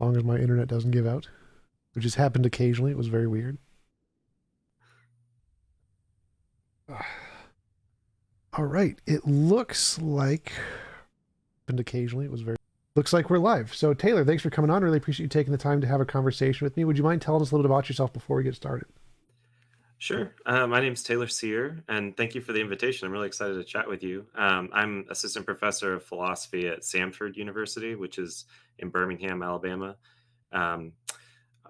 long as my internet doesn't give out, which has happened occasionally. It was very weird. All right. It looks like happened occasionally. It was very looks like we're live. So Taylor, thanks for coming on. Really appreciate you taking the time to have a conversation with me. Would you mind telling us a little bit about yourself before we get started? Sure. My name's Taylor Sear, and thank you for the invitation. I'm really excited to chat with you. I'm assistant professor of philosophy at Samford University, which is in Birmingham, Alabama. Um,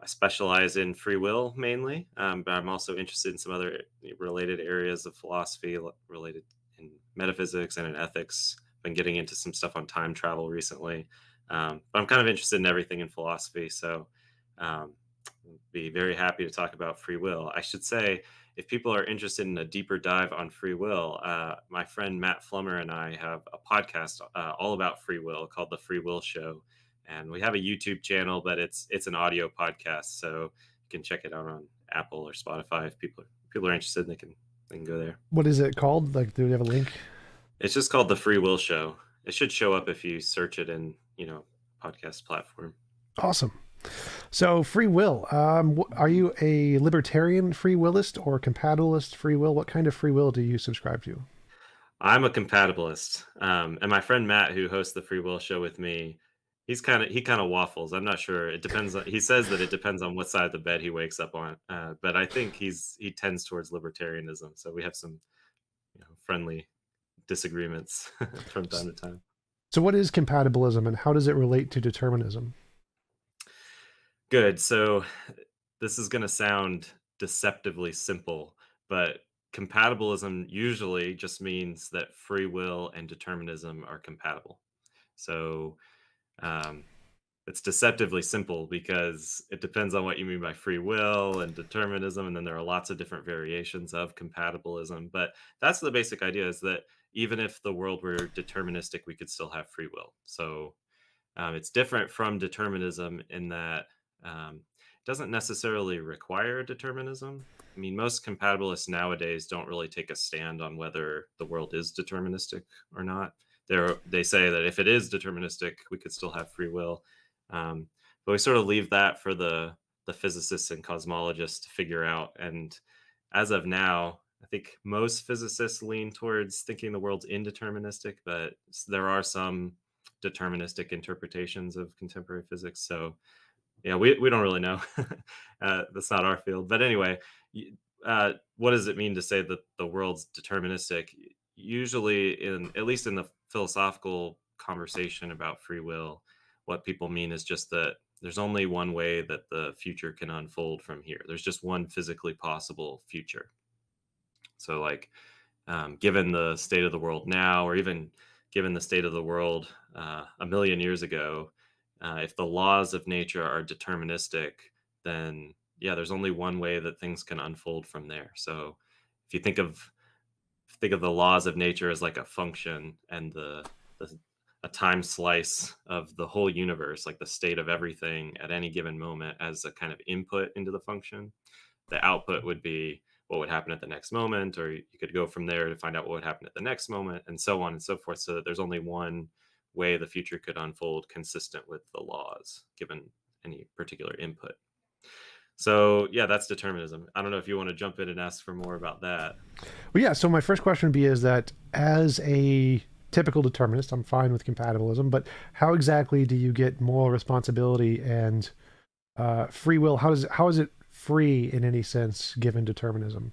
I specialize in free will mainly, but I'm also interested in some other related areas of philosophy related in metaphysics and in ethics. Been getting into some stuff on time travel recently, but I'm kind of interested in everything in philosophy. So, um, be very happy to talk about free will. I should say, if people are interested in a deeper dive on free will, my friend Matt Flummer and I have a podcast all about free will called The Free Will Show, and we have a YouTube channel, but it's an audio podcast, so you can check it out on Apple or Spotify if people are interested. They can go there. What is it called? Like, do we have a link? It's just called The Free Will Show. It should show up if you search it in podcast platform. Awesome. So free will. Are you a libertarian free willist or compatibilist free will? What kind of free will do you subscribe to? I'm a compatibilist, and my friend Matt, who hosts the Free Will Show with me, he kind of waffles. I'm not sure. It depends. He says that it depends on what side of the bed he wakes up on, but I think he tends towards libertarianism. So we have some friendly disagreements from time to time. So what is compatibilism and how does it relate to determinism? Good. So this is going to sound deceptively simple, but compatibilism usually just means that free will and determinism are compatible. So um, it's deceptively simple because it depends on what you mean by free will and determinism, and then there are lots of different variations of compatibilism. But that's the basic idea: is that even if the world were deterministic, we could still have free will. So it's different from determinism in that it doesn't necessarily require determinism. I mean, most compatibilists nowadays don't really take a stand on whether the world is deterministic or not. They say that if it is deterministic, we could still have free will. But we sort of leave that for the physicists and cosmologists to figure out. And as of now, I think most physicists lean towards thinking the world's indeterministic, but there are some deterministic interpretations of contemporary physics. So yeah, we don't really know. That's not our field. But anyway, what does it mean to say that the world's deterministic? Usually, at least in the philosophical conversation about free will, what people mean is just that there's only one way that the future can unfold from here. There's just one physically possible future. So, like, given the state of the world now, or even given the state of the world a million years ago, if the laws of nature are deterministic, then yeah, there's only one way that things can unfold from there. So if you think of the laws of nature as like a function, and the a time slice of the whole universe, like the state of everything at any given moment, as a kind of input into the function, the output would be what would happen at the next moment, or you could go from there to find out what would happen at the next moment, and so on and so forth, so that there's only one way the future could unfold consistent with the laws given any particular input. So yeah, that's determinism. I don't know if you want to jump in and ask for more about that. Well, yeah. So my first question would be is that as a typical determinist, I'm fine with compatibilism, but how exactly do you get moral responsibility and free will? How is it free in any sense given determinism?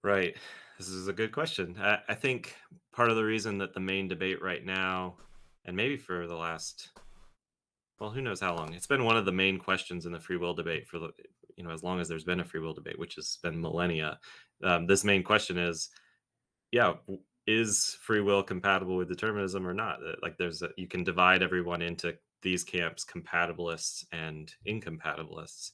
Right. This is a good question. I think part of the reason that the main debate right now, and maybe for the last, well, who knows how long, it's been one of the main questions in the free will debate for as long as there's been a free will debate, which has been millennia. This main question is, yeah, is free will compatible with determinism or not? Like, you can divide everyone into these camps: compatibilists and incompatibilists.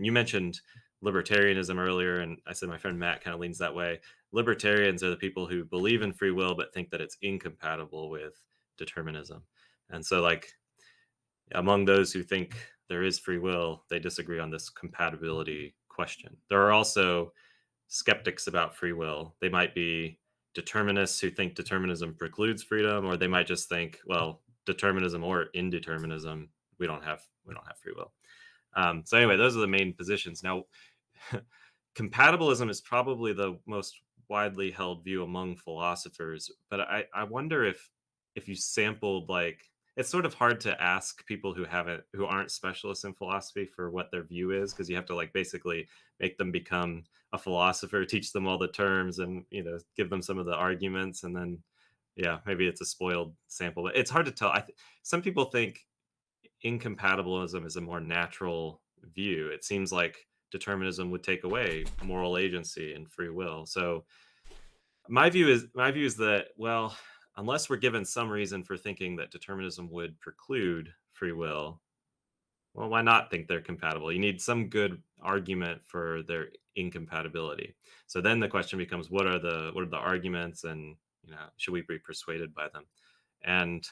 You mentioned libertarianism earlier, and I said my friend Matt kind of leans that way. Libertarians are the people who believe in free will but think that it's incompatible with determinism. And so, like, among those who think there is free will, they disagree on this compatibility question. There are also skeptics about free will. They might be determinists who think determinism precludes freedom, or they might just think, well, determinism or indeterminism, we don't have free will. So anyway, those are the main positions. Now, compatibilism is probably the most widely held view among philosophers, but I wonder if you sampled, like, it's sort of hard to ask people who aren't specialists in philosophy for what their view is, because you have to, like, basically make them become a philosopher, teach them all the terms, and give them some of the arguments, and then yeah, maybe it's a spoiled sample, but it's hard to tell. Some people think incompatibilism is a more natural view. It seems like determinism would take away moral agency and free will. So my view is that, well, unless we're given some reason for thinking that determinism would preclude free will, well, why not think they're compatible? You need some good argument for their incompatibility. So then the question becomes, what are the arguments, and should we be persuaded by them? And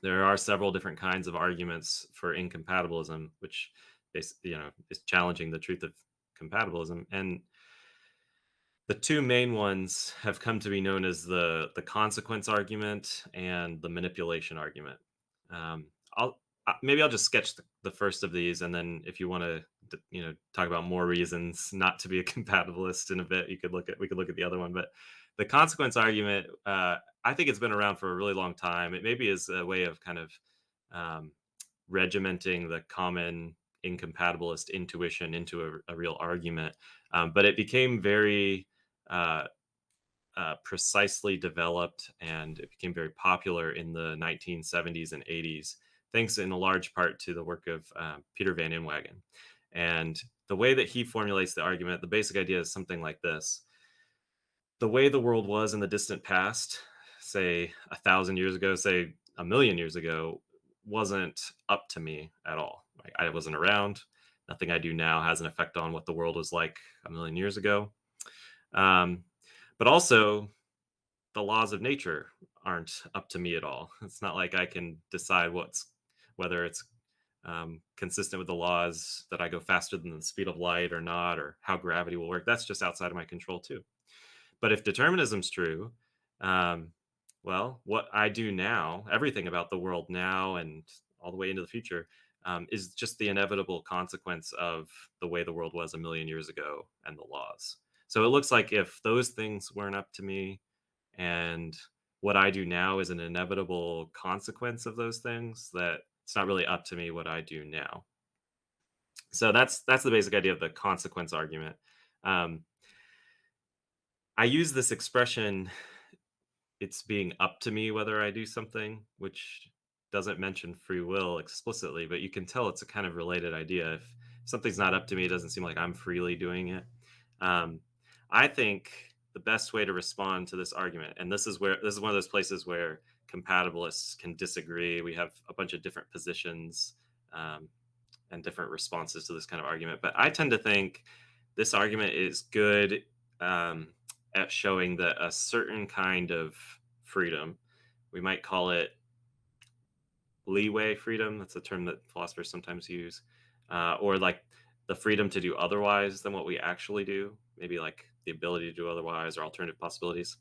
there are several different kinds of arguments for incompatibilism, which is challenging the truth of compatibilism. And the two main ones have come to be known as the consequence argument and the manipulation argument. Maybe I'll just sketch the first of these, and then if you want to talk about more reasons not to be a compatibilist in a bit, we could look at the other one. But the consequence argument, I think it's been around for a really long time. It maybe is a way of kind of um, regimenting the common incompatibilist intuition into a real argument, but it became very uh, precisely developed, and it became very popular in the 1970s and 80s, thanks in a large part to the work of Peter Van Inwagen. And the way that he formulates the argument, the basic idea is something like this: the way the world was in the distant past, say 1,000 years ago, say 1,000,000 years ago, wasn't up to me at all. Like, I wasn't around. Nothing I do now has an effect on what the world was like 1,000,000 years ago. Um, but also, the laws of nature aren't up to me at all. It's not like I can decide whether it's consistent with the laws, that I go faster than the speed of light or not, or how gravity will work. That's just outside of my control too. But if determinism's true, um, well, what I do now, everything about the world now and all the way into the future, is just the inevitable consequence of the way the world was 1,000,000 years ago and the laws. So it looks like if those things weren't up to me, and what I do now is an inevitable consequence of those things, that it's not really up to me what I do now. So that's the basic idea of the consequence argument. Um, I use this expression, it's being up to me whether I do something, which doesn't mention free will explicitly, but you can tell it's a kind of related idea. If something's not up to me, it doesn't seem like I'm freely doing it. Um, I think the best way to respond to this argument, and this is one of those places where compatibilists can disagree. We have a bunch of different positions, um, and different responses to this kind of argument. But I tend to think this argument is good, um, at showing that a certain kind of freedom, we might call it leeway freedom. That's a term that philosophers sometimes use, or like the freedom to do otherwise than what we actually do, maybe like the ability to do otherwise or alternative possibilities.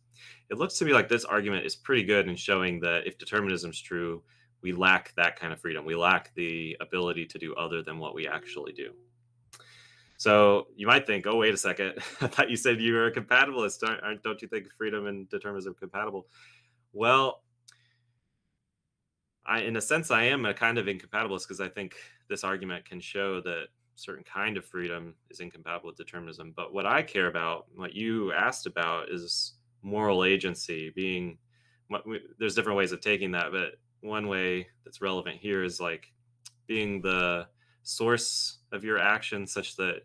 It looks to me like this argument is pretty good in showing that if determinism is true, we lack that kind of freedom. We lack the ability to do other than what we actually do. So you might think, oh, wait a second. I thought you said you were a compatibilist. Don't you think freedom and determinism are compatible? Well, in a sense, I am a kind of incompatibilist, because I think this argument can show that certain kind of freedom is incompatible with determinism. But what I care about, what you asked about, is moral agency. There's different ways of taking that, but one way that's relevant here is like being the source of your action, such that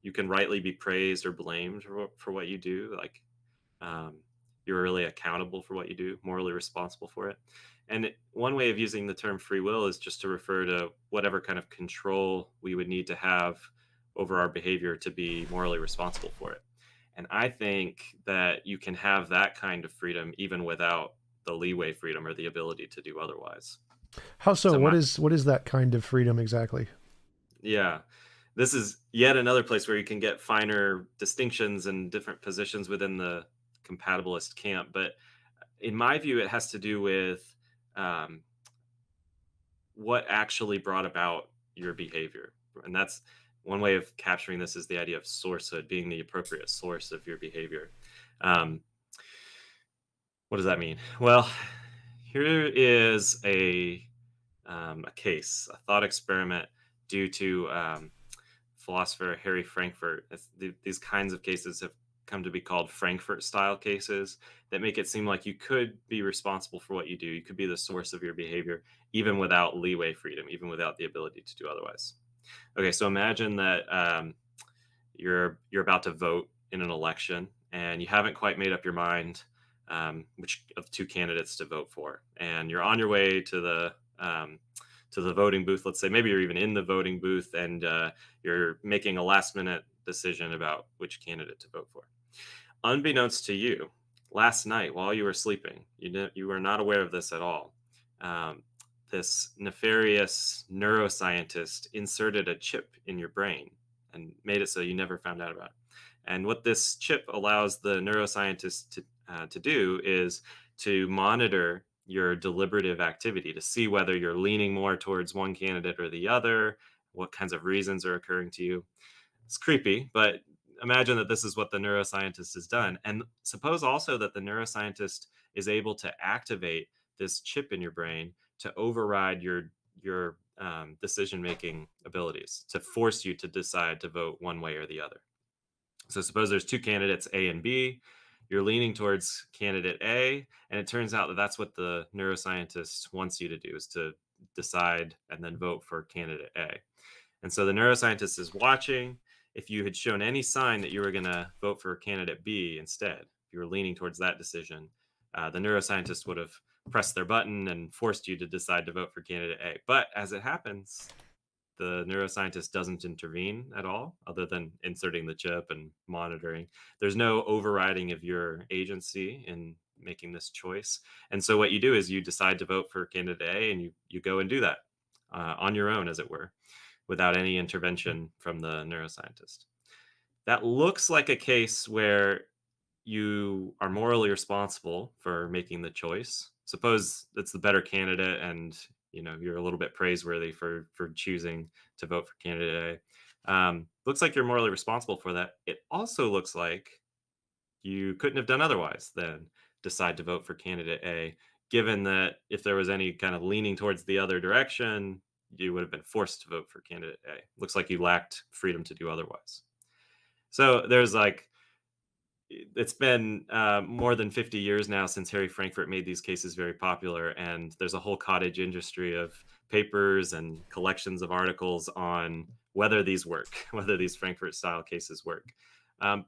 you can rightly be praised or blamed for what you do. Like, um, you're really accountable for what you do, morally responsible for it. And one way of using the term free will is just to refer to whatever kind of control we would need to have over our behavior to be morally responsible for it. And I think that you can have that kind of freedom even without the leeway freedom or the ability to do otherwise. How so? So What is that kind of freedom exactly? yeah, this is yet another place where you can get finer distinctions and different positions within the compatibilist camp. But in my view, it has to do with um, what actually brought about your behavior. And that's one way of capturing this is the idea of sourcehood, being the appropriate source of your behavior. Um, what does that mean? Well, here is a case, a thought experiment due to philosopher Harry Frankfurt. These kinds of cases have come to be called Frankfurt style cases that make it seem like you could be responsible for what you do. You could be the source of your behavior, even without leeway freedom, even without the ability to do otherwise. Okay, so imagine that you're about to vote in an election and you haven't quite made up your mind which of two candidates to vote for, and you're on your way to the voting booth. Let's say maybe you're even in the voting booth and you're making a last minute decision about which candidate to vote for. Unbeknownst to you, last night while you were sleeping, you were not aware of this at all. Um, this nefarious neuroscientist inserted a chip in your brain and made it so you never found out about it. And what this chip allows the neuroscientist to do is to monitor your deliberative activity to see whether you're leaning more towards one candidate or the other, what kinds of reasons are occurring to you. It's creepy, but imagine that this is what the neuroscientist has done. And suppose also that the neuroscientist is able to activate this chip in your brain to override your decision making abilities, to force you to decide to vote one way or the other. So suppose there's two candidates, A and B. You're leaning towards candidate A, and it turns out that that's what the neuroscientist wants you to do, is to decide and then vote for candidate A. And so the neuroscientist is watching. If you had shown any sign that you were going to vote for candidate B instead, if you were leaning towards that decision, the neuroscientist would have pressed their button and forced you to decide to vote for candidate A. But as it happens, the neuroscientist doesn't intervene at all, other than inserting the chip and monitoring. There's no overriding of your agency in making this choice. And so what you do is you decide to vote for candidate A, and you go and do that on your own, as it were, without any intervention from the neuroscientist. That looks like a case where you are morally responsible for making the choice. Suppose it's the better candidate and you're a little bit praiseworthy for choosing to vote for candidate A. Looks like you're morally responsible for that. It also looks like you couldn't have done otherwise than decide to vote for candidate A, given that if there was any kind of leaning towards the other direction, you would have been forced to vote for candidate A. Looks like you lacked freedom to do otherwise. So there's like, it's been more than 50 years now since Harry Frankfurt made these cases very popular, and there's a whole cottage industry of papers and collections of articles on whether these work, whether these Frankfurt style cases work.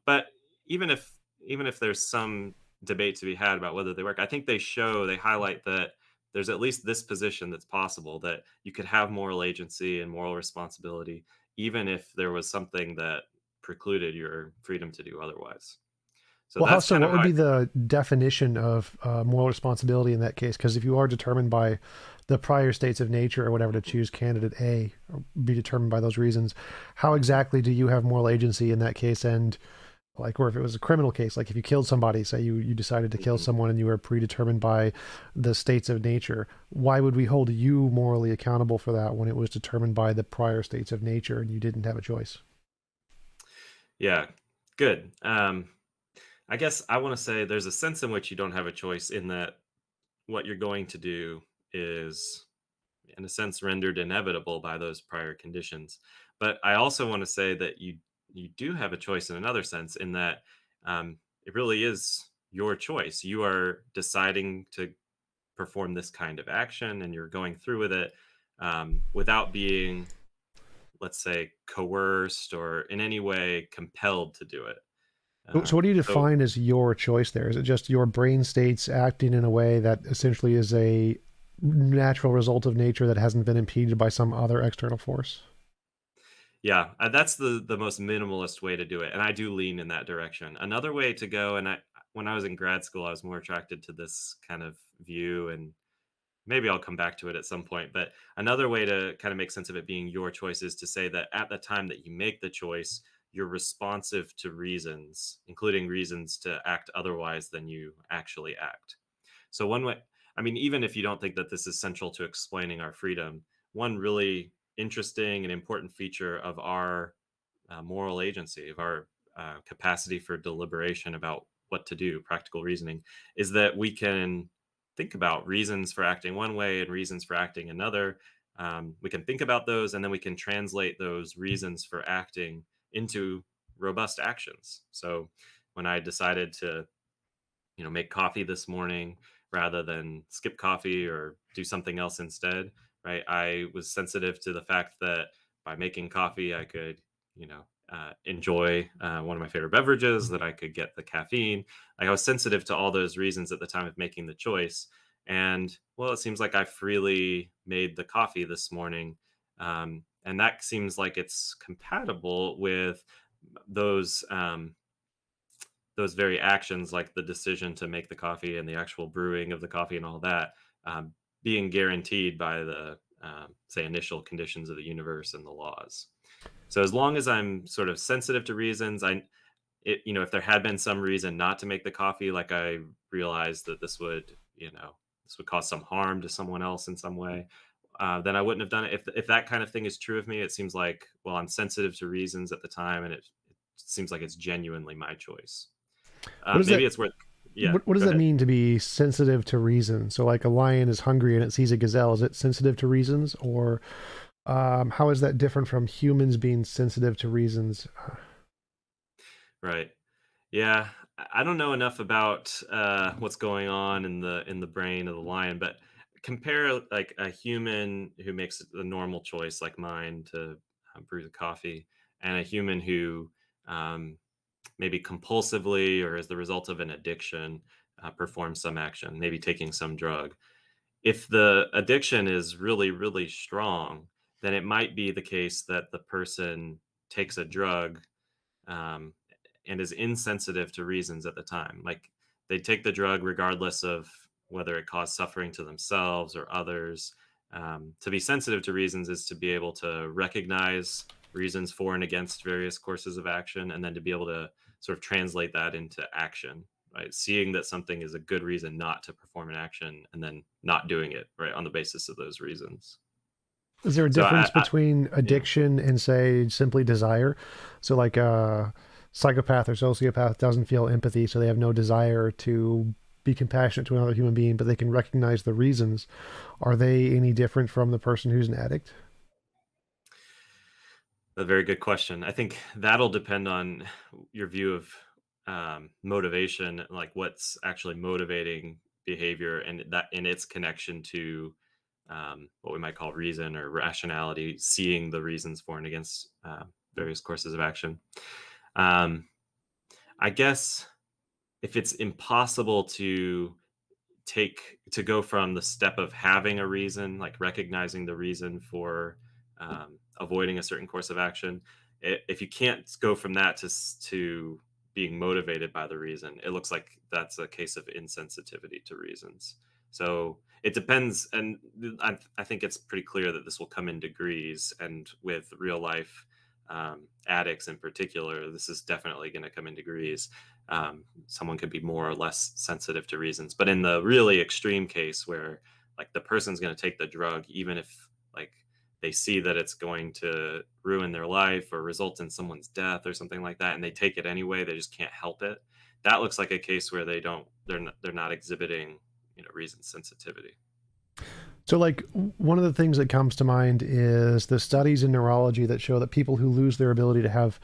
But even if there's some debate to be had about whether they work, I think they highlight that there's at least this position that's possible, that you could have moral agency and moral responsibility even if there was something that precluded your freedom to do otherwise. So Well, how that's so? kind of What how would I be think. the definition of moral responsibility in that case? Because if you are determined by the prior states of nature or whatever to choose candidate A, or be determined by those reasons, how exactly do you have moral agency in that case? And like, or if it was a criminal case, like if you killed somebody, say you decided to kill Mhm. someone and you were predetermined by the states of nature, why would we hold you morally accountable for that when it was determined by the prior states of nature and you didn't have a choice? Yeah, good. I guess I want to say there's a sense in which you don't have a choice, in that what you're going to do is, in a sense, rendered inevitable by those prior conditions. But I also want to say that you do have a choice in another sense, in that it really is your choice. You are deciding to perform this kind of action, and you're going through with it without being, let's say, coerced or in any way compelled to do it. So what do you So define as your choice there? Is it just your brain states acting in a way that essentially is a natural result of nature that hasn't been impeded by some other external force? yeah, that's the most minimalist way to do it, and I do lean in that direction. Another way to go, and I when I was in grad school, I was more attracted to this kind of view, and maybe I'll come back to it at some point. But another way to kind of make sense of it being your choice is to say that at the time that you make the choice, you're responsive to reasons, including reasons to act otherwise than you actually act. So one way, I mean, even if you don't think that this is central to explaining our freedom, one really interesting and important feature of our moral agency, of our capacity for deliberation about what to do, practical reasoning, is that we can think about reasons for acting one way and reasons for acting another. We can think about those, and then we can translate those reasons for acting into robust actions. So when I decided to, make coffee this morning rather than skip coffee or do something else instead, right? I was sensitive to the fact that by making coffee, I could, enjoy one of my favorite beverages, that I could get the caffeine. Like, I was sensitive to all those reasons at the time of making the choice. And well, it seems like I freely made the coffee this morning. And that seems like it's compatible with those. Those very actions, like the decision to make the coffee and the actual brewing of the coffee and all that, um, being guaranteed by the say initial conditions of the universe and the laws. So as long as I'm sort of sensitive to reasons, if there had been some reason not to make the coffee, like I realized that this would cause some harm to someone else in some way, then I wouldn't have done it. If that kind of thing is true of me, it seems like, well, I'm sensitive to reasons at the time, and it seems like it's genuinely my choice. What does that Maybe it's worth. Yeah, what does go that ahead. mean to be sensitive to reason? So like a lion is hungry and it sees a gazelle. Is it sensitive to reasons, or how is that different from humans being sensitive to reasons? Right. Yeah, I don't know enough about what's going on in the brain of the lion, but compare like a human who makes the normal choice, like mine, to brew the coffee, and a human who um, maybe compulsively or as the result of an addiction performs some action, maybe taking some drug. If the addiction is really, really strong, then it might be the case that the person takes a drug, um, and is insensitive to reasons at the time. Like, they take the drug regardless of whether it caused suffering to themselves or others. To be sensitive to reasons is to be able to recognize reasons for and against various courses of action, and then to be able to sort of translate that into action. Right, seeing that something is a good reason not to perform an action, and then not doing it right on the basis of those reasons. Is there a So difference between yeah. addiction and, say, simply desire? So, like a psychopath or sociopath doesn't feel empathy, so they have no desire to be compassionate to another human being, but they can recognize the reasons. Are they any different from the person who's an addict? A very good question. I think that'll depend on your view of motivation, like what's actually motivating behavior, and that in its connection to what we might call reason or rationality, seeing the reasons for and against various courses of action. Um, I guess if it's impossible to go from the step of having a reason, like recognizing the reason for avoiding a certain course of action. If you can't go from that to being motivated by the reason, it looks like that's a case of insensitivity to reasons. So it depends, and I think it's pretty clear that this will come in degrees, and with real life addicts in particular, this is definitely going to come in degrees. Someone could be more or less sensitive to reasons, but in the really extreme case where like the person's going to take the drug even if like they see that it's going to ruin their life or result in someone's death or something like that, and they take it anyway, they just can't help it. That looks like a case where they're not exhibiting reason sensitivity. So, like, one of the things that comes to mind is the studies in neurology that show that people who lose their ability to have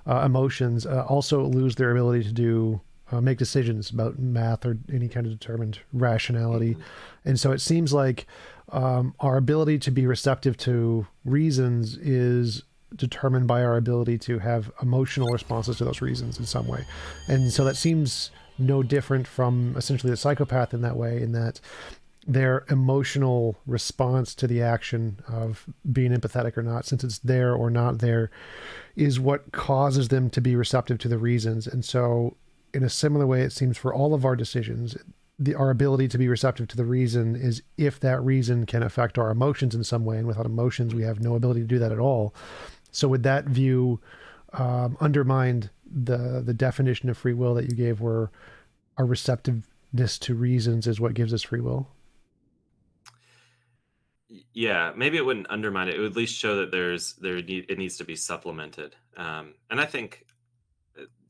emotions also lose their ability to make decisions about math or any kind of determined rationality. Hmm. And so it seems like our ability to be receptive to reasons is determined by our ability to have emotional responses to those reasons in some way. And so that seems no different from essentially the psychopath in that way, in that their emotional response to the action of being empathetic or not, since it's there or not there, is what causes them to be receptive to the reasons. And so, in a similar way, it seems for all of our decisions, our ability to be receptive to the reason is if that reason can affect our emotions in some way. And without emotions, we have no ability to do that at all. So, would that view undermine the definition of free will that you gave, where our receptiveness to reasons is what gives us free will? Yeah, maybe it wouldn't undermine it. It would at least show that it needs to be supplemented. And I think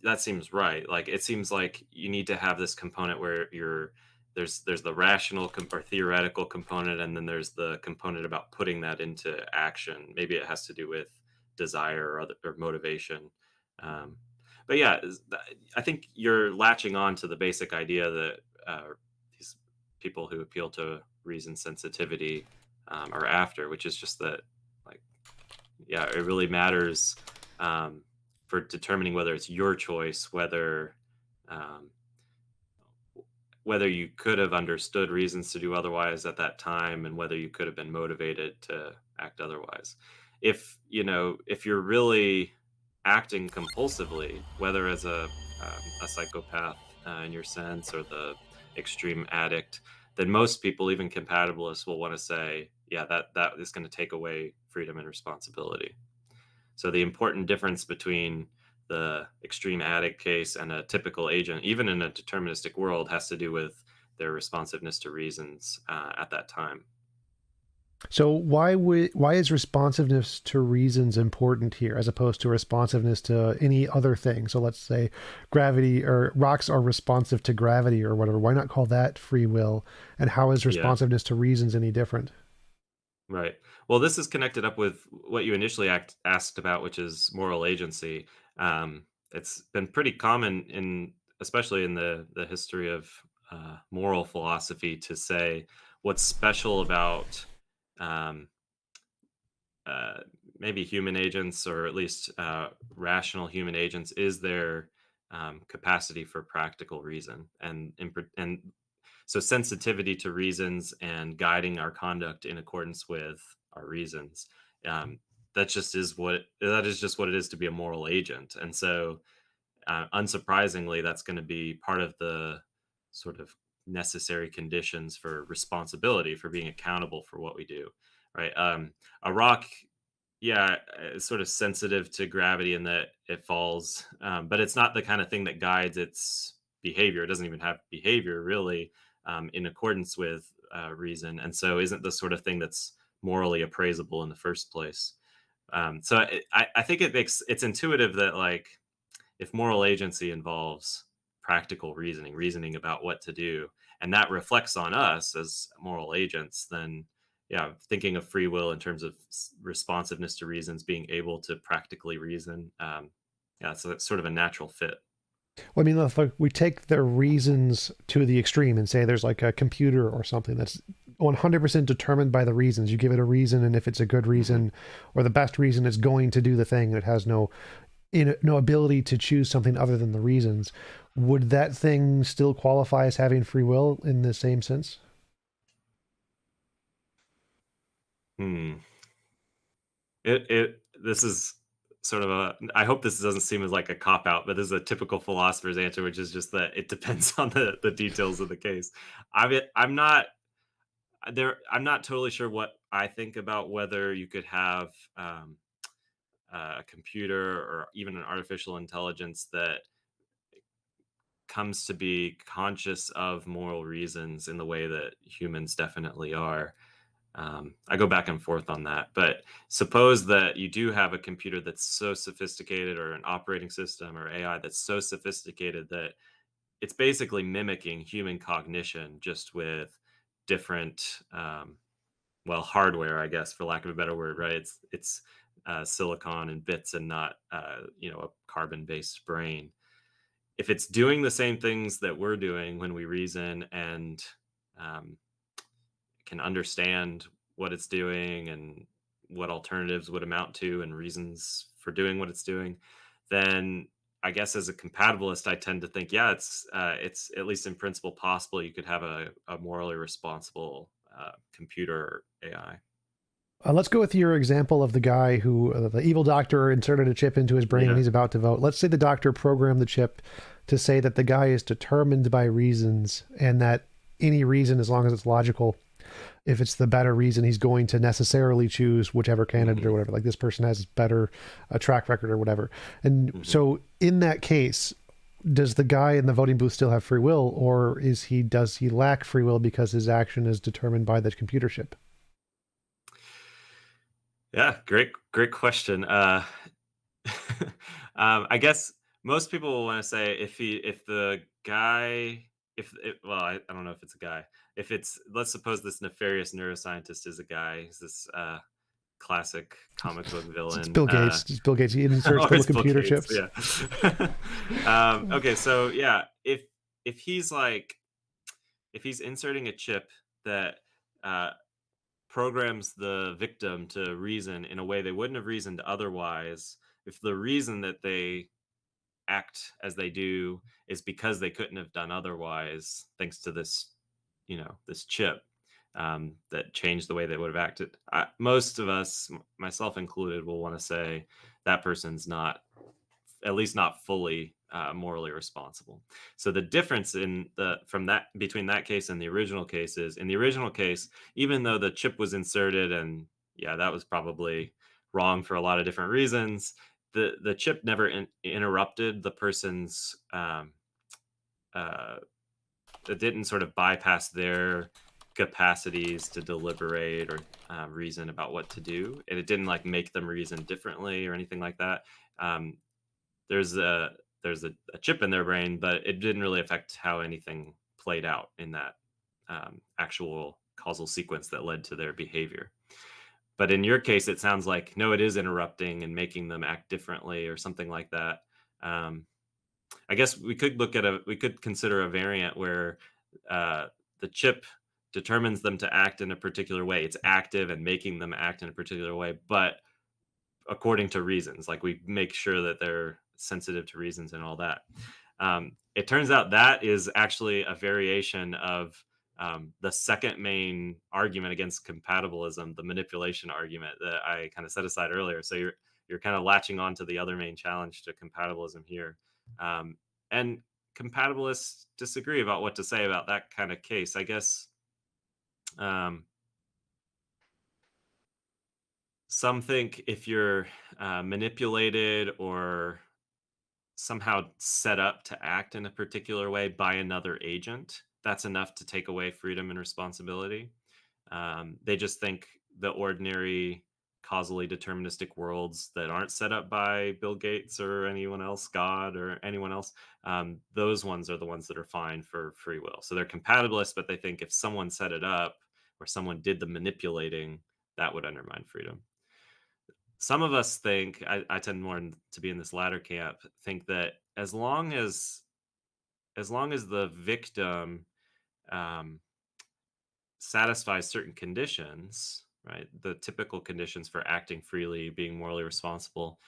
that seems right. Like it seems like you need to have this component where there's the rational or theoretical component, and then there's the component about putting that into action. Maybe it has to do with desire or motivation. Um, but yeah, I think you're latching on to the basic idea that these people who appeal to reason sensitivity are after, which is just that, like, yeah, it really matters um, for determining whether it's your choice, um, whether you could have understood reasons to do otherwise at that time, and whether you could have been motivated to act otherwise. If you're really acting compulsively, whether as a psychopath in your sense, or the extreme addict, then most people, even compatibilists, will want to say, yeah, that is going to take away freedom and responsibility. So the important difference between the extreme addict case and a typical agent, even in a deterministic world, has to do with their responsiveness to reasons at that time. So why is responsiveness to reasons important here as opposed to responsiveness to any other thing? So let's say gravity or rocks are responsive to gravity or whatever. Why not call that free will? And how is Yeah, responsiveness to reasons any different? right. Well, this is connected up with what you initially asked about, which is moral agency. It's been pretty common especially in the history of moral philosophy, to say what's special about um, uh, maybe human agents, or at least rational human agents, is their capacity for practical reason, and so sensitivity to reasons and guiding our conduct in accordance with our reasons. Um, that is just what it is to be a moral agent, and so unsurprisingly, that's going to be part of the sort of necessary conditions for responsibility, for being accountable for what we do, right? A rock, yeah, is sort of sensitive to gravity in that it falls, but it's not the kind of thing that guides its behavior. It doesn't even have behavior really in accordance with reason, and so isn't the sort of thing that's morally appraisable in the first place. I think it's intuitive that, like, if moral agency involves practical reasoning about what to do, and that reflects on us as moral agents, then yeah, thinking of free will in terms of responsiveness to reasons, being able to practically reason, yeah, so it's sort of a natural fit. Well, I mean, if like, we take the reasons to the extreme and say there's like a computer or something that's 100% determined by the reasons. You give it a reason, and if it's a good Hmm. reason or the best reason, it's going to do the thing. It has no ability to choose something other than the reasons. Would that thing still qualify as having free will in the same sense? Hmm. It this is sort of a I hope this doesn't seem as like a cop out, but this is a typical philosopher's answer, which is just that it depends on the details of the case. I'm not I'm not totally sure what I think about whether you could have a computer or even an artificial intelligence that comes to be conscious of moral reasons in the way that humans definitely are. I go back and forth on that, but suppose that you do have a computer that's so sophisticated, or an operating system or AI that's so sophisticated that it's basically mimicking human cognition, just with different, well, hardware, I guess, for lack of a better word, right? It's silicon and bits, and not a carbon-based brain. If it's doing the same things that we're doing when we reason, and um, can understand what it's doing and what alternatives would amount to, and reasons for doing what it's doing, then I guess as a compatibilist, I tend to think, yeah, it's at least in principle possible you could have a morally responsible computer or AI. Let's go with your example of the guy who, the evil doctor, inserted a chip into his brain when Yeah. he's about to vote. Let's say the doctor programmed the chip to say that the guy is determined by reasons, and that any reason, as long as it's logical, if it's the better reason, he's going to necessarily choose whichever candidate or Hmm. whatever. Like this person has better a track record or whatever. And Hmm. so in that case, does the guy in the voting booth still have free will, or does he lack free will because his action is determined by the computer chip? Yeah, great question. I guess most people will want to say if the guy if well I don't know if it's a guy, if it's, let's suppose this nefarious neuroscientist is a guy, he's this classic comic book It's villain. Bill Gates. It's Bill Gates. He inserts Oh, little it's Bill computer Gates, chips. yeah. Okay, so yeah, if he's like, if he's inserting a chip that uh, programs the victim to reason in a way they wouldn't have reasoned otherwise, if the reason that they act as they do is because they couldn't have done otherwise, thanks to this, this chip that changed the way they would have acted. Most of us, myself included, will want to say that person's not, at least not fully morally responsible. So the difference in the from that between that case and the original case is, in the original case, even though the chip was inserted and yeah, that was probably wrong for a lot of different reasons, the chip never interrupted the person's uh, it didn't sort of bypass their capacities to deliberate or reason about what to do, and it didn't like make them reason differently or anything like that. Um, there's a chip in their brain, but it didn't really affect how anything played out in that actual causal sequence that led to their behavior. But in your case, it sounds like no, it is interrupting and making them act differently or something like that. Um, I guess we could consider a variant where the chip determines them to act in a particular way. It's active and making them act in a particular way, but according to reasons. Like we make sure that they're sensitive to reasons and all that. It turns out that is actually a variation of the second main argument against compatibilism, the manipulation argument that I kind of set aside earlier. So you're kind of latching on to the other main challenge to compatibilism here, and compatibilists disagree about what to say about that kind of case. I guess um, some think if you're manipulated or somehow set up to act in a particular way by another agent, that's enough to take away freedom and responsibility. They just think the ordinary causally deterministic worlds that aren't set up by Bill Gates or anyone else, God or anyone else, those ones are the ones that are fine for free will. So they're compatibilists, but they think if someone set it up or someone did the manipulating, that would undermine freedom. Some of us think, I tend more to be in this latter camp, think that as long as the victim um, satisfies certain conditions, right? The typical conditions for acting freely, being morally responsible.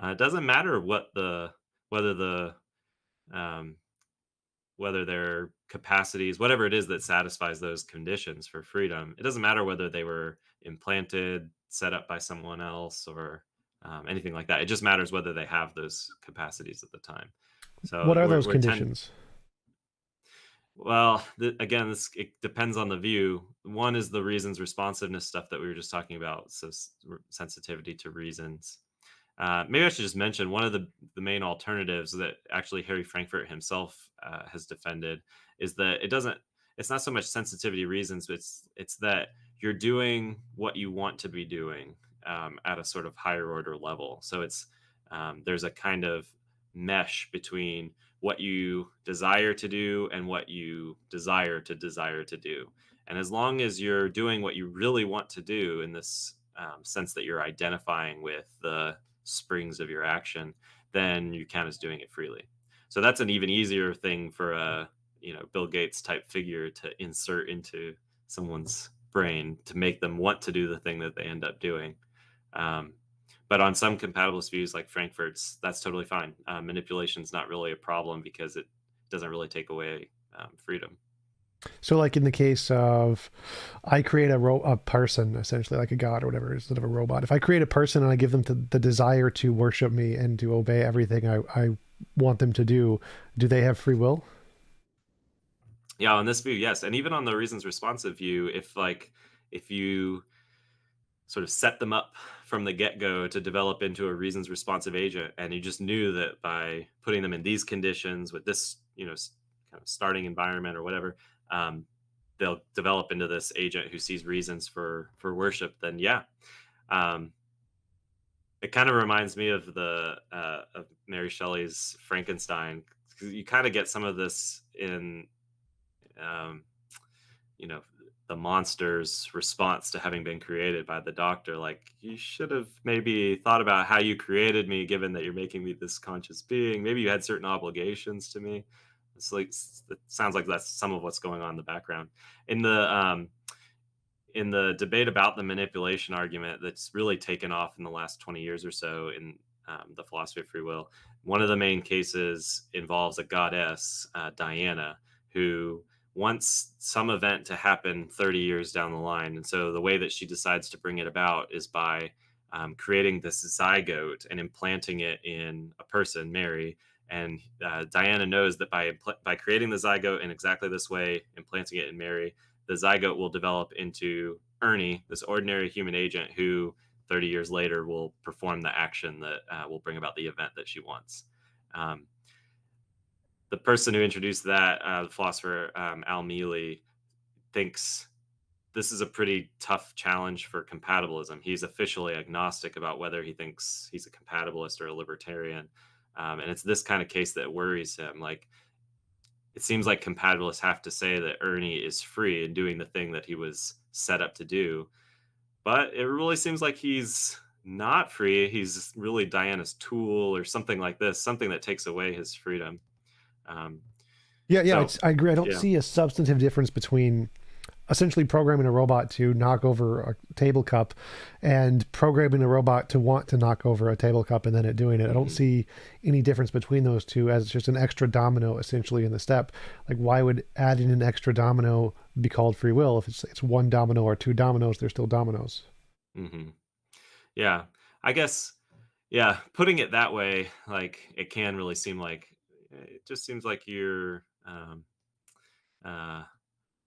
It doesn't matter whether the um, whether their capacities, whatever it is that satisfies those conditions for freedom. It doesn't matter whether they were implanted, set up by someone else, or anything like that. It just matters whether they have those capacities at the time. What So are we're, those we're tend conditions? Well, again, it depends on the view. One is the reasons responsiveness stuff that we were just talking about, so sensitivity to reasons. Maybe I should just mention one of the main alternatives that actually Harry Frankfurt himself has defended is that it's not so much sensitivity reasons, but it's that you're doing what you want to be doing at a sort of higher order level. So there's a kind of mesh between what you desire to do and what you desire to do. And as long as you're doing what you really want to do in this sense that you're identifying with the springs of your action, then you count as doing it freely. So that's an even easier thing for a Bill Gates type figure to insert into someone's brain to make them want to do the thing that they end up doing. Um, but on some compatibilist views, like Frankfurt's, that's totally fine. Manipulation is not really a problem because it doesn't really take away freedom. So, like in the case of, I create a person, essentially like a god or whatever, instead of a robot. If I create a person and I give them the desire to worship me and to obey everything I want them to do they have free will? Yeah, on this view, yes, and even on the reasons responsive view, if you sort of set them up from the get-go to develop into a reasons responsive agent, and you just knew that by putting them in these conditions with this kind of starting environment or whatever, um, they'll develop into this agent who sees reasons for worship, then yeah, It kind of reminds me of Mary Shelley's Frankenstein. 'Cause you kind of get some of this in um, you know, the monster's response to having been created by the doctor. Like, you should have maybe thought about how you created me, given that you're making me this conscious being. Maybe you had certain obligations to me. It sounds like that's some of what's going on in the background. In the debate about the manipulation argument that's really taken off in the last 20 years or so in the philosophy of free will, one of the main cases involves a goddess, Diana, who wants some event to happen 30 years down the line. And so the way that she decides to bring it about is by creating this zygote and implanting it in a person, Mary. And Diana knows that by creating the zygote in exactly this way, implanting it in Mary, the zygote will develop into Ernie, this ordinary human agent who 30 years later will perform the action that will bring about the event that she wants. Um, the person who introduced that, the philosopher Al Mealy, thinks this is a pretty tough challenge for compatibilism. He's officially agnostic about whether he thinks he's a compatibilist or a libertarian. And it's this kind of case that worries him. Like, it seems like compatibilists have to say that Ernie is free and doing the thing that he was set up to do. But it really seems like he's not free. He's really Diana's tool or something like this, something that takes away his freedom. Um, Yeah, yeah, so, I agree. I don't yeah. see a substantive difference between essentially programming a robot to knock over a table cup and programming a robot to want to knock over a table cup and then it doing it. I don't Mhm. see any difference between those two as it's just an extra domino essentially in the step. Like why would adding an extra domino be called free will? If it's one domino or two dominoes, they're still dominoes. Mhm. Yeah. I guess, yeah, putting it that way, like, it can really seem like it just seems like you're, uh,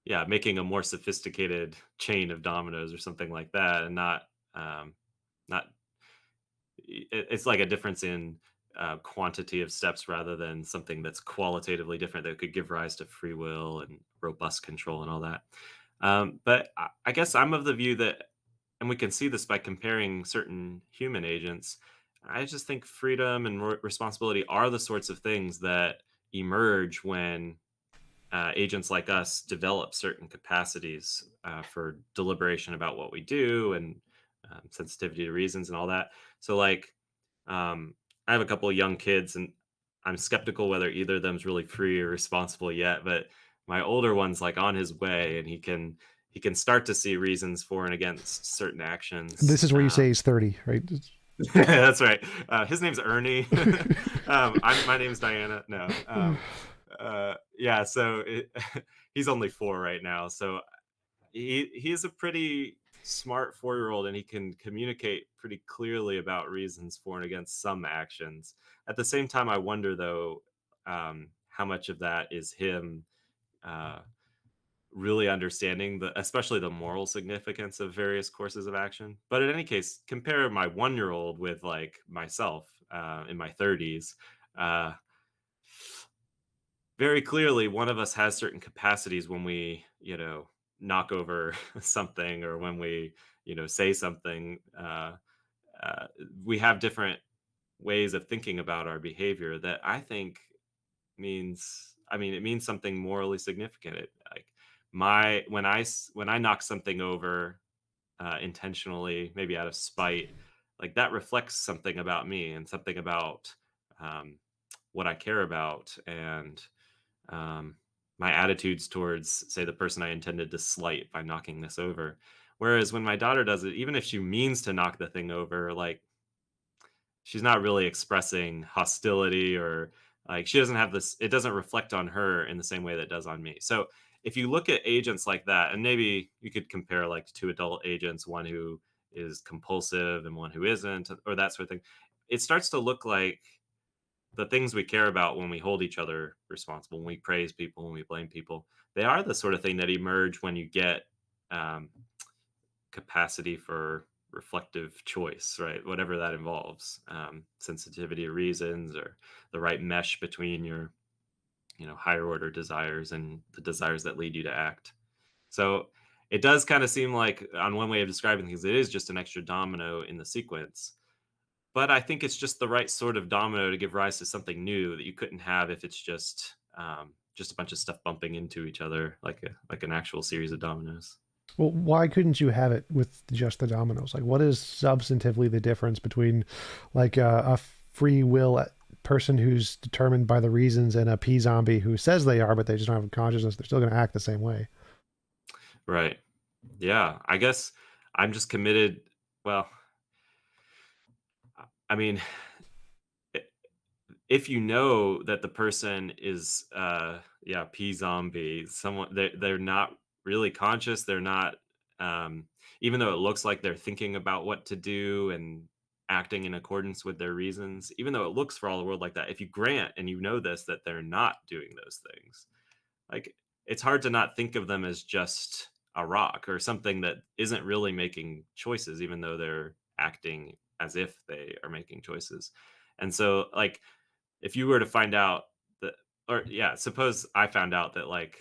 yeah, making a more sophisticated chain of dominoes or something like that, and um, not it's like a difference in quantity of steps rather than something that's qualitatively different that could give rise to free will and robust control and all that. But I guess I'm of the view that, and we can see this by comparing certain human agents. I just think freedom and responsibility are the sorts of things that emerge when agents like us develop certain capacities for deliberation about what we do and sensitivity to reasons and all that. So, like, I have a couple of young kids, and I'm skeptical whether either of them's really free or responsible yet. But my older one's like on his way, and he can start to see reasons for and against certain actions. This is where you say he's 30, right? That's right. His name's Ernie. My name's Diana. No. Yeah. So he's only 4 right now. So he's a pretty smart 4-year-old, and he can communicate pretty clearly about reasons for and against some actions. At the same time, I wonder though, how much of that is him uh, really understanding especially the moral significance of various courses of action. But in any case, compare my 1-year-old with like myself in my 30s. Uh, Very clearly, one of us has certain capacities when we, knock over something, or when we, say something. Uh, we have different ways of thinking about our behavior that I think it means something morally significant. Like, when I knock something over intentionally, maybe out of spite, like, that reflects something about me and something about um, what I care about, and my attitudes towards, say, the person I intended to slight by knocking this over. Whereas when my daughter does it, even if she means to knock the thing over, like, she's not really expressing hostility, or like, she doesn't have this, it doesn't reflect on her in the same way that it does on me. So if you look at agents like that, and maybe you could compare like 2 adult agents, one who is compulsive and one who isn't, or that sort of thing, it starts to look like the things we care about when we hold each other responsible, when we praise people, when we blame people, they are the sort of thing that emerge when you get um, capacity for reflective choice, right? Whatever that involves, sensitivity to reasons, or the right mesh between your, higher order desires and the desires that lead you to act. So it does kind of seem like, on one way of describing things, it is just an extra domino in the sequence. but I think it's just the right sort of domino to give rise to something new that you couldn't have if it's just a bunch of stuff bumping into each other like an actual series of dominoes. Well, why couldn't you have it with just the dominoes? Like, what is substantively the difference between like a free will person who's determined by the reasons and a P zombie who says they are, but they just don't have consciousness? They're still going to act the same way. Right. Yeah. I guess I'm just committed. Well, I mean, if you know that the person is yeah, P zombie, someone they're not really conscious, they're not even though it looks like they're thinking about what to do and acting in accordance with their reasons, even though it looks for all the world like that, if you grant and you know this that they're not doing those things, like, it's hard to not think of them as just a rock or something that isn't really making choices, even though they're acting as if they are making choices. And so, like, if you were to find out that, or yeah, suppose I found out that like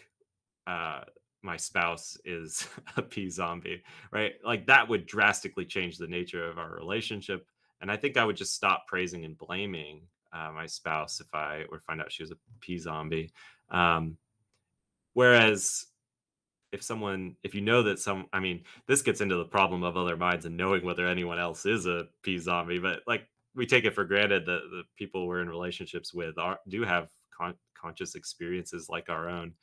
uh my spouse is a pea zombie, right? Like that would drastically change the nature of our relationship. And I think I would just stop praising and blaming my spouse if I were to find out she was a pea zombie. Um, Whereas if you know that I mean, this gets into the problem of other minds and knowing whether anyone else is a P zombie, but like we take it for granted that the people we're in relationships with do have conscious experiences like our own.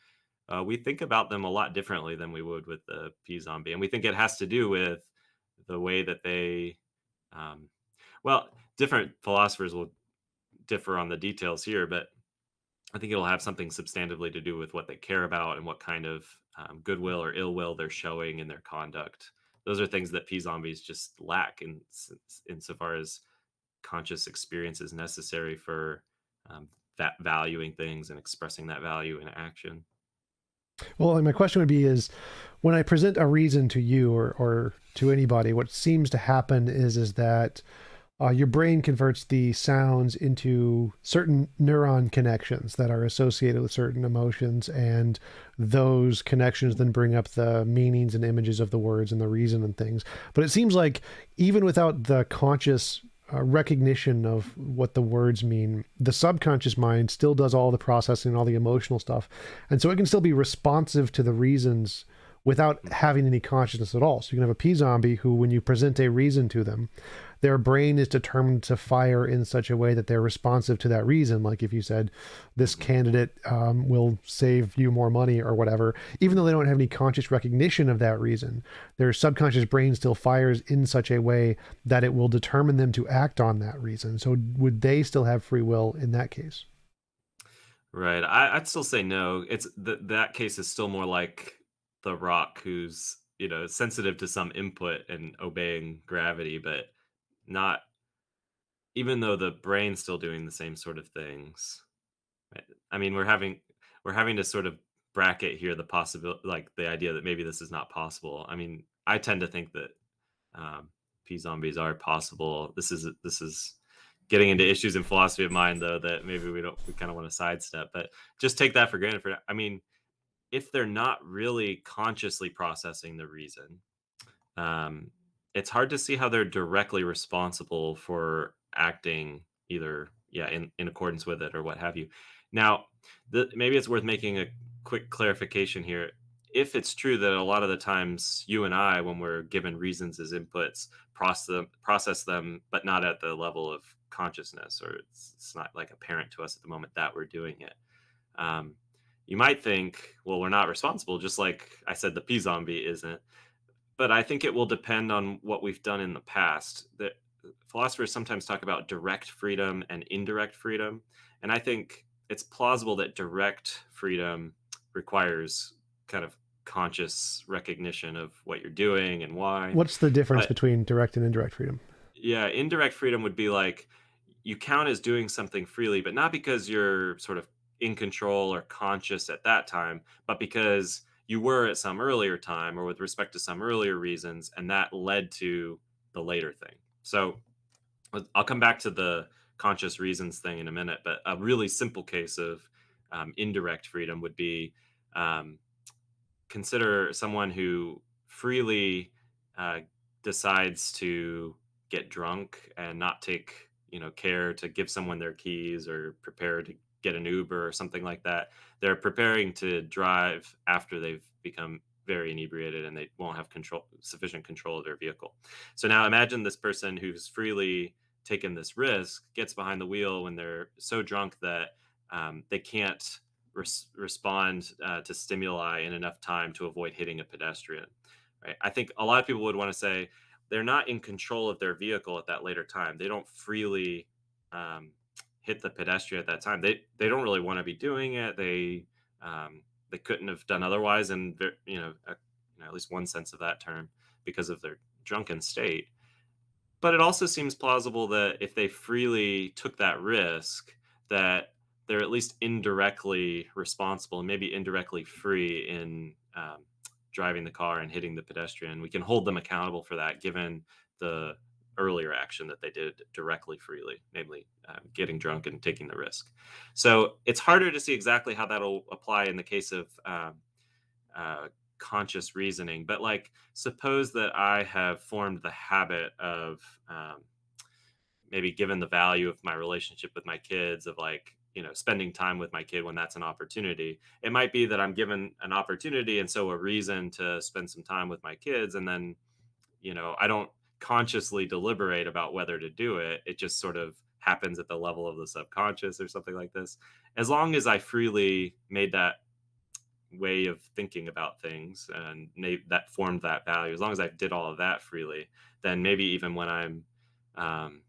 We think about them a lot differently than we would with the P zombie, and we think it has to do with the way that um, well, different philosophers will differ on the details here, but I think it'll have something substantively to do with what they care about and what kind of goodwill or ill will they're showing in their conduct. Those are things that P zombies just lack insofar as conscious experience is necessary for that valuing things and expressing that value in action. Well, and my question would be is when I present a reason to you or to anybody, what seems to happen is that your brain converts the sounds into certain neuron connections that are associated with certain emotions, and those connections then bring up the meanings and images of the words and the reason and things. But it seems like even without the conscious recognition of what the words mean, the subconscious mind still does all the processing and all the emotional stuff, and so it can still be responsive to the reasons without having any consciousness at all. So you can have a P zombie who, when you present a reason to them, their brain is determined to fire in such a way that they're responsive to that reason. Like if you said, this candidate will save you more money or whatever, even though they don't have any conscious recognition of that reason, their subconscious brain still fires in such a way that it will determine them to act on that reason. So would they still have free will in that case? Right. I'd still say no. That case is still more like the rock who's sensitive to some input and obeying gravity, but not even though the brain's still doing the same sort of things. Right? I mean, we're having to sort of bracket here the possibility, like the idea that maybe this is not possible. I mean, I tend to think that um, P zombies are possible. This is getting into issues in philosophy of mind, though, that maybe we kind of want to sidestep. But just take that for granted. I mean, if they're not really consciously processing the reason, um, it's hard to see how they're directly responsible for acting either, yeah, in accordance with it or what have you. Now, maybe it's worth making a quick clarification here. If it's true that a lot of the times you and I, when we're given reasons as inputs, process them, but not at the level of consciousness, or it's not like apparent to us at the moment that we're doing it. Um, you might think, well, we're not responsible, just like I said, the P zombie isn't, but I think it will depend on what we've done in the past. That philosophers sometimes talk about direct freedom and indirect freedom, and I think it's plausible that direct freedom requires kind of conscious recognition of what you're doing and why. What's the difference But between direct and indirect freedom? yeah, indirect freedom would be like you count as doing something freely, but not because you're sort of in control or conscious at that time, but because you were at some earlier time or with respect to some earlier reasons, and that led to the later thing. So I'll come back to the conscious reasons thing in a minute, but a really simple case of indirect freedom would be um, consider someone who freely uh, decides to get drunk and not take, care to give someone their keys or prepare to get an Uber or something like that. They're preparing to drive after they've become very inebriated and they won't have sufficient control of their vehicle. So now imagine this person who's freely taken this risk gets behind the wheel when they're so drunk that they can't respond to stimuli in enough time to avoid hitting a pedestrian. Right? I think a lot of people would want to say they're not in control of their vehicle at that later time. They don't freely um, hit the pedestrian at that time. They don't really want to be doing it. They couldn't have done otherwise, in at least one sense of that term, because of their drunken state. But it also seems plausible that if they freely took that risk, that they're at least indirectly responsible and maybe indirectly free in driving the car and hitting the pedestrian. We can hold them accountable for that, given the earlier action that they did directly freely, namely getting drunk and taking the risk. So it's harder to see exactly how that'll apply in the case of uh, conscious reasoning. But like, suppose that I have formed the habit of maybe given the value of my relationship with my kids, of like, spending time with my kid when that's an opportunity. It might be that I'm given an opportunity and so a reason to spend some time with my kids, and then I don't consciously deliberate about whether to do it. It just sort of happens at the level of the subconscious or something like this. As long as I freely made that way of thinking about things and that formed that value, as long as I did all of that freely, then maybe even when I'm um,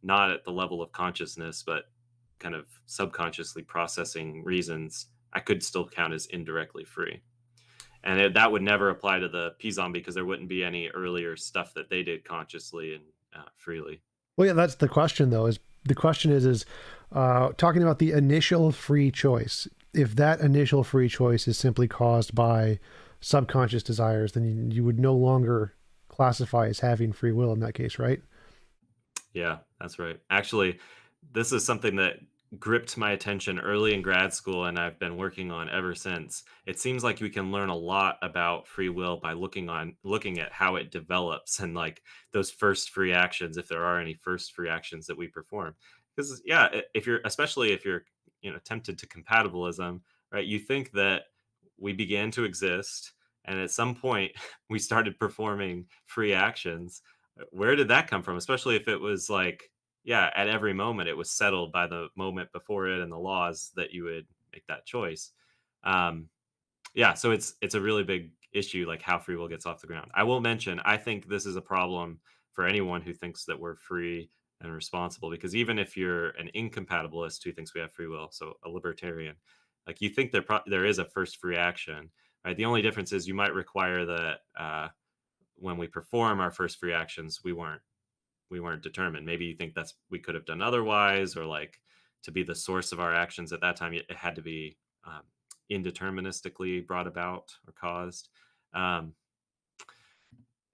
not at the level of consciousness, but kind of subconsciously processing reasons, I could still count as indirectly free. And that would never apply to the P zombie, because there wouldn't be any earlier stuff that they did consciously and freely. Well, yeah, that's the question though. Is the question is talking about the initial free choice. If that initial free choice is simply caused by subconscious desires, then you would no longer classify as having free will in that case, right? Yeah, that's right. Actually, this is something that gripped my attention early in grad school, and I've been working on ever since. It seems like we can learn a lot about free will by looking at how it develops, and like those first free actions, if there are any first free actions that we perform. Because yeah, if you're, especially if you're, tempted to compatibilism, right? You think that we began to exist, and at some point we started performing free actions. Where did that come from? Especially if it was like, yeah, at every moment it was settled by the moment before it and the laws that you would make that choice. Um, yeah, so it's a really big issue, like how free will gets off the ground. I will mention, I think this is a problem for anyone who thinks that we're free and responsible, because even if you're an incompatibilist who thinks we have free will, so a libertarian, like you think there is a first free action, right? The only difference is you might require that when we perform our first free actions, we weren't determined. Maybe you think that's we could have done otherwise, or like to be the source of our actions at that time, it had to be um, indeterministically brought about or caused. Um,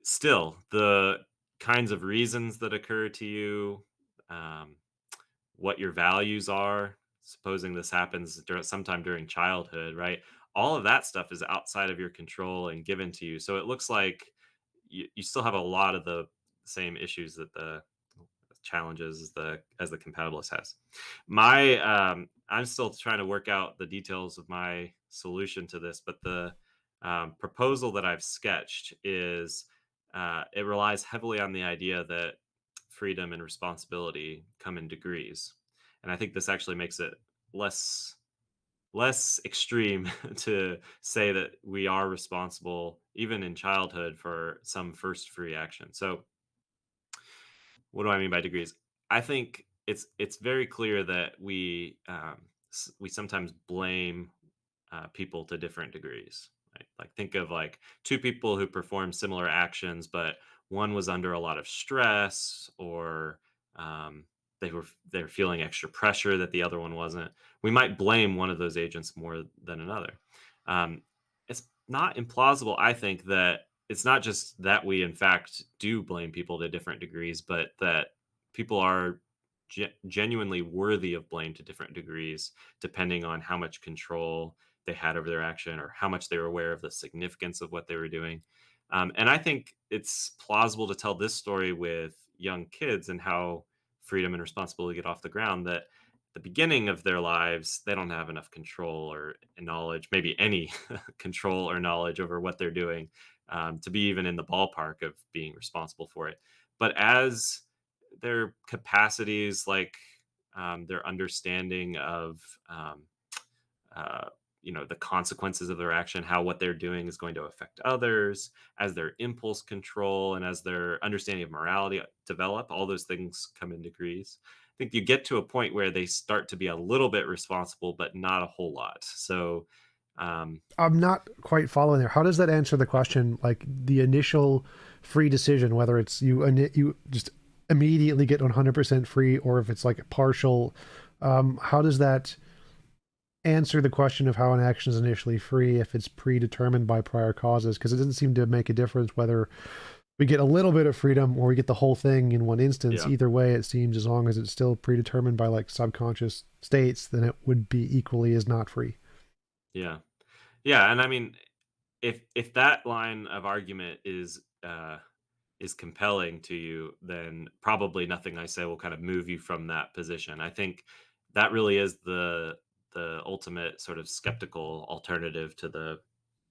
Still, the kinds of reasons that occur to you, um, what your values are, supposing this happens sometime during childhood, right? All of that stuff is outside of your control and given to you. So it looks like you still have a lot of the same issues that the challenges as the compatibilist has. I'm still trying to work out the details of my solution to this, but the proposal that I've sketched is it relies heavily on the idea that freedom and responsibility come in degrees, and I think this actually makes it less extreme to say that we are responsible even in childhood for some first free action. So what do I mean by degrees? I think it's very clear that we sometimes blame people to different degrees. Right? Like think of like two people who perform similar actions, but one was under a lot of stress, or um, they're feeling extra pressure that the other one wasn't. We might blame one of those agents more than another. Um, it's not implausible, I think, that it's not just that we in fact do blame people to different degrees, but that people are genuinely worthy of blame to different degrees, depending on how much control they had over their action or how much they were aware of the significance of what they were doing. And I think it's plausible to tell this story with young kids and how freedom and responsibility get off the ground, that the beginning of their lives, they don't have enough control or knowledge, maybe any control or knowledge over what they're doing, to be even in the ballpark of being responsible for it. But as their capacities, like their understanding of uh, the consequences of their action, how what they're doing is going to affect others, as their impulse control and as their understanding of morality develop, all those things come in degrees. I think you get to a point where they start to be a little bit responsible, but not a whole lot. So um, I'm not quite following there. How does that answer the question? Like the initial free decision, whether it's you just immediately get 100% free, or if it's like partial. How does that answer the question of how an action is initially free if it's predetermined by prior causes? Because it doesn't seem to make a difference whether we get a little bit of freedom or we get the whole thing in one instance. yeah, Either way, it seems as long as it's still predetermined by like subconscious states, then it would be equally as not free. yeah, yeah. And I mean, if that line of argument is compelling to you, then probably nothing I say will kind of move you from that position. I think that really is the ultimate sort of skeptical alternative to the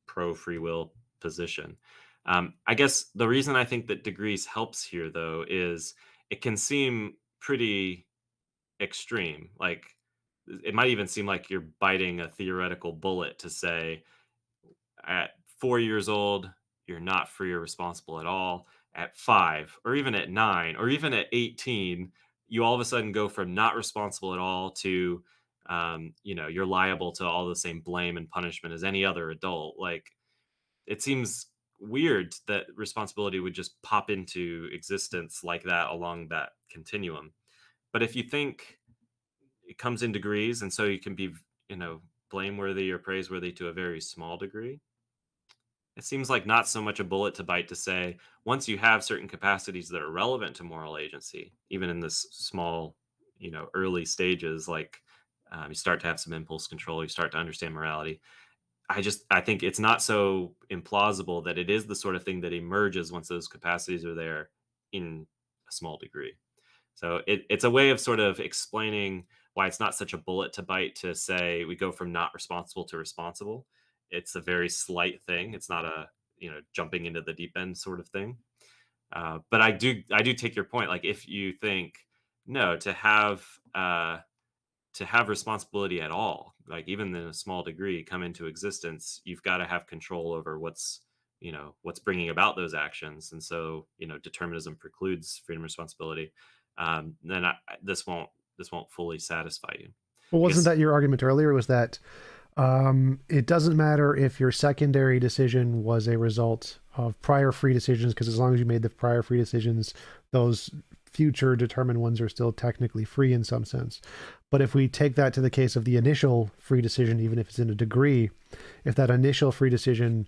pro free will position. I guess the reason I think that degrees helps here, though, is it can seem pretty extreme. Like it might even seem like you're biting a theoretical bullet to say at 4 years old, you're not free or responsible at all. At 5, or even at 9, or even at 18, you all of a sudden go from not responsible at all to, you're liable to all the same blame and punishment as any other adult. Like, it seems weird that responsibility would just pop into existence like that along that continuum. But if you think it comes in degrees, and so you can be, blameworthy or praiseworthy to a very small degree, it seems like not so much a bullet to bite to say, once you have certain capacities that are relevant to moral agency, even in this small, early stages, like you start to have some impulse control, you start to understand morality. I think it's not so implausible that it is the sort of thing that emerges once those capacities are there in a small degree. So it's a way of sort of explaining why it's not such a bullet to bite to say we go from not responsible to responsible. It's a very slight thing. It's not a jumping into the deep end sort of thing. But I do take your point. Like if you think no, to have responsibility at all, like even in a small degree, come into existence, you've got to have control over what's bringing about those actions. And so determinism precludes freedom and responsibility. Then this won't fully satisfy you, Well, I wasn't guess. that your argument earlier? Was that it doesn't matter if your secondary decision was a result of prior free decisions, because as long as you made the prior free decisions, those future determined ones are still technically free in some sense. But if we take that to the case of the initial free decision, even if it's in a degree, if that initial free decision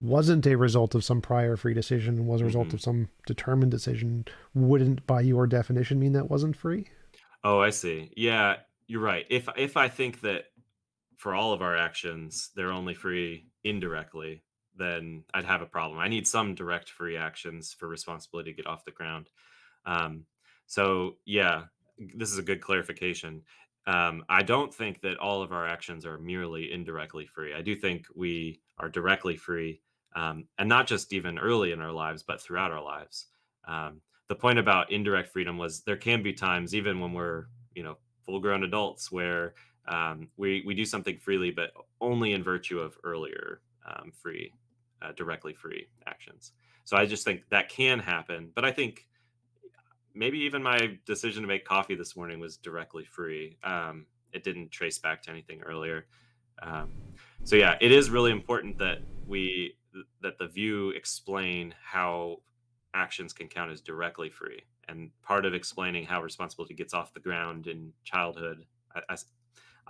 wasn't a result of some prior free decision and was a result Hmm. of some determined decision, wouldn't, by your definition, mean that wasn't free? Oh, I see. Yeah, you're right. If I think that for all of our actions, they're only free indirectly, then I'd have a problem. I need some direct free actions for responsibility to get off the ground. Um, so yeah, this is a good clarification. I don't think that all of our actions are merely indirectly free. I do think we are directly free, and not just even early in our lives, but throughout our lives. The point about indirect freedom was there can be times, even when we're full grown adults, where we do something freely, but only in virtue of earlier free, directly free actions. So I just think that can happen, but I think maybe even my decision to make coffee this morning was directly free. It didn't trace back to anything earlier. Um, so yeah, it is really important that that the view explain how actions can count as directly free, and part of explaining how responsibility gets off the ground in childhood.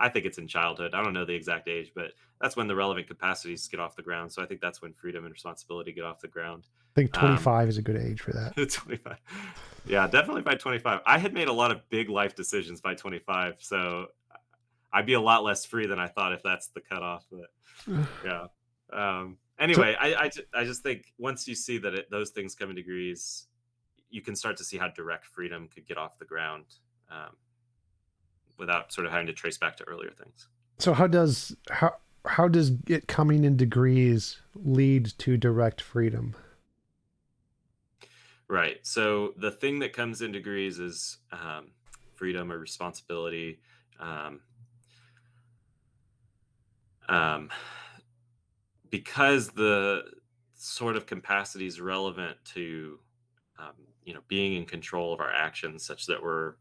I think it's in childhood. I don't know the exact age, but that's when the relevant capacities get off the ground. So I think that's when freedom and responsibility get off the ground. I think Um, 25 is a good age for that. 25. Yeah, definitely by 25. I had made a lot of big life decisions by 25, so I'd be a lot less free than I thought if that's the cutoff. But yeah. So Anyway, I just think once you see that those things come in degrees, you can start to see how direct freedom could get off the ground um, without sort of having to trace back to earlier things. So how does it coming in degrees lead to direct freedom? Right. So the thing that comes in degrees is freedom or responsibility. Um, um, because the sort of capacity is relevant to being in control of our actions such that we're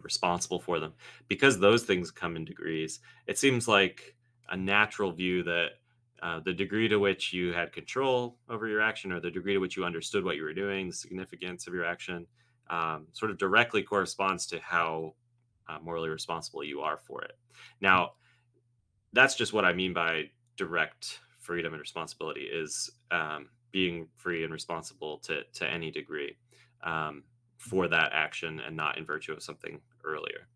responsible for them, because those things come in degrees. It seems like a natural view that the degree to which you had control over your action, or the degree to which you understood what you were doing, the significance of your action, sort of directly corresponds to how morally responsible you are for it. Now, that's just what I mean by direct freedom and responsibility is being free and responsible to any degree for that action and not in virtue of something earlier.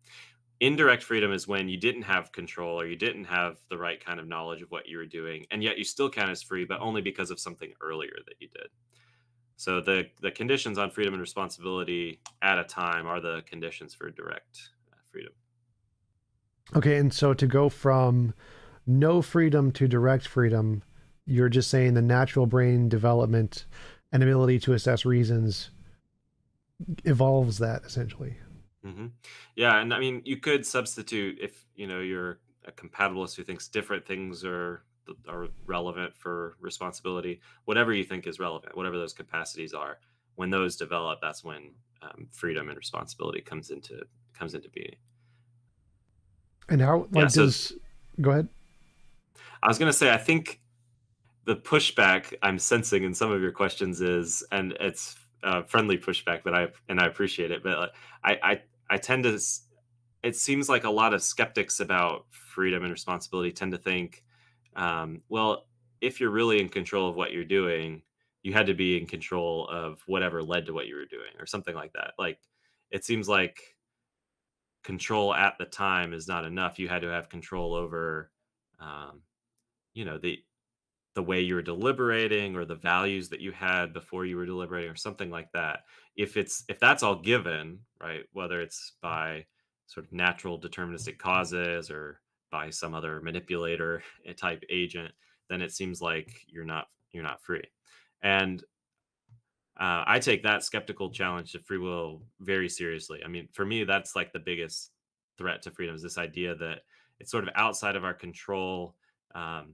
Indirect freedom is when you didn't have control or you didn't have the right kind of knowledge of what you were doing, and yet you still count as free, but only because of something earlier that you did. So the conditions on freedom and responsibility at a time are the conditions for direct freedom. Okay, and so to go from no freedom to direct freedom, you're just saying the natural brain development and ability to assess reasons evolves that essentially. hmm Yeah, and I mean, you could substitute if you're a compatibilist who thinks different things are relevant for responsibility. Whatever you think is relevant, whatever those capacities are, when those develop, that's when freedom and responsibility comes into being. And how Yeah. like So does go ahead. I was going to say, I think the pushback I'm sensing in some of your questions is, and it's friendly pushback, but I appreciate it, but I tend to it seems like a lot of skeptics about freedom and responsibility tend to think, well, if you're really in control of what you're doing, you had to be in control of whatever led to what you were doing, or something like that. Like, it seems like control at the time is not enough. You had to have control over, um, the way you were deliberating, or the values that you had before you were deliberating, or something like that. If that's all given, right, whether it's by sort of natural deterministic causes or by some other manipulator type agent, then it seems like you're not free. And I take that skeptical challenge to free will very seriously. I mean, for me, that's like the biggest threat to freedom, is this idea that it's sort of outside of our control, um,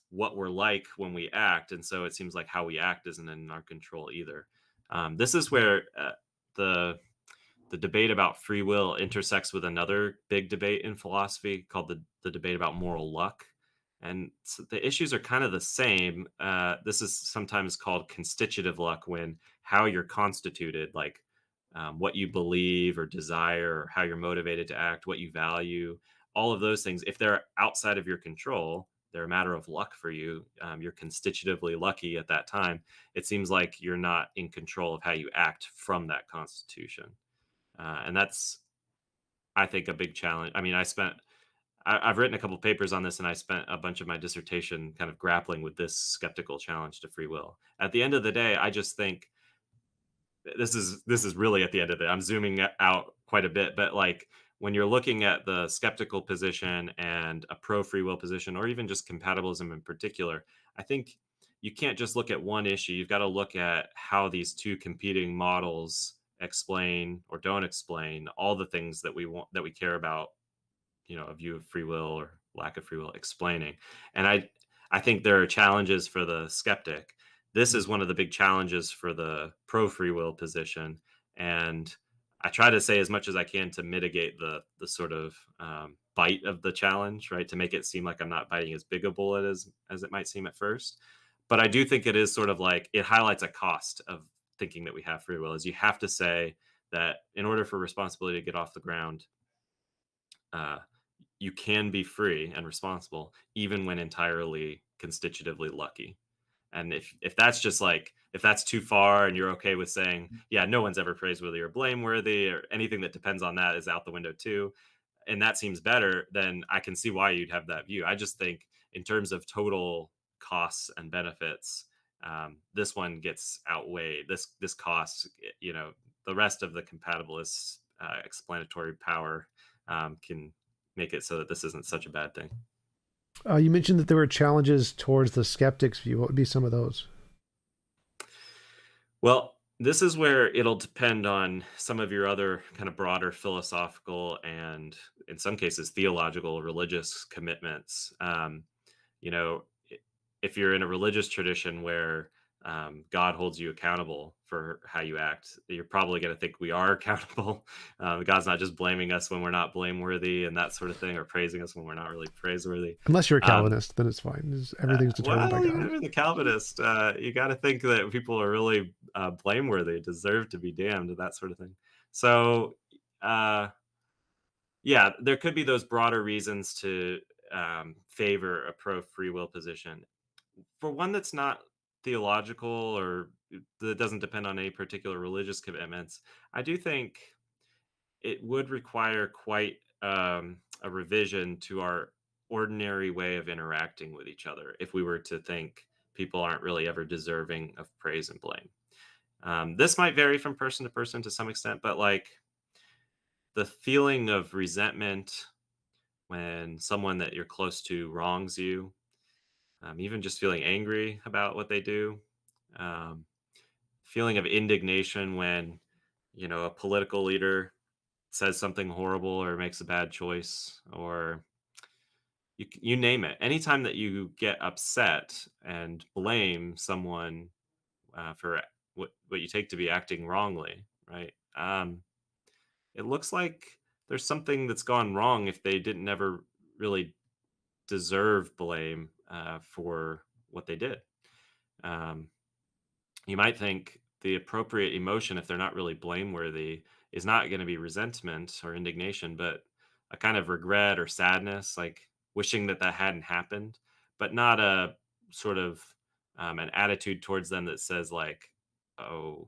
what we're like when we act. And so it seems like how we act isn't in our control either. This is where the the debate about free will intersects with another big debate in philosophy called the debate about moral luck. And so the issues are kind of the same. This is sometimes called constitutive luck, when how you're constituted, like what you believe or desire, or how you're motivated to act, what you value, all of those things, if they're outside of your control, they're a matter of luck for you. You're constitutively lucky at that time. It seems like you're not in control of how you act from that constitution. And that's, I think, a big challenge. I mean, I've written a couple papers on this, and I spent a bunch of my dissertation kind of grappling with this skeptical challenge to free will. At the end of the day, I just think this is really at the end of it. I'm zooming out quite a bit, but like, when you're looking at the skeptical position and a pro free will position, or even just compatibilism in particular, I think you can't just look at one issue. You've got to look at how these two competing models explain or don't explain all the things that we care about, a view of free will or lack of free will explaining. And I think there are challenges for the skeptic. This is one of the big challenges for the pro free will position. And I try to say as much as I can to mitigate the sort of bite of the challenge, right? To make it seem like I'm not biting as big a bullet as it might seem at first. But I do think it is sort of like, it highlights a cost of thinking that we have free will, is you have to say that in order for responsibility to get off the ground, uh, you can be free and responsible even when entirely constitutively lucky. And if that's just like, if that's too far and you're okay with saying, yeah, no one's ever praiseworthy or blameworthy, or anything that depends on that is out the window too, and that seems better, then I can see why you'd have that view. I just think in terms of total costs and benefits, This one gets outweighed. This cost, the rest of the compatibilist explanatory power can make it so that this isn't such a bad thing. You mentioned that there were challenges towards the skeptic's view. What would be some of those? Well, this is where it'll depend on some of your other kind of broader philosophical and, in some cases, theological, religious commitments. You know, if you're in a religious tradition where God holds you accountable for how you act, you're probably going to think we are accountable. God's not just blaming us when we're not blameworthy and that sort of thing, or praising us when we're not really praiseworthy. Unless you're a Um, Calvinist, then it's fine. Everything's determined by well, even God. if you're the Calvinist, you got to think that people are really blameworthy, deserve to be damned, and that sort of thing. So, uh, yeah, there could be those broader reasons to favor a pro free will position. For one that's not theological or that doesn't depend on any particular religious commitments, I do think it would require quite a revision to our ordinary way of interacting with each other if we were to think people aren't really ever deserving of praise and blame. This might vary from person to person to some extent, but like the feeling of resentment when someone that you're close to wrongs you, even just feeling angry about what they do, um, feeling of indignation when a political leader says something horrible or makes a bad choice, or you name it. Anytime that you get upset and blame someone for what you take to be acting wrongly, right? It looks like there's something that's gone wrong if they didn't ever really deserve blame for what they did. Um, you might think the appropriate emotion, if they're not really blameworthy, is not going to be resentment or indignation, but a kind of regret or sadness, like wishing that that hadn't happened, but not a sort of an attitude towards them that says like, oh,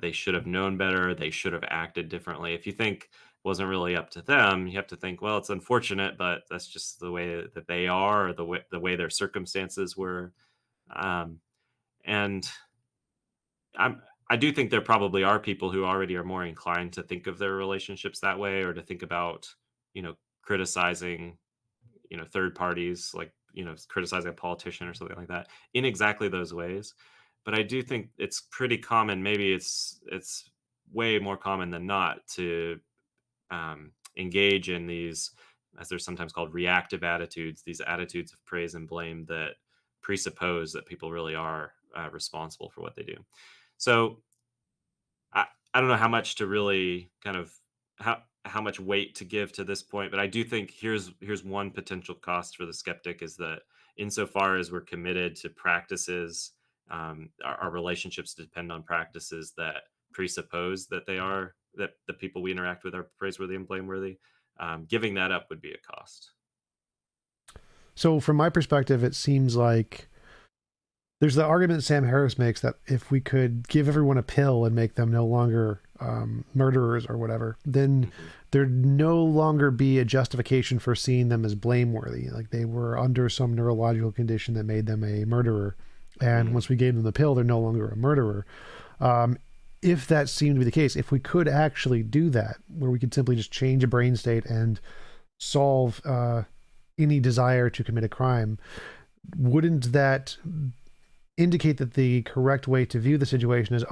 they should have known better, they should have acted differently. If you think it wasn't really up to them, you have to think, well, it's unfortunate, but that's just the way that they are, or the way their circumstances were. Um, and I'm I do think there probably are people who already are more inclined to think of their relationships that way, or to think about, criticizing, third parties, like, criticizing a politician or something like that in exactly those ways. But I do think it's pretty common, maybe it's way more common than not, to engage in these, as they're sometimes called, reactive attitudes, these attitudes of praise and blame that presuppose that people really are responsible for what they do. So I don't know how much to really kind of how much weight to give to this point, but I do think here's one potential cost for the skeptic is that insofar as we're committed to practices, our relationships depend on practices that presuppose that the people we interact with are praiseworthy and blameworthy. Giving that up would be a cost. So, from my perspective, it seems like there's the argument Sam Harris makes that if we could give everyone a pill and make them no longer murderers or whatever, then Hmm. there'd no longer be a justification for seeing them as blameworthy. Like they were under some neurological condition that made them a murderer. And Mm. once we gave them the pill, they're no longer a murderer. Um, if that seemed to be the case, if we could actually do that, where we could simply just change a brain state and solve any desire to commit a crime, wouldn't that indicate that the correct way to view the situation is,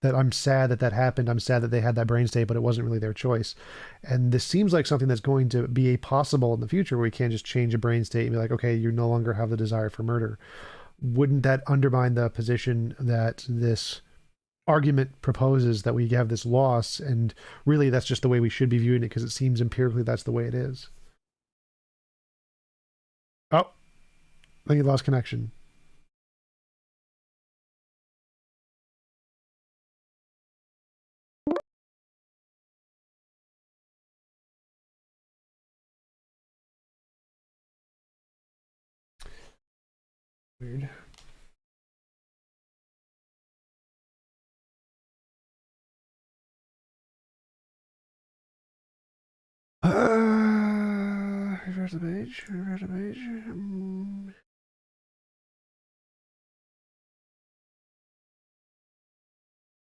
that I'm sad that that happened. I'm sad that they had that brain state, but it wasn't really their choice. And this seems like something that's going to be a possible in the future where we can't just change a brain state and be like, okay, you no longer have the desire for murder. Wouldn't that undermine the position that this argument proposes, that we have this loss and really that's just the way we should be viewing it because it seems empirically that's the way it is? Oh, I think you lost connection. Weird. Reverse the page. Reverse the page.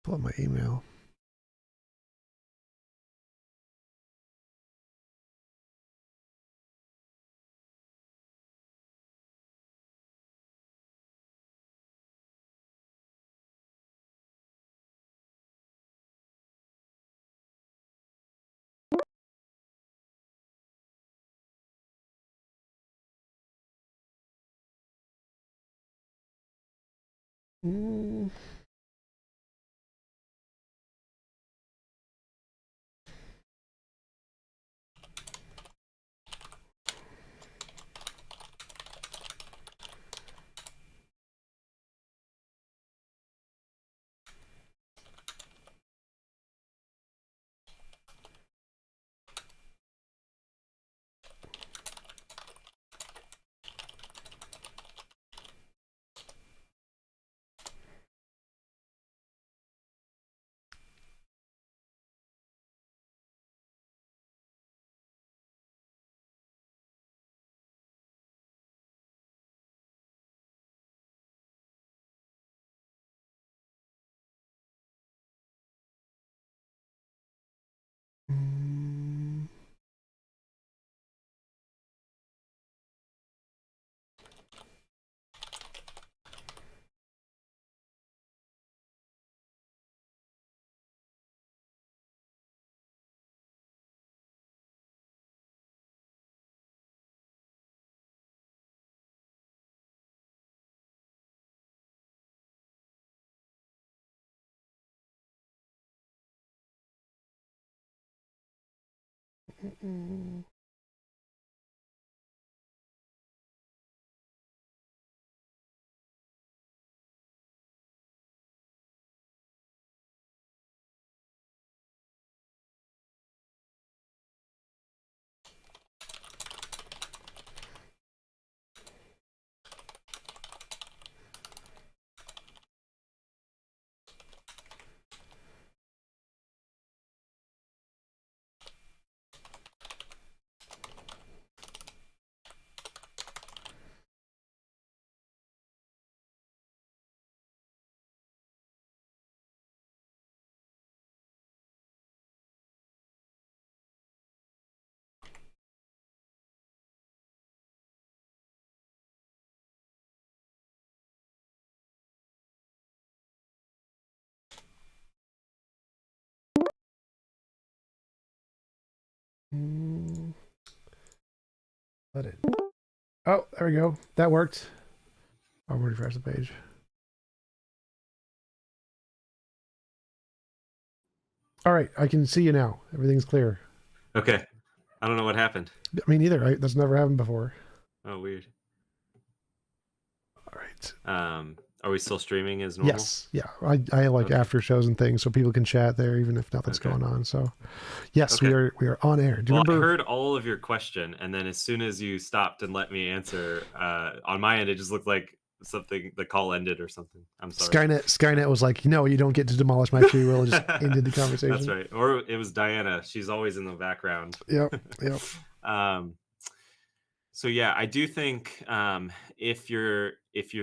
pull up my email. Mm. Mm. Mm. Mm. Let it. Oh, there we go. That worked. I'm going to refresh the page. All right, I can see you now. Everything's clear. Okay. I don't know what happened. Me neither. Right? That's never happened before. Oh, weird. All right. Are we still streaming as normal? Yes. Yeah. I like Okay. after shows and things, so people can chat there even if nothing's Okay. going on. So, yes, Okay. we are on air. Do you Well, I remember? heard all of your question, and then as soon as you stopped and let me answer, on my end, it just looked like something the call ended or something. I'm sorry. Skynet was like, no, you don't get to demolish my free will. It just ended the conversation. That's right. Or it was Diana. She's always in the background. Yep. Yep. So yeah, I do think if you're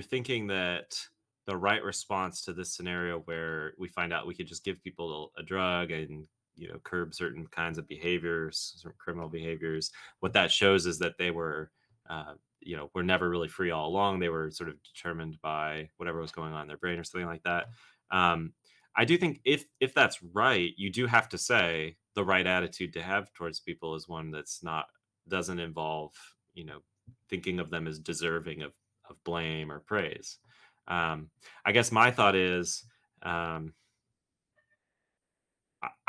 thinking that the right response to this scenario where we find out we could just give people a drug and curb certain kinds of behaviors, certain criminal behaviors, what that shows is that they were were never really free all along. They were sort of determined by whatever was going on in their brain or something like that. I do think if that's right, you do have to say the right attitude to have towards people is one that's not doesn't involve thinking of them as deserving of blame or praise. I guess my thought is I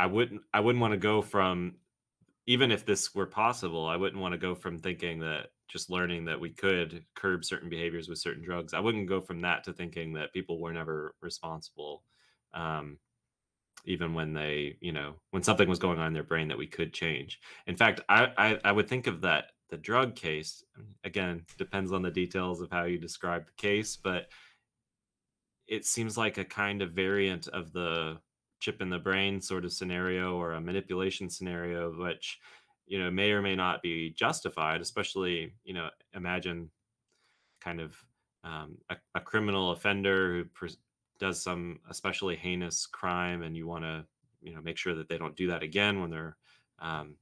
wouldn't want to go from, even if this were possible, I wouldn't want to go from thinking that just learning that we could curb certain behaviors with certain drugs. I wouldn't go from that to thinking that people were never responsible. Um, Even when they, when something was going on in their brain that we could change. In fact, I would think of that the drug case. Again, depends on the details of how you describe the case, but it seems like a kind of variant of the chip in the brain sort of scenario or a manipulation scenario, which may or may not be justified. Especially, imagine kind of a criminal offender who does some especially heinous crime, and you want to, make sure that they don't do that again when they're, um,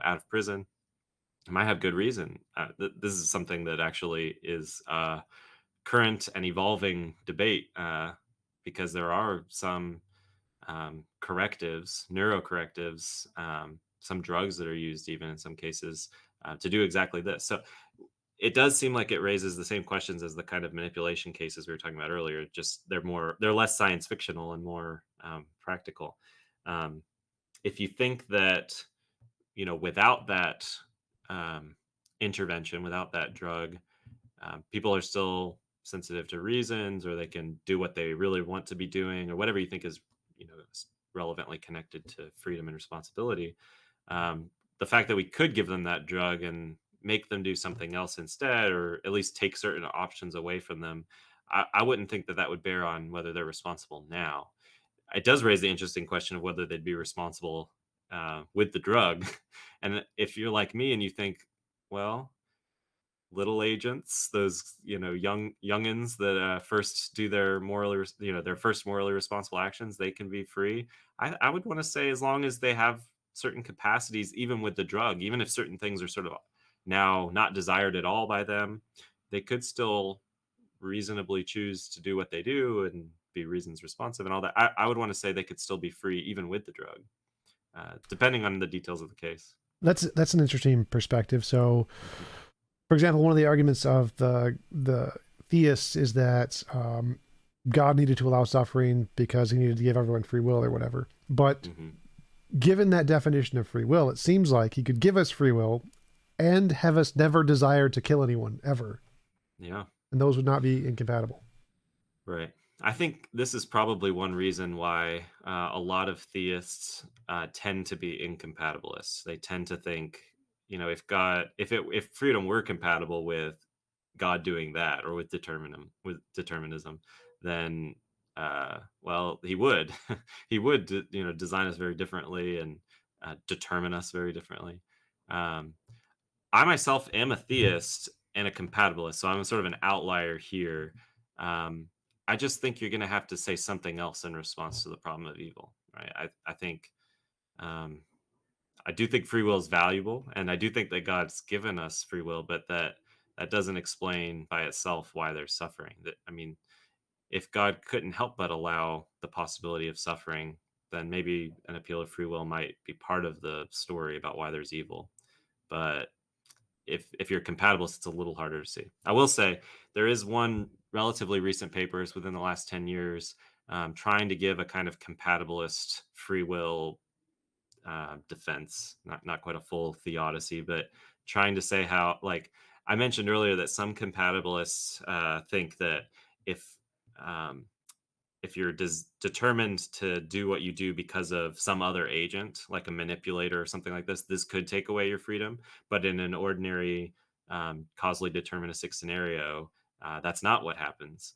out of prison. It might have good reason. This is something that actually is current and evolving debate, because there are some correctives, neurocorrectives, some drugs that are used even in some cases to do exactly this. So it does seem like it raises the same questions as the kind of manipulation cases we were talking about earlier. Just they're less science fictional and more practical. Um, if you think that without that um, intervention, without that drug, people are still sensitive to reasons, or they can do what they really want to be doing, or whatever you think is relevantly connected to freedom and responsibility. The fact that we could give them that drug and make them do something else instead, or at least take certain options away from them, I wouldn't think that that would bear on whether they're responsible now. It does raise the interesting question of whether they'd be responsible with the drug. And if you're like me and you think, well, little agents, those youngins that first do their their first morally responsible actions, they can be free. I would want to say, as long as they have certain capacities, even with the drug, even if certain things are sort of now not desired at all by them, they could still reasonably choose to do what they do and be reasons responsive and all that. I would want to say they could still be free even with the drug, depending on the details of the case. That's an interesting perspective. So, for example, one of the arguments of the theists is that God needed to allow suffering because he needed to give everyone free will or whatever. But hmm given that definition of free will, it seems like he could give us free will and have us never desire to kill anyone ever. Yeah. And those would not be incompatible. Right. I think this is probably one reason why a lot of theists tend to be incompatibilists. They tend to think, if freedom were compatible with God doing that, or with determinism, then well, he would, he would, design us very differently and determine us very differently. Um, I myself am a theist and a compatibilist, so I'm sort of an outlier here. Um, I just think you're going to have to say something else in response to the problem of evil, right? I think um, I do think free will is valuable, and I do think that God's given us free will, but that doesn't explain by itself why there's suffering. That I mean, if God couldn't help but allow the possibility of suffering, then maybe an appeal of free will might be part of the story about why there's evil. But if you're compatibilist, it's a little harder to see. I will say there is one relatively recent papers within the last 10 years trying to give a kind of compatibilist free will defense, not quite a full theodicy, but trying to say how, like I mentioned earlier, that some compatibilists think that if um, if you're determined to do what you do because of some other agent, like a manipulator or something like this could take away your freedom. But in an ordinary causally deterministic scenario, that's not what happens.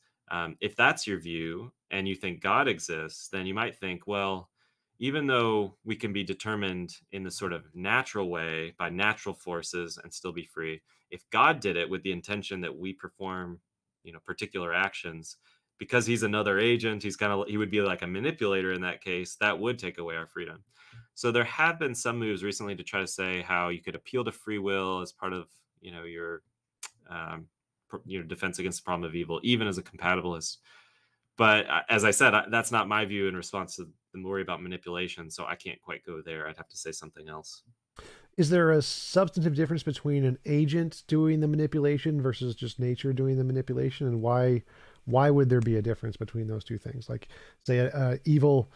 If that's your view and you think God exists, then you might think, well, even though we can be determined in the sort of natural way by natural forces and still be free, if God did it with the intention that we perform, particular actions, because he's another agent, he would be like a manipulator in that case, that would take away our freedom. So there have been some moves recently to try to say how you could appeal to free will as part of your um, defense against the problem of evil, even as a compatibilist. But as I said, that's not my view in response to the worry about manipulation. So I can't quite go there. I'd have to say something else. Is there a substantive difference between an agent doing the manipulation versus just nature doing the manipulation, and why would there be a difference between those two things? Like, say, evil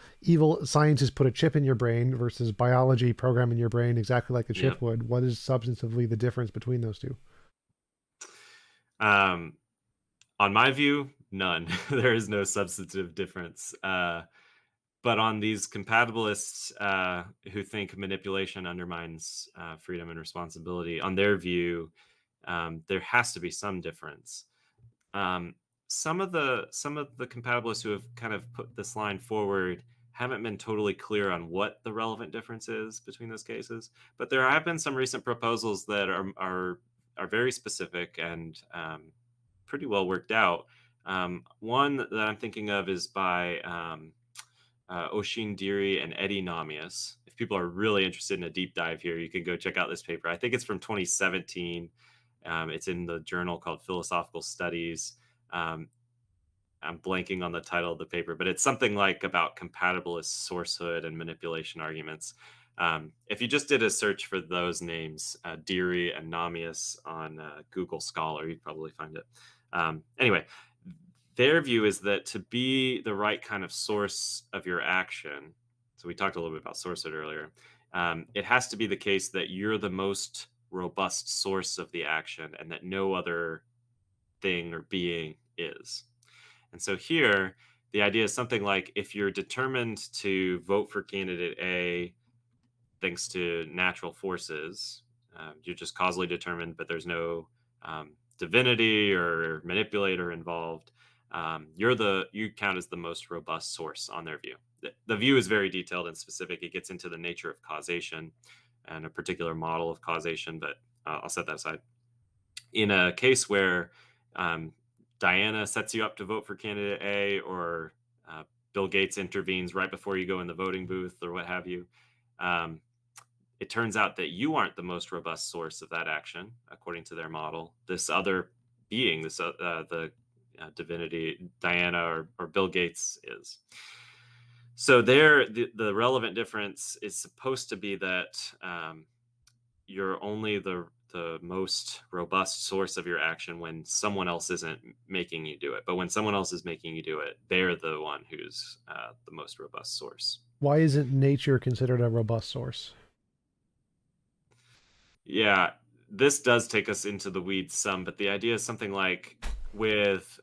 scientists put a chip in your brain versus biology programming your brain exactly like the Yeah. chip would. What is substantively the difference between those two? Um, on my view, none. There is no substantive difference. But on these compatibilists who think manipulation undermines freedom and responsibility, on their view, there has to be some difference. Um, some of the compatibilists who have kind of put this line forward haven't been totally clear on what the relevant difference is between those cases. But there have been some recent proposals that are very specific and pretty well worked out. One that I'm thinking of is by Oshin Deary and Eddie Namias. If people are really interested in a deep dive here, you can go check out this paper. I think it's from 2017. It's in the journal called Philosophical Studies. Um, I'm blanking on the title of the paper, but it's something like about compatibilist sourcehood and manipulation arguments. If you just did a search for those names, Deary and Namias on Google Scholar, you'd probably find it. Anyway, their view is that to be the right kind of source of your action, so we talked a little bit about sourcehood earlier, it has to be the case that you're the most robust source of the action and that no other thing or being is. And so here, the idea is something like if you're determined to vote for candidate A thanks to natural forces, you're just causally determined, but there's no divinity or manipulator involved. You count as the most robust source on their view. The view is very detailed and specific. It gets into the nature of causation and a particular model of causation, but I'll set that aside. In a case where Diana sets you up to vote for candidate A, or Bill Gates intervenes right before you go in the voting booth, or what have you, it turns out that you aren't the most robust source of that action, according to their model. This other being, the divinity, Diana or Bill Gates, is. So there, the relevant difference is supposed to be that you're only the most robust source of your action when someone else isn't making you do it. But when someone else is making you do it, they're the one who's the most robust source. Why isn't nature considered a robust source? Yeah, this does take us into the weeds some, but the idea is something like with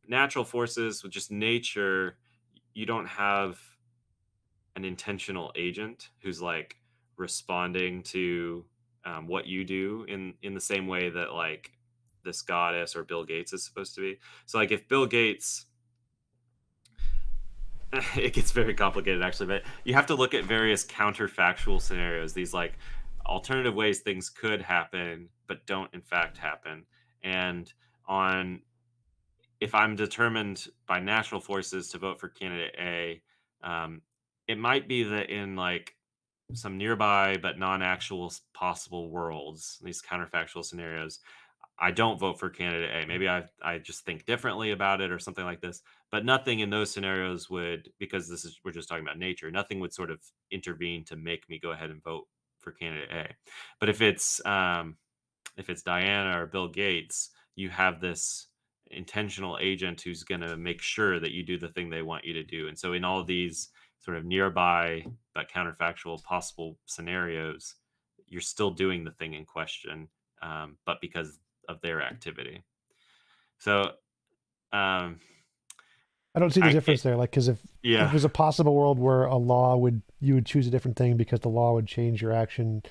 natural forces, with just nature, you don't have an intentional agent who's like responding to what you do in the same way that like this goddess or Bill Gates is supposed to be. So like if Bill Gates, it gets very complicated actually, but you have to look at various counterfactual scenarios, these like alternative ways things could happen but don't in fact happen. And on if I'm determined by natural forces to vote for candidate A, um, it might be that in like some nearby but non-actual possible worlds, these counterfactual scenarios, I don't vote for candidate A. Maybe I just think differently about it or something like this. But nothing in those scenarios would, because we're just talking about nature, nothing would sort of intervene to make me go ahead and vote for candidate A. But if it's Diana or Bill Gates, you have this intentional agent who's going to make sure that you do the thing they want you to do. And so in all these sort of nearby but counterfactual possible scenarios, you're still doing the thing in question, but because of their activity. So um, I don't see the difference there. Like, because if yeah, there's a possible world where you would choose a different thing because the law would change your action,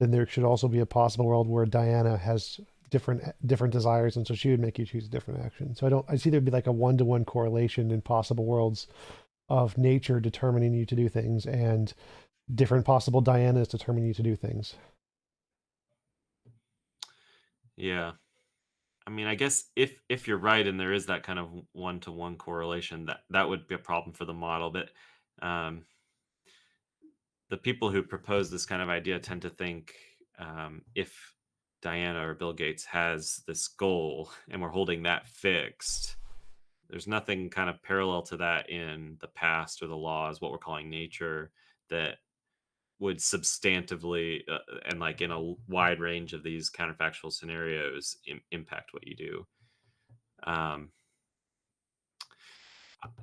then there should also be a possible world where Diana has different desires, and so she would make you choose a different action. So I see there'd be like a one-to-one correlation in possible worlds of nature determining you to do things and different possible Dianas determining you to do things. yeah. I mean, I guess if you're right and there is that kind of one-to-one correlation, that would be a problem for the model. But um, the people who propose this kind of idea tend to think if Diana or Bill Gates has this goal and we're holding that fixed, there's nothing kind of parallel to that in the past or the laws, what we're calling nature, that would substantively and like in a wide range of these counterfactual scenarios impact what you do. Um,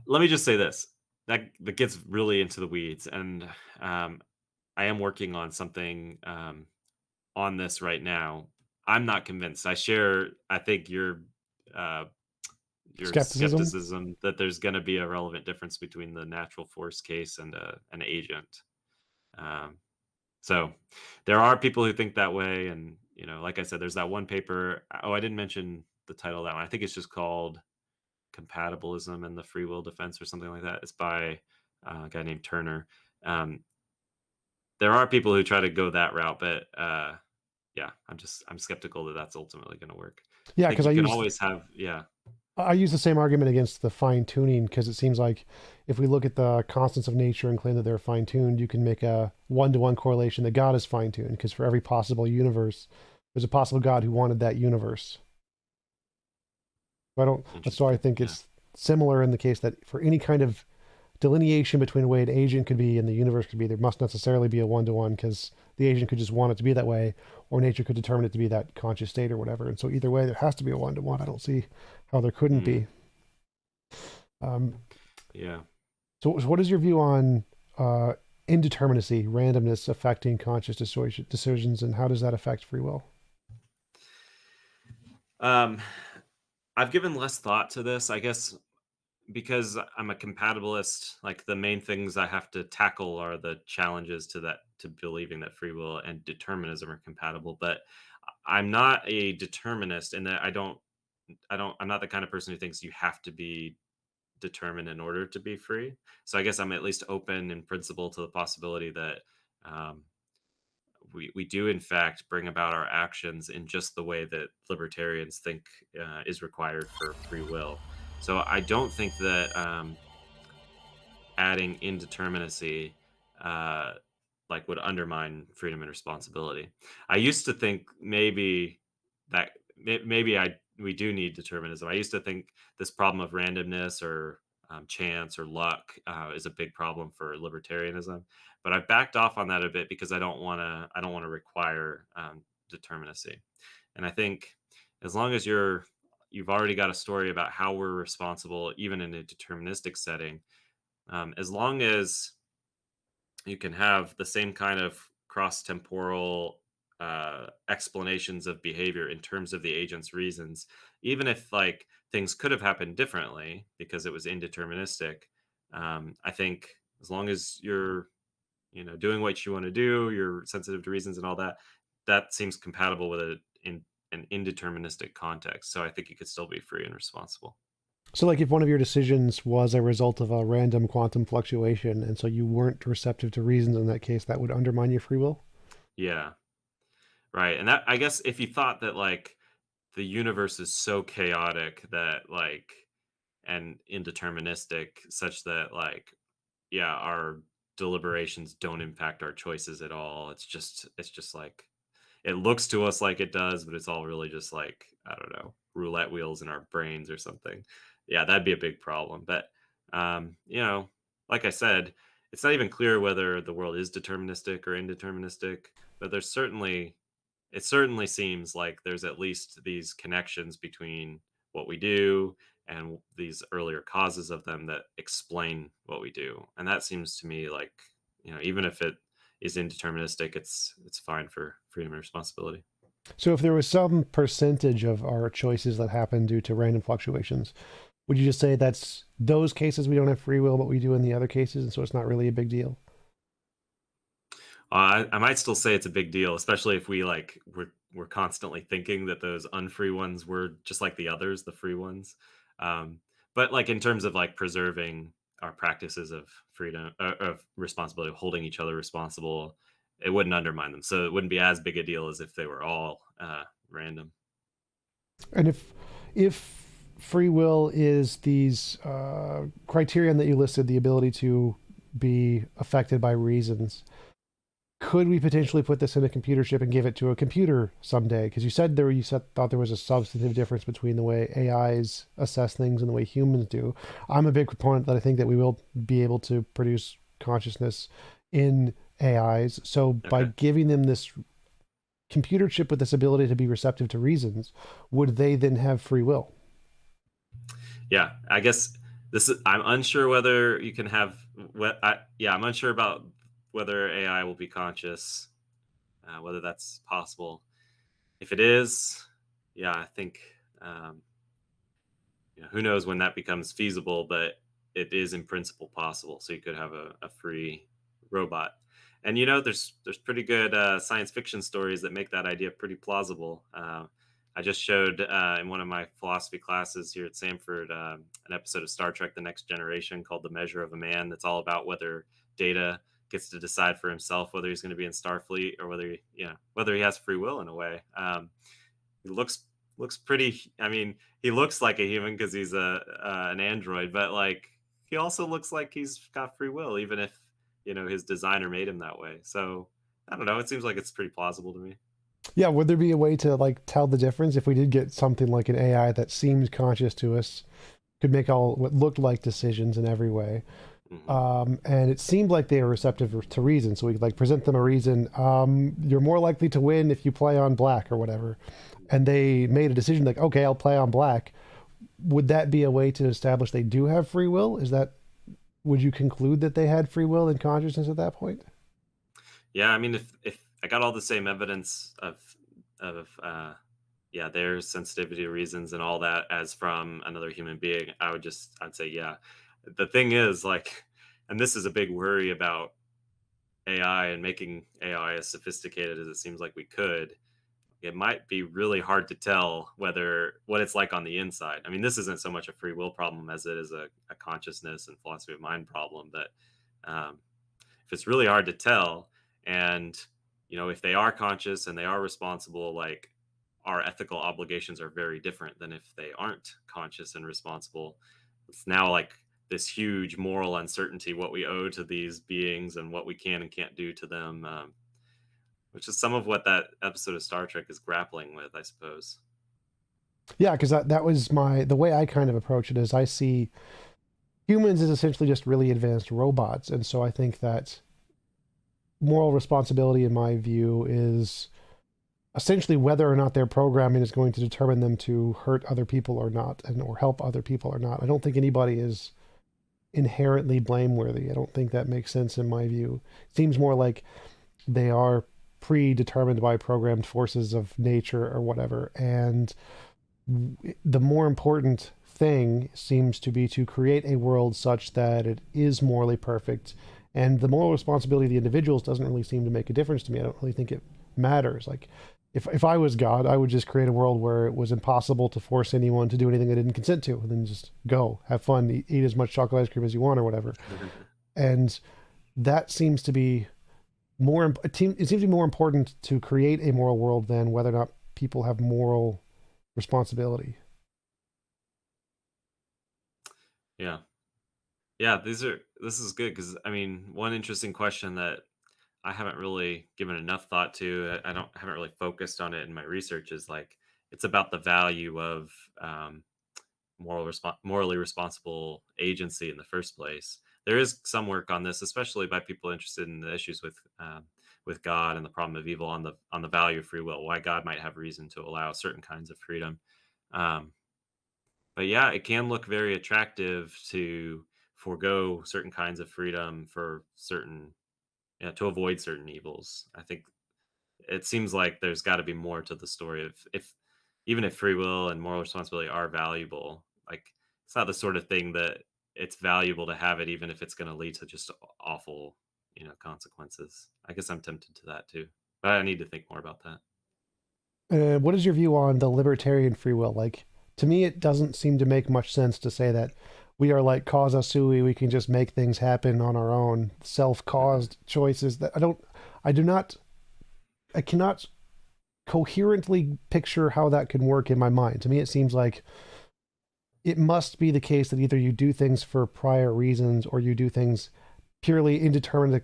Let me just say this that gets really into the weeds, and I am working on something on this right now. I'm not convinced. I think uh, your Skepticism. skepticism that there's going to be a relevant difference between the natural force case and an agent. Um, so there are people who think that way, and like I said, there's that one paper. Oh, I didn't mention the title of that one. I think it's just called Compatibilism and the Free Will Defense or something like that. It's by a guy named Turner. Um, there are people who try to go that route, but yeah, I'm skeptical that that's ultimately going to work. I Yeah, think because you can always have, yeah. I use the same argument against the fine tuning because it seems like if we look at the constants of nature and claim that they're fine tuned, you can make a one-to-one correlation that God is fine tuned because for every possible universe, there's a possible God who wanted that universe. I don't. So I Interesting. think Yeah. it's similar in the case that for any kind of delineation between a way an agent could be and the universe could be, there must necessarily be a one-to-one because the agent could just want it to be that way, or nature could determine it to be that conscious state or whatever. And so either way, there has to be a one-to-one. I don't see how there couldn't Mm, be. Um, yeah. so what is your view on uh, indeterminacy, randomness affecting conscious decisions, and how does that affect free will? Um, I've given less thought to this, I guess, because I'm a compatibilist. Like the main things I have to tackle are the challenges to believing that free will and determinism are compatible. But I'm not a determinist in that I'm not the kind of person who thinks you have to be determined in order to be free. So I guess I'm at least open in principle to the possibility that um, we do in fact bring about our actions in just the way that libertarians think is required for free will. So I don't think that adding indeterminacy uh, like would undermine freedom and responsibility. I used to think maybe that maybe I we do need determinism. I used to think this problem of randomness or chance or luck is a big problem for libertarianism, but I've backed off on that a bit because I don't want to require determinacy. And I think as long as you've already got a story about how we're responsible, even in a deterministic setting, as long as you can have the same kind of cross temporal explanations of behavior in terms of the agent's reasons, even if like things could have happened differently because it was indeterministic. I think as long as you're doing what you want to do, you're sensitive to reasons and all that, that seems compatible with it in an indeterministic context. So I think you could still be free and responsible. So, like, if one of your decisions was a result of a random quantum fluctuation, and so you weren't receptive to reasons in that case, that would undermine your free will? Yeah, right. And that, I guess, if you thought that like the universe is so chaotic that like and indeterministic such that like yeah, our deliberations don't impact our choices at all. It's just like it looks to us like it does, but it's all really just like, I don't know, roulette wheels in our brains or something. Yeah, that'd be a big problem. But like I said, it's not even clear whether the world is deterministic or indeterministic, but it certainly seems like there's at least these connections between what we do and these earlier causes of them that explain what we do. And that seems to me like, even if it is indeterministic, it's fine for freedom and responsibility. So, if there was some percentage of our choices that happen due to random fluctuations, would you just say that's those cases we don't have free will, but we do in the other cases, and so it's not really a big deal? I might still say it's a big deal, especially if we're constantly thinking that those unfree ones were just like the others, the free ones. Um, but like in terms of like preserving our practices of freedom, of responsibility, holding each other responsible, it wouldn't undermine them. So it wouldn't be as big a deal as if they were all random. And if free will is these criterion that you listed, the ability to be affected by reasons, could we potentially put this in a computer chip and give it to a computer someday? Because you thought there was a substantive difference between the way AIs assess things and the way humans do. I'm a big proponent that I think that we will be able to produce consciousness in AIs. So by Okay. giving them this computer chip with this ability to be receptive to reasons, would they then have free will? Yeah, I guess I'm unsure whether you can have yeah, I'm unsure about whether AI will be conscious, whether that's possible. If it is, yeah, I think um, who knows when that becomes feasible, but it is in principle possible. So you could have a free robot, and there's pretty good science fiction stories that make that idea pretty plausible. I just showed in one of my philosophy classes here at Samford an episode of Star Trek: The Next Generation called "The Measure of a Man." That's all about whether Data gets to decide for himself whether he's going to be in Starfleet or whether he has free will in a way. It looks looks pretty. I mean, he looks like a human because he's a an android, but like he also looks like he's got free will, even if his designer made him that way. So I don't know. It seems like it's pretty plausible to me. Yeah, would there be a way to like tell the difference if we did get something like an AI that seemed conscious to us, could make all what looked like decisions in every way, Hmm. and it seemed like they were receptive to reason, so we could like present them a reason. You're more likely to win if you play on black or whatever, and they made a decision like, okay, I'll play on black. Would that be a way to establish they do have free will? Is that would you conclude that they had free will and consciousness at that point? Yeah, I mean, if I got all the same evidence of yeah, their sensitivity to reasons and all that as from another human being, I'd say yeah. The thing is, like, and this is a big worry about AI and making AI as sophisticated as it seems like we could. It might be really hard to tell whether what it's like on the inside. I mean, this isn't so much a free will problem as it is a consciousness and philosophy of mind problem. But um, if it's really hard to tell, and if they are conscious and they are responsible, like our ethical obligations are very different than if they aren't conscious and responsible. It's now like this huge moral uncertainty what we owe to these beings and what we can and can't do to them, which is some of what that episode of Star Trek is grappling with, I suppose. Yeah, because that was the way I kind of approach it is I see humans as essentially just really advanced robots, and so I think that moral responsibility, in my view, is essentially whether or not their programming is going to determine them to hurt other people or not, and or help other people or not. I don't think anybody is inherently blameworthy. I don't think that makes sense in my view. It seems more like they are predetermined by programmed forces of nature or whatever. And the more important thing seems to be to create a world such that it is morally perfect. And the moral responsibility of the individuals doesn't really seem to make a difference to me. I don't really think it matters. Like, if I was God, I would just create a world where it was impossible to force anyone to do anything they didn't consent to, and then just go, have fun, eat as much chocolate ice cream as you want or whatever. And that seems to be it seems to be more important to create a moral world than whether or not people have moral responsibility. Yeah. Yeah, this is good because I mean, one interesting question that I haven't really given enough thought to, I don't haven't really focused on it in my research is like it's about the value of morally responsible agency in the first place. There is some work on this, especially by people interested in the issues with God and the problem of evil on the value of free will, why God might have reason to allow certain kinds of freedom. Um, but yeah, it can look very attractive to forego certain kinds of freedom for certain, yeah, to avoid certain evils. I think it seems like there's got to be more to the story of if even if free will and moral responsibility are valuable, like it's not the sort of thing that it's valuable to have it even if it's going to lead to just awful, consequences. I guess I'm tempted to that too, but I need to think more about that. What is your view on the libertarian free will? Like, to me, it doesn't seem to make much sense to say that we are like causa sui, we can just make things happen on our own, Hmm. self-caused choices. That I do not, I cannot coherently picture how that can work in my mind. To me, it seems like it must be the case that either you do things for prior reasons or you do things purely deterministic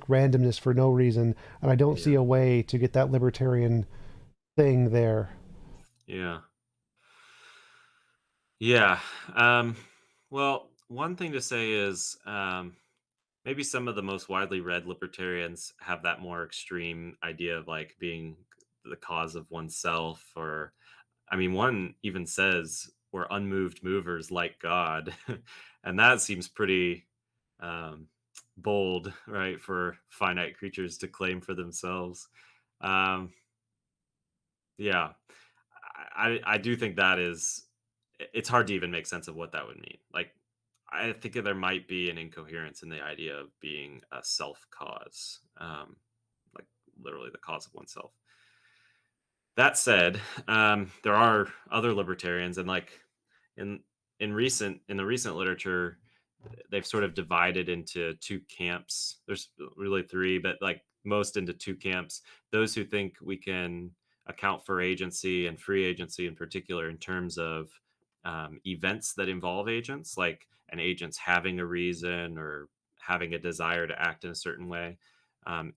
randomness for no reason. And I don't see Yeah. a way to get that libertarian thing there. Yeah. Yeah. Um, well, one thing to say is maybe some of the most widely read libertarians have that more extreme idea of like being the cause of oneself, or, I mean, one even says we're unmoved movers like God. And that seems pretty um, bold, right, for finite creatures to claim for themselves. Um, yeah. I do think that is it's hard to even make sense of what that would mean. Like, I think that there might be an incoherence in the idea of being a self cause, like literally the cause of oneself. That said, there are other libertarians, and like in in the recent literature, they've sort of divided into two camps. There's really three, but like most into two camps. Those who think we can account for agency and free agency in particular in terms of events that involve agents, like an agent's having a reason or having a desire to act in a certain way. Um,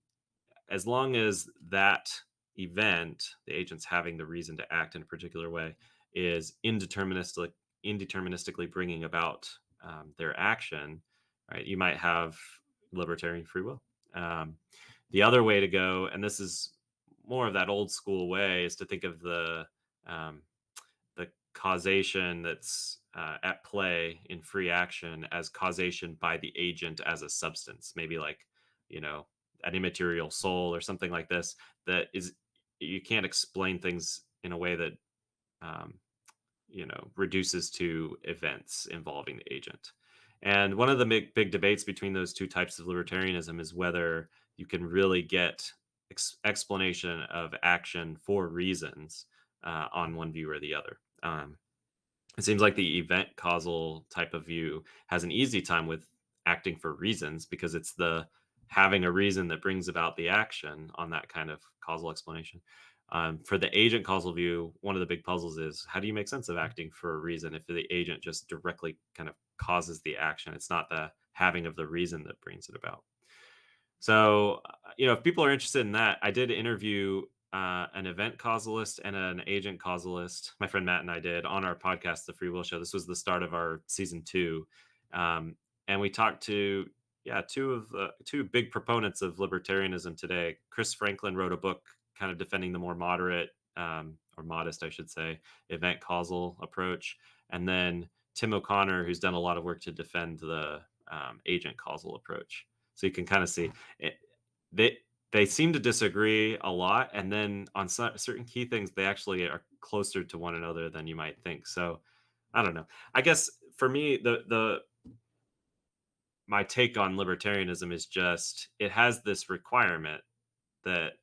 as long as that event, the agent's having the reason to act in a particular way, is indeterministically bringing about their action, right? You might have libertarian free will. Um, the other way to go, and this is more of that old school way, is to think of um, the causation that's at play in free action as causation by the agent as a substance, maybe like, you know, an immaterial soul or something like this. That is, you can't explain things in a way that um, reduces to events involving the agent. And one of the big debates between those two types of libertarianism is whether you can really get explanation of action for reasons on one view or the other. It seems like the event causal type of view has an easy time with acting for reasons because it's the having a reason that brings about the action on that kind of causal explanation. For the agent causal view, one of the big puzzles is how do you make sense of acting for a reason if the agent just directly kind of causes the action? It's not the having of the reason that brings it about. So, if people are interested in that, I did interview an event causalist and an agent causalist. My friend Matt and I did on our podcast, The Free Will Show. This was the start of our season 2, and we talked to two of the two big proponents of libertarianism today. Chris Franklin wrote a book, kind of defending the more moderate or modest, I should say, event causal approach, and then Tim O'Connor, who's done a lot of work to defend the agent causal approach. So you can kind of see it, they seem to disagree a lot, and then on certain key things, they actually are closer to one another than you might think. So I don't know. I guess for me, the my take on libertarianism is just it has this requirement that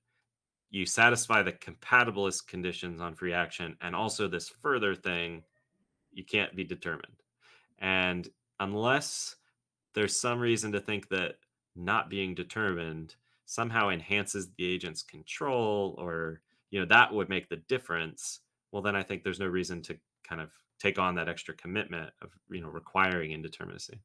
you satisfy the compatibilist conditions on free action, and also this further thing, you can't be determined. And unless there's some reason to think that not being determined somehow enhances the agent's control, or that would make the difference, well, then I think there's no reason to kind of take on that extra commitment of requiring indeterminacy.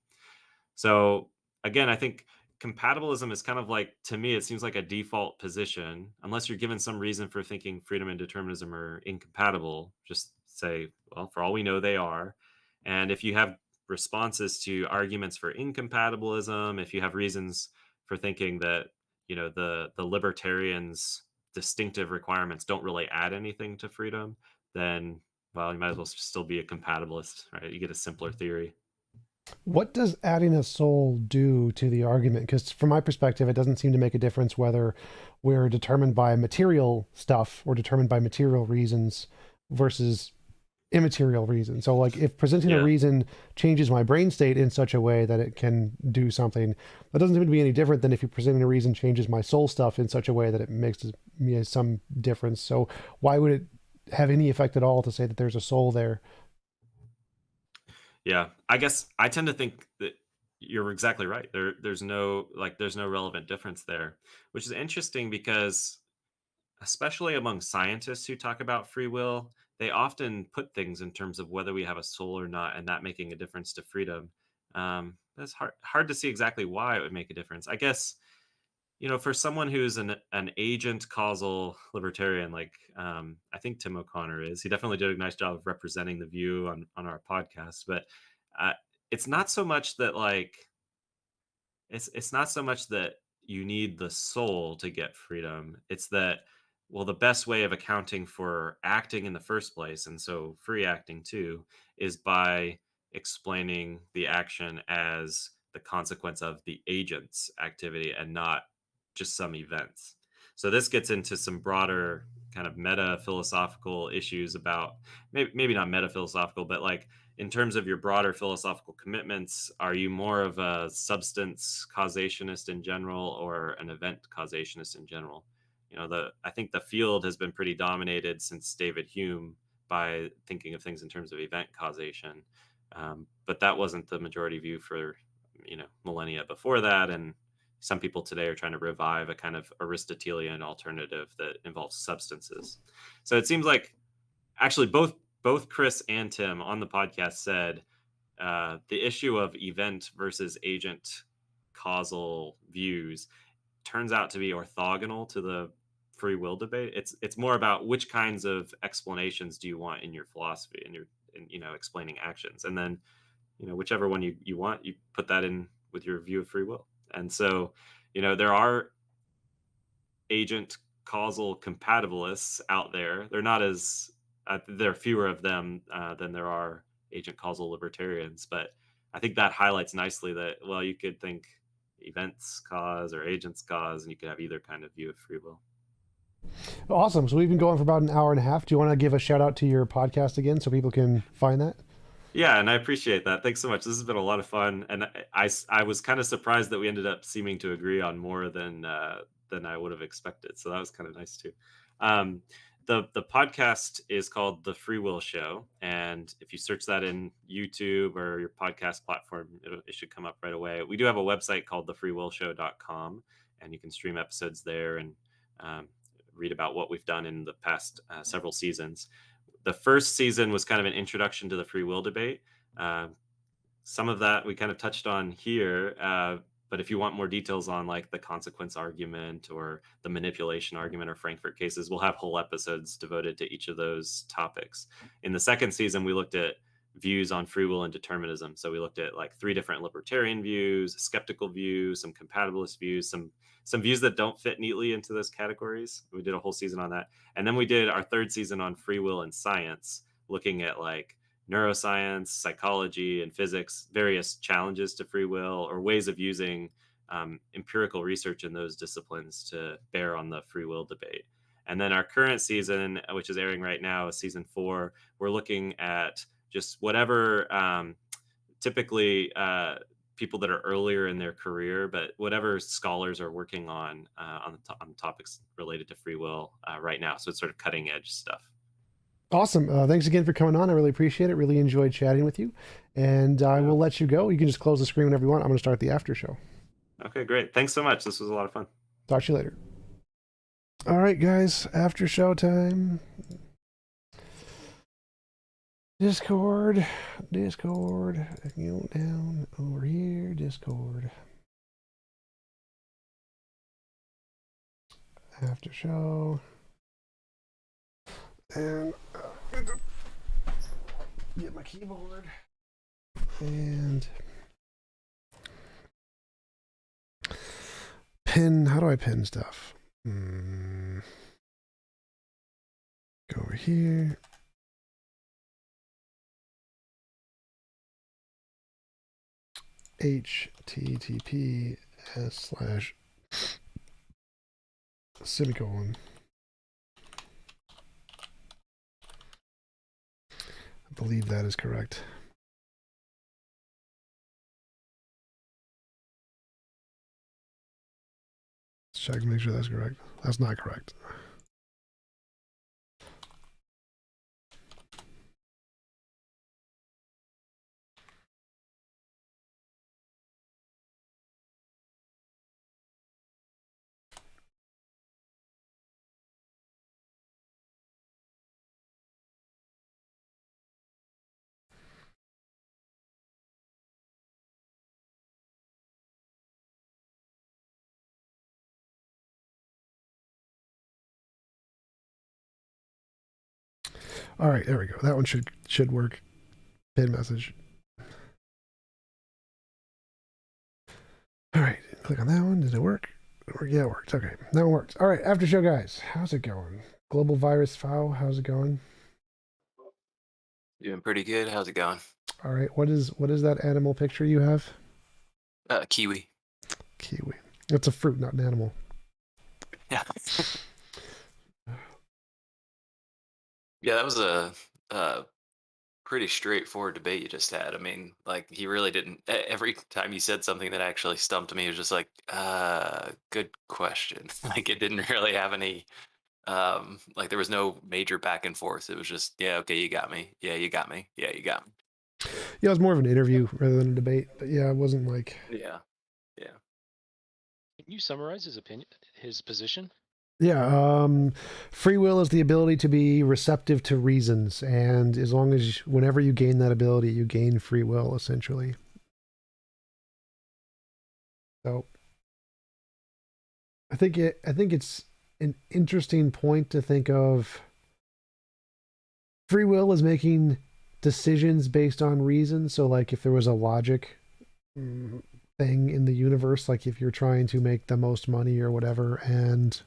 So again, I think compatibilism is kind of like, to me, it seems like a default position. Unless you're given some reason for thinking freedom and determinism are incompatible, just say, well, for all we know, they are. And if you have responses to arguments for incompatibilism, if you have reasons for thinking that the libertarians' distinctive requirements don't really add anything to freedom, then well, you might as well still be a compatibilist, right? You get a simpler theory. What does adding a soul do to the argument? Because from my perspective, it doesn't seem to make a difference whether we're determined by material stuff or determined by material reasons versus immaterial reasons. So, like, if presenting a Yeah. reason changes my brain state in such a way that it can do something, that doesn't seem to be any different than if you presenting a reason changes my soul stuff in such a way that it makes me some difference. So, why would it have any effect at all to say that there's a soul there? Yeah, I guess I tend to think that you're exactly right. There's no relevant difference there, which is interesting because especially among scientists who talk about free will, they often put things in terms of whether we have a soul or not, and that making a difference to freedom. That's hard to see exactly why it would make a difference. I guess for someone who's an agent causal libertarian, like I think Tim O'Connor is, he definitely did a nice job of representing the view on our podcast. But uh, it's not so much that it's not so much that you need the soul to get freedom. It's that, well, the best way of accounting for acting in the first place, and so free acting too, is by explaining the action as the consequence of the agent's activity and not just some events. So this gets into some broader kind of meta philosophical issues about, maybe not meta philosophical, but like in terms of your broader philosophical commitments, are you more of a substance causationist in general or an event causationist in general? I think the field has been pretty dominated since David Hume by thinking of things in terms of event causation, but that wasn't the majority view for millennia before that, and some people today are trying to revive a kind of Aristotelian alternative that involves substances. So it seems like actually both Chris and Tim on the podcast said the issue of event versus agent causal views turns out to be orthogonal to the free will debate. It's more about which kinds of explanations do you want in your philosophy and explaining actions, and then whichever one you want, you put that in with your view of free will. And so there are agent causal compatibilists out there. They're not as there are fewer of them than there are agent causal libertarians, but I think that highlights nicely that, well, you could think events cause or agents cause, and you could have either kind of view of free will. Awesome. So we've been going for about an hour and a half. Do you want to give a shout out to your podcast again so people can find that? Yeah, and I appreciate that. Thanks so much. This has been a lot of fun, and I was kind of surprised that we ended up seeming to agree on more than I would have expected. So that was kind of nice too. Um, the podcast is called The Free Will Show, and if you search that in YouTube or your podcast platform, it should come up right away. We do have a website called thefreewillshow.com, and you can stream episodes there and read about what we've done in the past several seasons. The first season was kind of an introduction to the free will debate. Some of that we kind of touched on here, but if you want more details on like the consequence argument or the manipulation argument or Frankfurt cases, we'll have whole episodes devoted to each of those topics. In the second season, we looked at views on free will and determinism. So we looked at like 3 different libertarian views, a skeptical view, some compatibilist views, some views that don't fit neatly into those categories. We did a whole season on that. And then we did our third season on free will and science, looking at like neuroscience, psychology, and physics, various challenges to free will or ways of using empirical research in those disciplines to bear on the free will debate. And then our current season, which is airing right now, is season 4. We're looking at just whatever typically people that are earlier in their career, but whatever scholars are working on topics related to free will right now. So it's sort of cutting edge stuff. Awesome. Thanks again for coming on. I really appreciate it. Really enjoyed chatting with you. And I will let you go. You can just close the screen whenever you want. I'm going to start the after show. Okay, great. Thanks so much. This was a lot of fun. Talk to you later. All right, guys. After show time. Discord. You down over here. Discord. After show. And get my keyboard. And pin. How do I pin stuff? Go over here. https://semicolon. I believe that is correct. Let's check and make sure that's correct. That's not correct. All right, there we go. That one should work. Pin message. All right, click on that one. Did it work? Yeah, it worked. Okay, that one works. All right, after show, guys. How's it going? Global virus foul. How's it going? Doing pretty good. How's it going? All right. What is that animal picture you have? Kiwi. Kiwi. It's a fruit, not an animal. Yeah. Yeah, that was a pretty straightforward debate you just had. I mean, like he really didn't. Every time he said something that actually stumped me, it was just like, good question. Like it didn't really have any. Like there was no major back and forth. It was just, yeah, okay, you got me. Yeah, you got me. Yeah, you got me. Yeah, it was more of an interview rather than a debate. But yeah, it wasn't like. Yeah. Yeah. Can you summarize his opinion, his position? Yeah, free will is the ability to be receptive to reasons, and as long as whenever you gain that ability, you gain free will, essentially. So, I think it's an interesting point to think of. Free will is making decisions based on reason. So, like, if there was a logic thing in the universe, like if you're trying to make the most money or whatever, and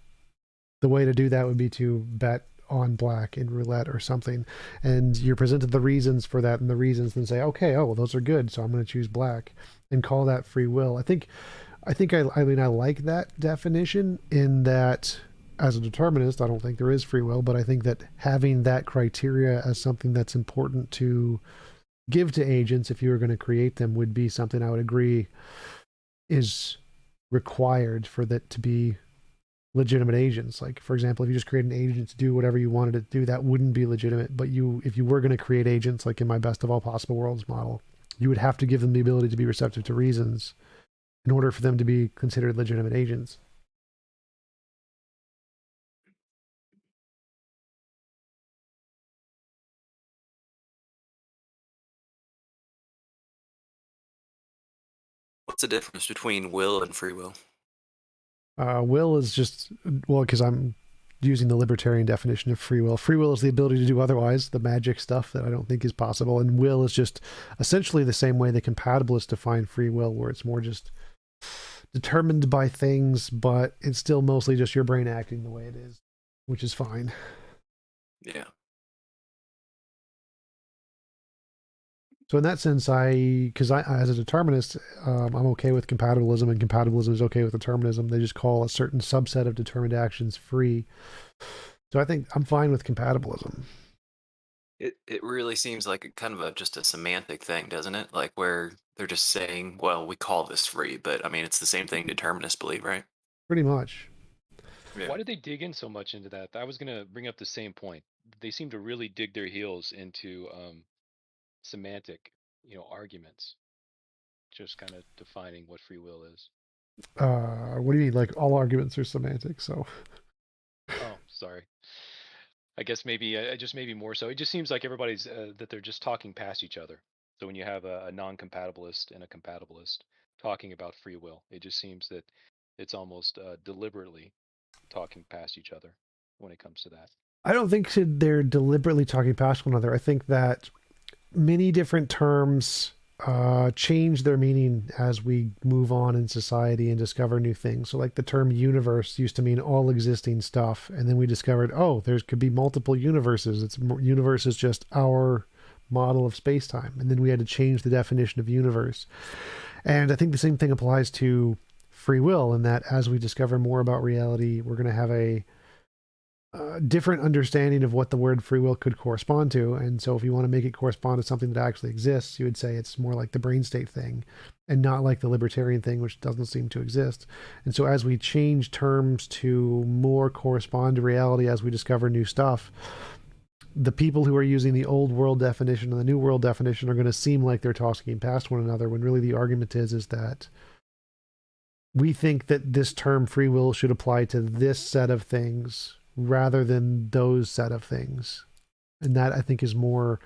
the way to do that would be to bet on black in roulette or something, and you're presented the reasons for that, and the reasons then say, okay, oh well, those are good, so I'm going to choose black, and call that free will. I mean, I like that definition in that as a determinist, I don't think there is free will, but I think that having that criteria as something that's important to give to agents if you were going to create them would be something I would agree is required for that to be legitimate agents. Like, for example, if you just create an agent to do whatever you wanted it to do, that wouldn't be legitimate. But if you were going to create agents, like in my best of all possible worlds model, you would have to give them the ability to be receptive to reasons in order for them to be considered legitimate agents. What's the difference between will and free will? Will is just, well, because I'm using the libertarian definition of free will. Free will is the ability to do otherwise, the magic stuff that I don't think is possible. And will is just essentially the same way the compatibilists define free will, where it's more just determined by things, but it's still mostly just your brain acting the way it is, which is fine. Yeah. So in that sense, because as a determinist, I'm okay with compatibilism, and compatibilism is okay with determinism. They just call a certain subset of determined actions free. So I think I'm fine with compatibilism. It really seems like just a semantic thing, doesn't it? Like where they're just saying, well, we call this free, but I mean, it's the same thing determinists believe, right? Pretty much. Yeah. Why did they dig in so much into that? I was going to bring up the same point. They seem to really dig their heels into semantic, arguments, just kind of defining what free will is. What do you mean? Like, all arguments are semantic, so. Oh, sorry. I guess maybe just maybe more so. It just seems like everybody's that they're just talking past each other. So when you have a non-compatibilist and a compatibilist talking about free will, it just seems that it's almost deliberately talking past each other when it comes to that. I don't think they're deliberately talking past one another. I think that many different terms change their meaning as we move on in society and discover new things. So like the term universe used to mean all existing stuff, and then we discovered, oh, there could be multiple universes. Universe is just our model of space-time, and then we had to change the definition of universe. And I think the same thing applies to free will, in that as we discover more about reality, we're going to have a different understanding of what the word free will could correspond to. And so if you want to make it correspond to something that actually exists, you would say it's more like the brain state thing and not like the libertarian thing, which doesn't seem to exist. And so as we change terms to more correspond to reality, as we discover new stuff, the people who are using the old world definition and the new world definition are going to seem like they're talking past one another, when really the argument is that we think that this term free will should apply to this set of things rather than those set of things. And that, I think, is more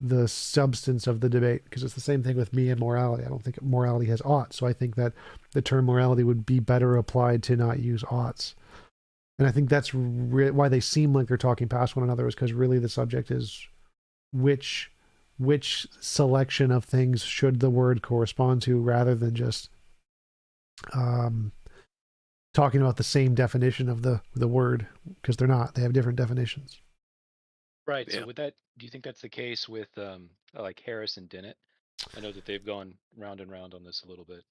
the substance of the debate, because it's the same thing with me and morality. I don't think morality has ought, so I think that the term morality would be better applied to not use oughts. And I think that's why they seem like they're talking past one another, is because really the subject is which selection of things should the word correspond to, rather than just talking about the same definition of the word, because they're not. They have different definitions. Right. Yeah. So do you think that's the case with like Harris and Dennett? I know that they've gone round and round on this a little bit.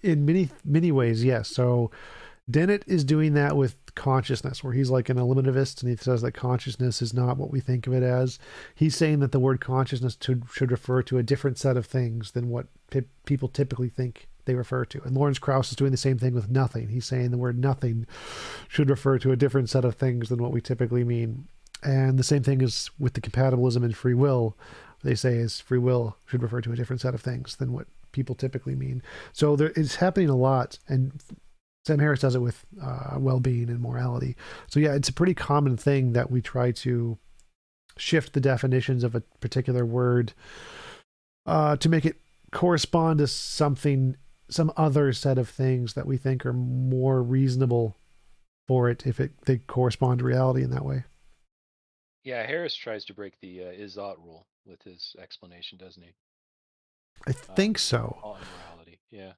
In many ways, yes. So Dennett is doing that with consciousness, where he's like an eliminativist, and he says that consciousness is not what we think of it as. He's saying that the word consciousness should refer to a different set of things than what people typically think they refer to. And Lawrence Krauss is doing the same thing with nothing. He's saying the word nothing should refer to a different set of things than what we typically mean. And the same thing is with the compatibilism and free will. They say is free will should refer to a different set of things than what people typically mean. So it's happening a lot. And Sam Harris does it with well-being and morality. So yeah, it's a pretty common thing that we try to shift the definitions of a particular word to make it correspond to something, some other set of things that we think are more reasonable for it if they correspond to reality in that way. Yeah, Harris tries to break the is-ought rule with his explanation, doesn't he? I think so. On morality, yeah.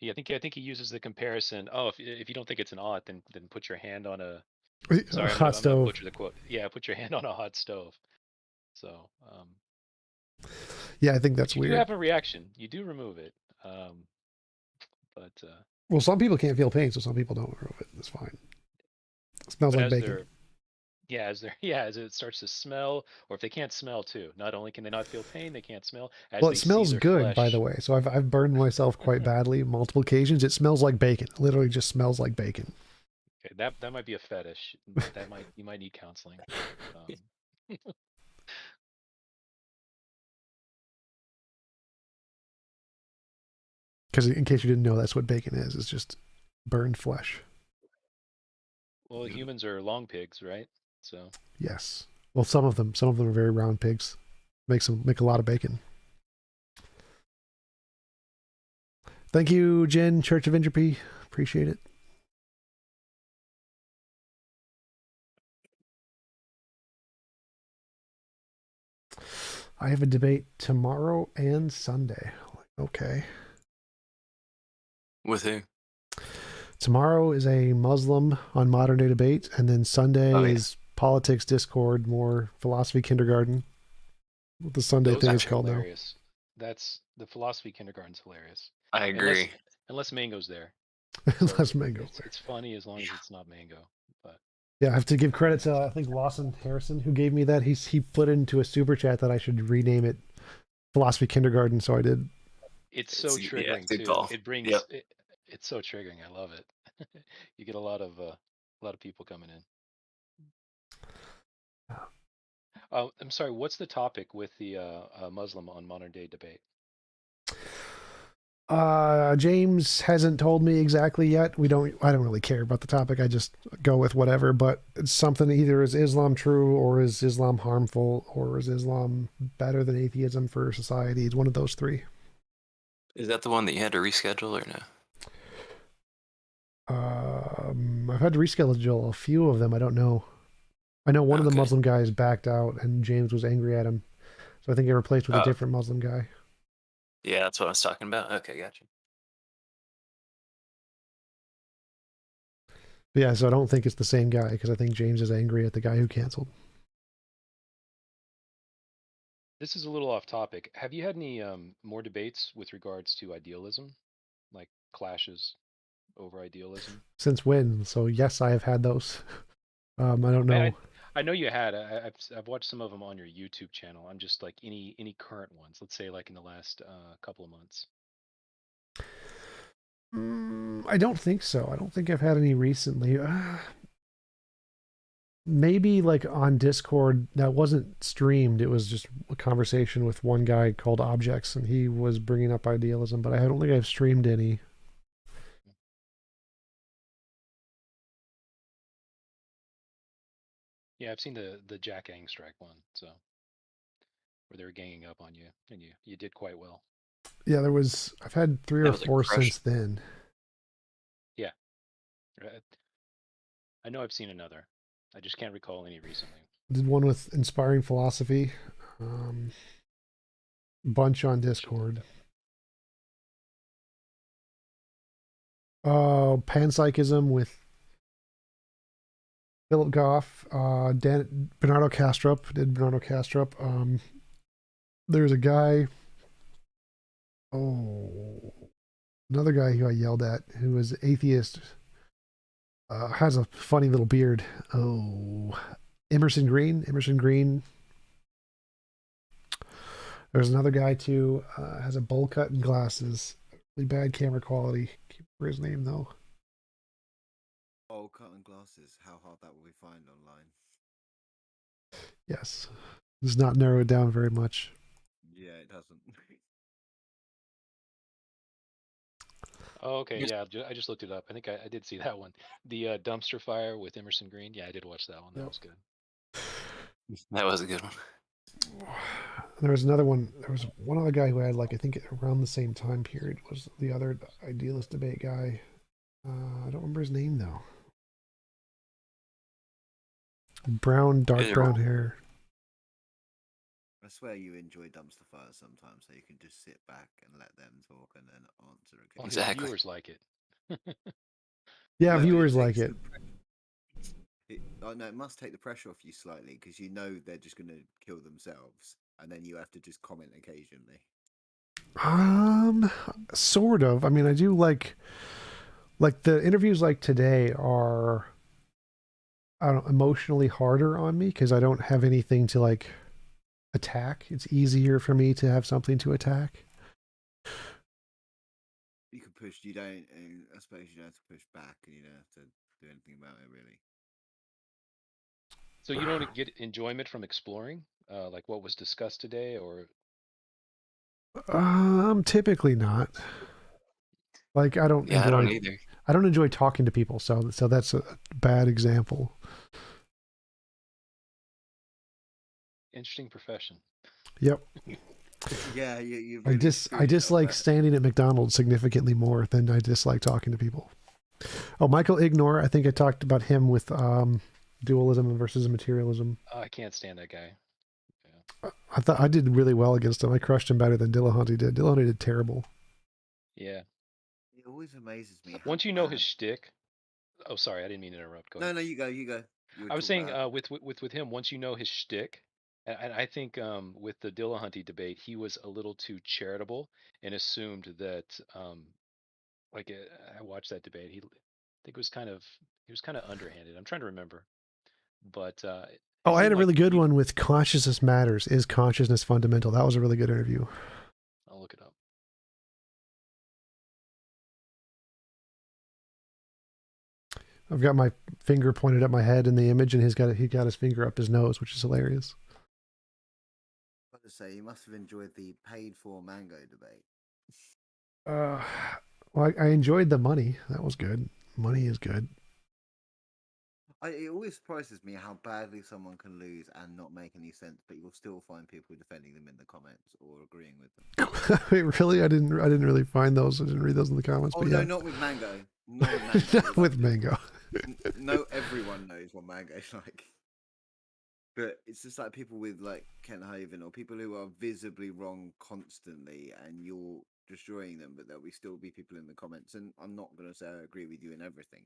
Yeah, I think he uses the comparison. Oh, if you don't think it's an ought, then put your hand on a. Sorry, Hot I'm gonna stove. butcher the quote. Yeah, put your hand on a hot stove. So, Yeah, I think that's you weird. do have a reaction. You do remove it, but well, some people can't feel pain, so some people don't remove it. That's fine. It smells like bacon. As it starts to smell, or if they can't smell too, not only can they not feel pain, they can't smell. Well, it smells good, by the way. So I've burned myself quite badly multiple occasions. It smells like bacon. It literally just smells like bacon. Okay, that might be a fetish. You might need counseling. Because in case you didn't know, that's what bacon is. It's just burned flesh. Well, humans are long pigs, right? So yes. Well, some of them are very round pigs. Make a lot of bacon. Thank you, Jen, Church of Entropy. Appreciate it. I have a debate tomorrow and Sunday. Okay. With who? Tomorrow is a Muslim on modern day debate, and then Sunday is politics Discord, more philosophy kindergarten. What the Sunday thing is called hilarious. That's the philosophy kindergarten's hilarious. I agree. Unless Mango's there. Unless Mango's there. It's funny as long as it's not Mango. But yeah, I have to give credit to I think Lawson Harrison who gave me that. He put into a super chat that I should rename it Philosophy Kindergarten, so I did. It's so triggering too. Call. It brings it's so triggering. I love it. You get a lot of people coming in. I'm sorry. What's the topic with the Muslim on modern day debate? James hasn't told me exactly yet. I don't really care about the topic. I just go with whatever, but it's something either is Islam true or is Islam harmful or is Islam better than atheism for society? It's one of those three. Is that the one that you had to reschedule or no? I've had to reschedule a few of them. I don't know. I know one of the Muslim guys backed out and James was angry at him. So I think he replaced with a different Muslim guy. Yeah, that's what I was talking about. Okay, gotcha. Yeah, so I don't think it's the same guy because I think James is angry at the guy who canceled. This is a little off topic. Have you had any more debates with regards to idealism, like clashes over idealism? Since when? So yes, I have had those. I don't know. I know you had. I've watched some of them on your YouTube channel. I'm just like any current ones. Let's say like in the last couple of months. I don't think so. I don't think I've had any recently. Maybe like on Discord that wasn't streamed. It was just a conversation with one guy called Objects, and he was bringing up idealism. But I don't think I've streamed any. Yeah, I've seen the Jack Angstrike one, so where they were ganging up on you, and you did quite well. Yeah, I've had 3 or 4 since then. Yeah, I know I've seen another. I just can't recall any recently. Did one with Inspiring Philosophy, bunch on Discord. Panpsychism with Philip Goff, Bernardo Kastrup. Did Bernardo Kastrup? There's a guy. Another guy who I yelled at who was atheist. Has a funny little beard. Emerson Green. There's another guy too. Has a bowl cut and glasses. Really bad camera quality. Can't remember his name though. Bowl cut and glasses. How hard that will we find online? Yes, does not narrow it down very much. Yeah, it doesn't. Oh, okay, Yes. yeah, I just looked it up. I think I did see that one. The dumpster fire with Emerson Green. Yeah, I did watch that one. That Yep. was good. That was a good one. There was another one. There was one other guy who had, like, I think around the same time period was the other idealist debate guy. I don't remember his name though. Dark brown hair. I swear you enjoy dumpster fires sometimes, so you can just sit back and let them talk and then answer Well, again. his Exactly. viewers like it. Yeah, No, viewers it like takes it. no, it must take the pressure off you slightly because you know they're just going to kill themselves, and then you have to just comment occasionally. Sort of. I mean, I do like the interviews like today are, I don't know, emotionally harder on me because I don't have anything to like attack. It's easier for me to have something to attack. You can push. You don't. And I suppose you don't have to push back, and you don't have to do anything about it really. So you don't get enjoyment from exploring, like what was discussed today, or Typically not. Like I don't Yeah, I enjoy. don't either. I don't enjoy talking to people, so that's a bad example. interesting profession. Yep. Yeah, you. I dislike standing at McDonald's significantly more than I dislike talking to people. Oh, Michael Ignore. I think I talked about him with dualism versus materialism. I can't stand that guy. I thought I did really well against him. I crushed him better than Dillahunty did. Dillahunty did terrible. Yeah. It always amazes me. Once you know his shtick. Oh, sorry, I didn't mean to interrupt. Go ahead. No, you go. I was saying with him, once you know his shtick, and I think with the Dillahunty debate, he was a little too charitable and assumed that like I watched that debate. I think he was kind of underhanded. I'm trying to remember, but Oh, I had a really good one with Consciousness Matters. Is consciousness fundamental? That was a really good interview. I'll look it up. I've got my finger pointed at my head in the image, and he got his finger up his nose, which is hilarious. I was to say, you must have enjoyed the paid-for mango debate. Well, I enjoyed the money. That was good. Money is good. It always surprises me how badly someone can lose and not make any sense, but you'll still find people defending them in the comments or agreeing with them. Wait, really? I didn't really find those. I didn't read those in the comments. Oh but no, yeah. not with mango. Not with mango. Not with mango. No, everyone knows what mango is like. But it's just like people with like Kent Haven or people who are visibly wrong constantly, and you're destroying them. But there'll still be people in the comments, and I'm not going to say I agree with you in everything.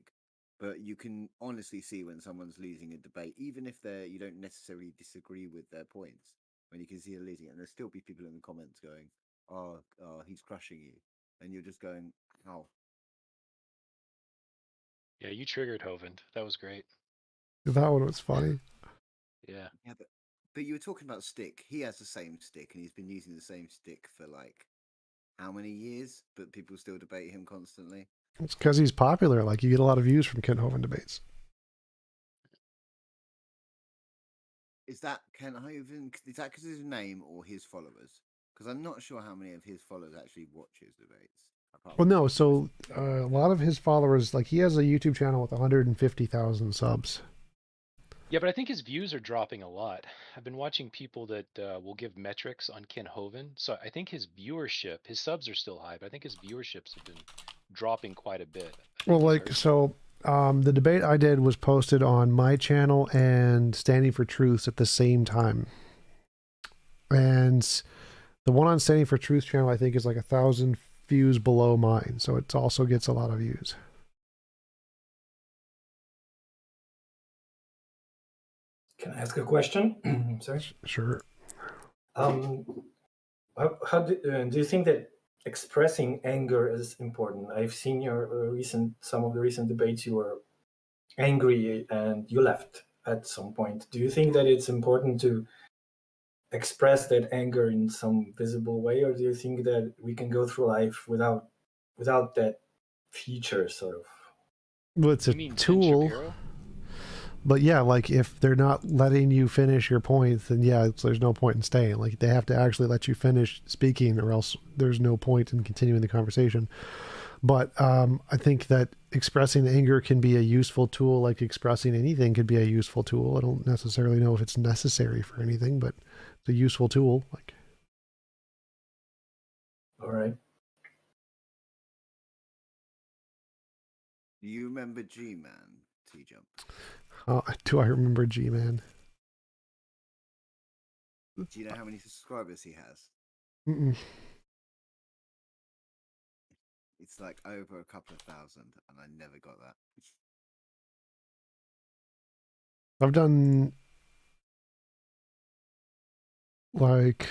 But you can honestly see when someone's losing a debate, even if you don't necessarily disagree with their points. When you can see they're losing it, and there'll still be people in the comments going, "Oh, he's crushing you," and you're just going, "How?" Yeah, you triggered Hovind. That was great. That one was funny. Yeah. Yeah, but you were talking about stick. He has the same stick, and he's been using the same stick for like how many years? But people still debate him constantly. It's because he's popular. Like, you get a lot of views from Kent Hovind debates. Is that Kent Hovind? Is that because of his name or his followers? Because I'm not sure how many of his followers actually watch his debates. Well, no. So a lot of his followers, like, he has a YouTube channel with 150,000 subs. Yeah, but I think his views are dropping a lot. I've been watching people that will give metrics on Ken Hovind. So I think his viewership, his subs are still high, but I think his viewerships have been dropping quite a bit. Well, like, so the debate I did was posted on my channel and Standing for Truth at the same time. And the one on Standing for Truth channel, I think, is like 1,000 views below mine. So it also gets a lot of views. Can I ask a question? Sorry. Sure. How do you think that expressing anger is important? I've seen your some of the recent debates. You were angry and you left at some point. Do you think that it's important to express that anger in some visible way, or do you think that we can go through life without that feature, sort of? Well, it's a tool. But yeah, like, if they're not letting you finish your points, then yeah, there's no point in staying. Like, they have to actually let you finish speaking, or else there's no point in continuing the conversation. But I think that expressing anger can be a useful tool, like expressing anything could be a useful tool. I don't necessarily know if it's necessary for anything, but it's a useful tool. Like, All right. Do you remember G-Man, T-Jump? do I remember G-Man? Do you know how many subscribers he has? Mm-mm. It's like over a couple of thousand, and I never got that. I've done like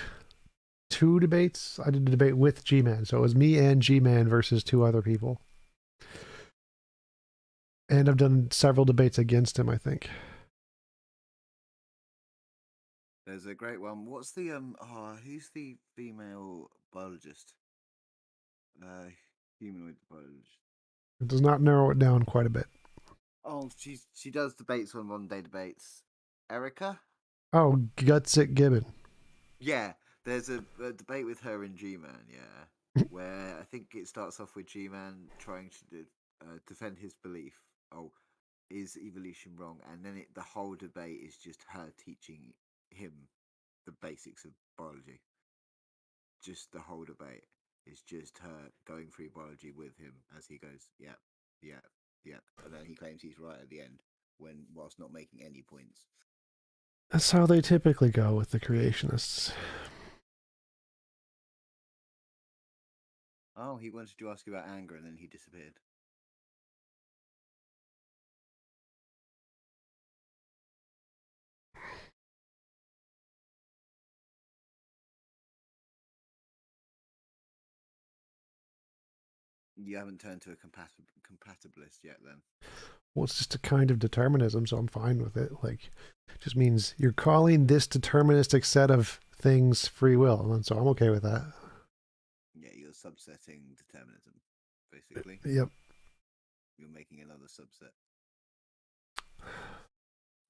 2 debates. I did a debate with G-Man, so it was me and G-Man versus 2 other people. And I've done several debates against him, I think. There's a great one. What's the who's the female biologist? Humanoid biologist. It does not narrow it down quite a bit. Oh, she does debates on One Day Debates. Erica? Oh, Gutsick Gibbon. Yeah, there's a debate with her and G-Man, yeah, where I think it starts off with G-Man trying to defend his belief. Oh, is evolution wrong? And then the whole debate is just her teaching him the basics of biology. Just the whole debate is just her going through biology with him as he goes, yeah, yeah, yeah, and then he claims he's right at the end whilst not making any points. That's how they typically go with the creationists. Oh, he wanted to ask you about anger and then he disappeared. You haven't turned to a compatibilist yet, then? Well, it's just a kind of determinism, so I'm fine with it. Like, it just means you're calling this deterministic set of things free will, and so I'm okay with that. Yeah, you're subsetting determinism, basically. Yep. You're making another subset.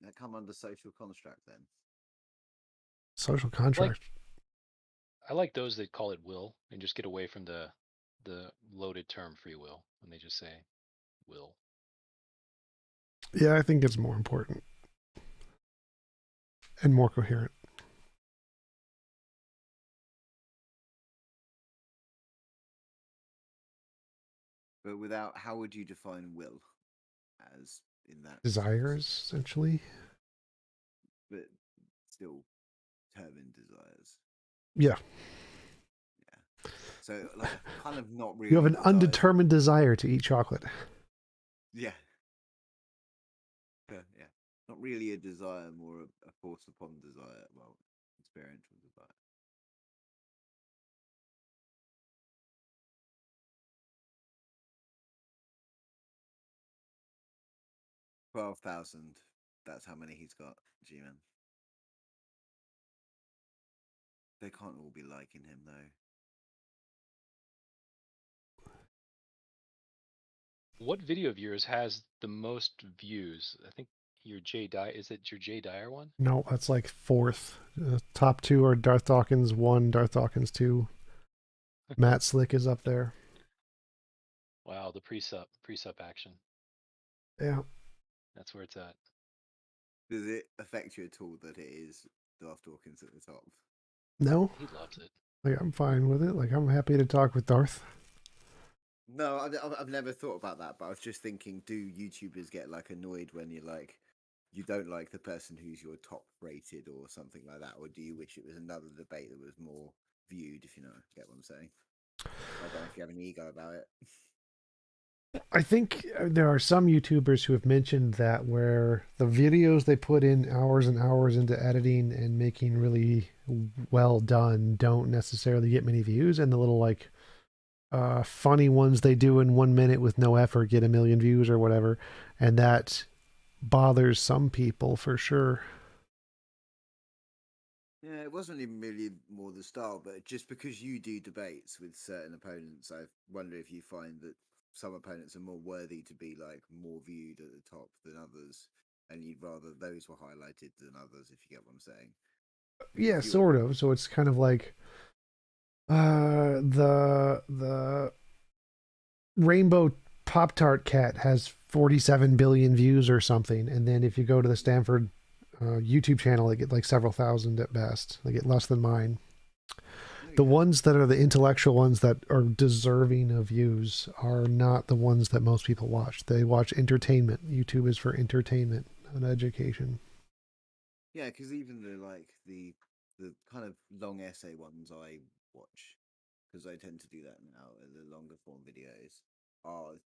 That come under social construct, then? Social contract. I like those that call it will and just get away from the loaded term free will, and they just say will. Yeah, I think it's more important and more coherent. But without, how would you define will as in that Desires, essentially. But still determined desires. Yeah. Yeah. So like kind of not really. You have an desires. undetermined desire to eat chocolate. Yeah. Yeah. Not really a desire, more a force upon desire. Well, experiential desire. 12,000. That's how many he's got, G-Man. They can't all be liking him, though. What video of yours has the most views? I think your Jay Dyer. Is it your Jay Dyer one? No, that's like 4th. Top 2 are Darth Dawkins 1, Darth Dawkins 2. Matt Slick is up there. Wow, the pre-sup action. Yeah. That's where it's at. Does it affect you at all that it is Darth Dawkins at the top? No. He loves it. Like, I'm fine with it. Like, I'm happy to talk with Darth. No, I've never thought about that, but I was just thinking, do YouTubers get like annoyed when you're like, you don't like the person who's your top rated or something like that, or do you wish it was another debate that was more viewed? If you know, get what I'm saying. I don't know if you have an ego about it. I think there are some YouTubers who have mentioned that where the videos they put in hours and hours into editing and making really well done don't necessarily get many views, and the little like funny ones they do in 1 minute with no effort get 1 million views or whatever, and that bothers some people for sure. Yeah, it wasn't even really more the style, but just because you do debates with certain opponents, I wonder if you find that some opponents are more worthy to be like more viewed at the top than others, and you'd rather those were highlighted than others, if you get what I'm saying. Yeah, sort of. So it's kind of like the Rainbow Pop-Tart Cat has 47 billion views or something, and then if you go to the Stanford YouTube channel, they get like several thousand at best. They get less than mine. The ones that are the intellectual ones that are deserving of views are not the ones that most people watch. They watch entertainment. YouTube is for entertainment, not education. Yeah, because even the kind of long essay ones I watch, because I tend to do that now, the longer form videos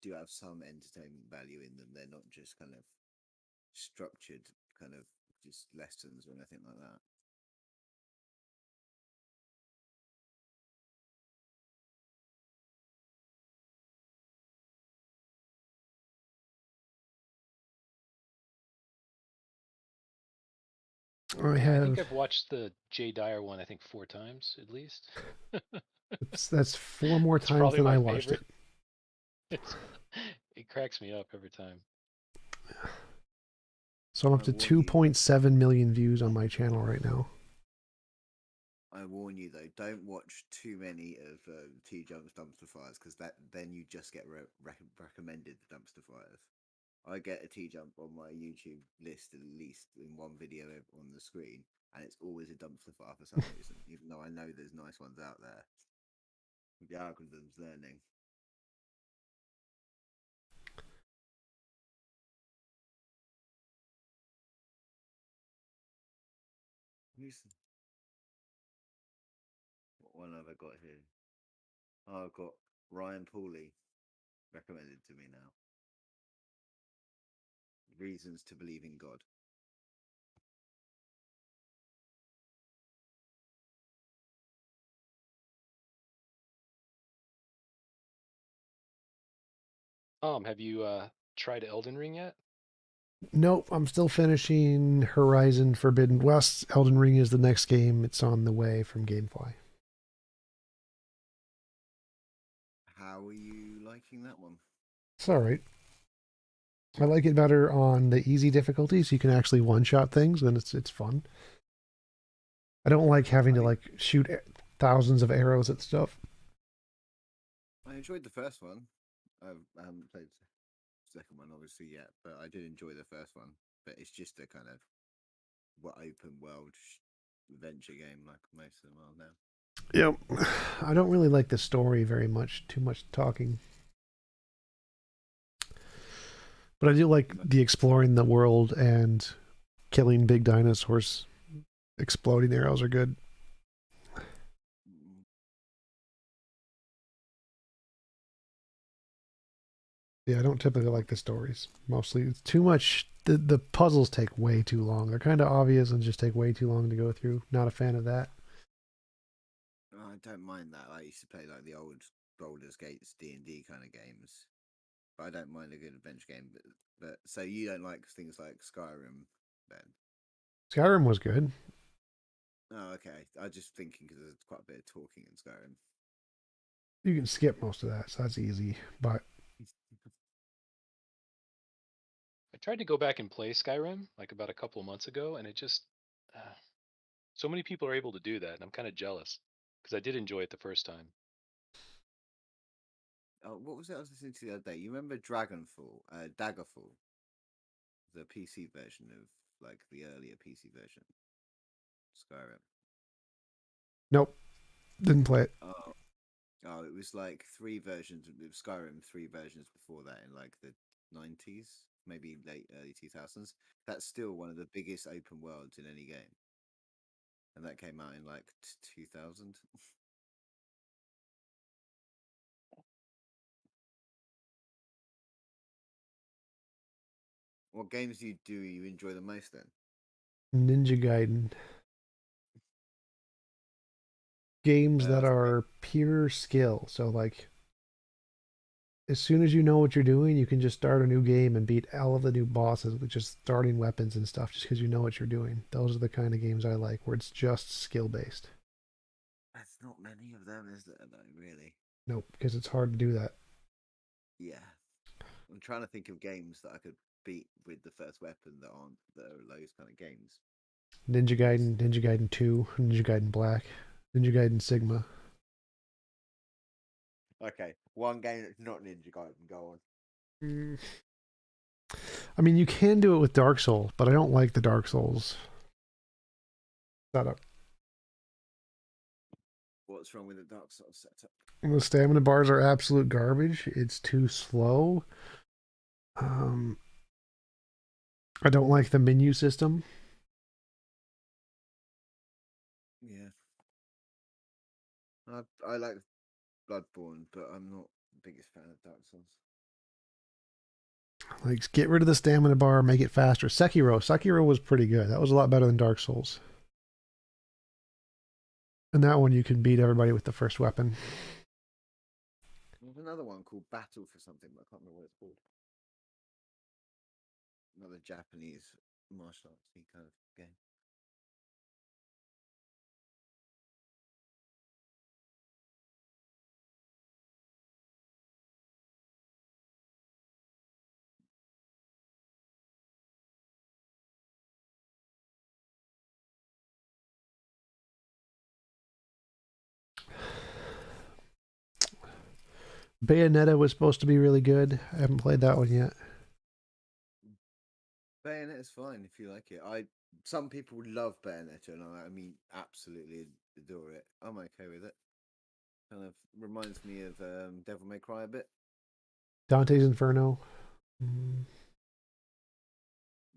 do have some entertainment value in them. They're not just kind of structured, kind of just lessons or anything like that. I think have I've watched the Jay Dyer one, I think 4 times at least. that's 4 more It's times probably than my I watched favorite. it. It cracks me up every time. So I'm up to 2.7 million views on my channel right now. I warn you though, don't watch too many of T-Jump's dumpster fires, because then you just get recommended the dumpster fires. I get a T-Jump on my YouTube list at least in one video on the screen, and it's always a dumpster fire for some reason, even though I know there's nice ones out there. The algorithm's learning. What one have I got here? Oh, I've got Ryan Pauley recommended to me now. Reasons to Believe in God. Have you tried Elden Ring yet? Nope, I'm still finishing Horizon Forbidden West. Elden Ring is the next game. It's on the way from Gamefly. How are you liking that one? It's all right. I like it better on the easy difficulty, so you can actually one-shot things, and it's fun. I don't like having to like shoot thousands of arrows at stuff. I enjoyed the first one. I haven't played the second one obviously yet, but I did enjoy the first one. But it's just a kind of open world adventure game like most of them are now. Yep. I don't really like the story very much. Too much talking. But I do like the exploring the world and killing big dinosaurs. Exploding arrows are good. Yeah, I don't typically like the stories. Mostly it's too much. The puzzles take way too long. They're kind of obvious and just take way too long to go through. Not a fan of that. I don't mind that. I used to play like the old Baldur's Gates D&D kind of games, but I don't mind a good adventure game. But so you don't like things like Skyrim, then? Skyrim was good. Oh, okay. I was just thinking because there's quite a bit of talking in Skyrim. You can skip most of that, so that's easy. But I tried to go back and play Skyrim like about a couple of months ago, and it just so many people are able to do that, and I'm kind of jealous because I did enjoy it the first time. Oh, what was it I was listening to the other day? You remember Daggerfall, the PC version of like the earlier PC version, Skyrim. nope, didn't play it. Oh, it was like 3 versions of Skyrim, 3 versions before that in like the 90s, maybe late early 2000s. That's still one of the biggest open worlds in any game, and that came out in like 2000. What games do you enjoy the most then? Ninja Gaiden. Games that are pure skill. So like as soon as you know what you're doing, you can just start a new game and beat all of the new bosses with just starting weapons and stuff just because you know what you're doing. Those are the kind of games I like where it's just skill based. There's not many of them, is there, though, really? Nope, because it's hard to do that. Yeah. I'm trying to think of games that I could beat with the first weapon that are those kind of games. Ninja Gaiden, Ninja Gaiden 2, Ninja Gaiden Black, Ninja Gaiden Sigma. Okay, one game that's not Ninja Gaiden. Go on. I mean, you can do it with Dark Souls, but I don't like the Dark Souls setup. What's wrong with the Dark Souls setup? The stamina bars are absolute garbage. It's too slow. I don't like the menu system. Yeah. I like Bloodborne, but I'm not the biggest fan of Dark Souls. Like, get rid of the stamina bar, make it faster. Sekiro was pretty good. That was a lot better than Dark Souls. And that one you can beat everybody with the first weapon. There's another one called Battle for something, but I can't remember what it's called. Another Japanese martial arts kind of game. Bayonetta was supposed to be really good. I haven't played that one yet. Bayonetta is fine if you like it. Some people love Bayonetta, and I mean absolutely adore it. I'm okay with it. Kind of reminds me of Devil May Cry a bit. Dante's Inferno.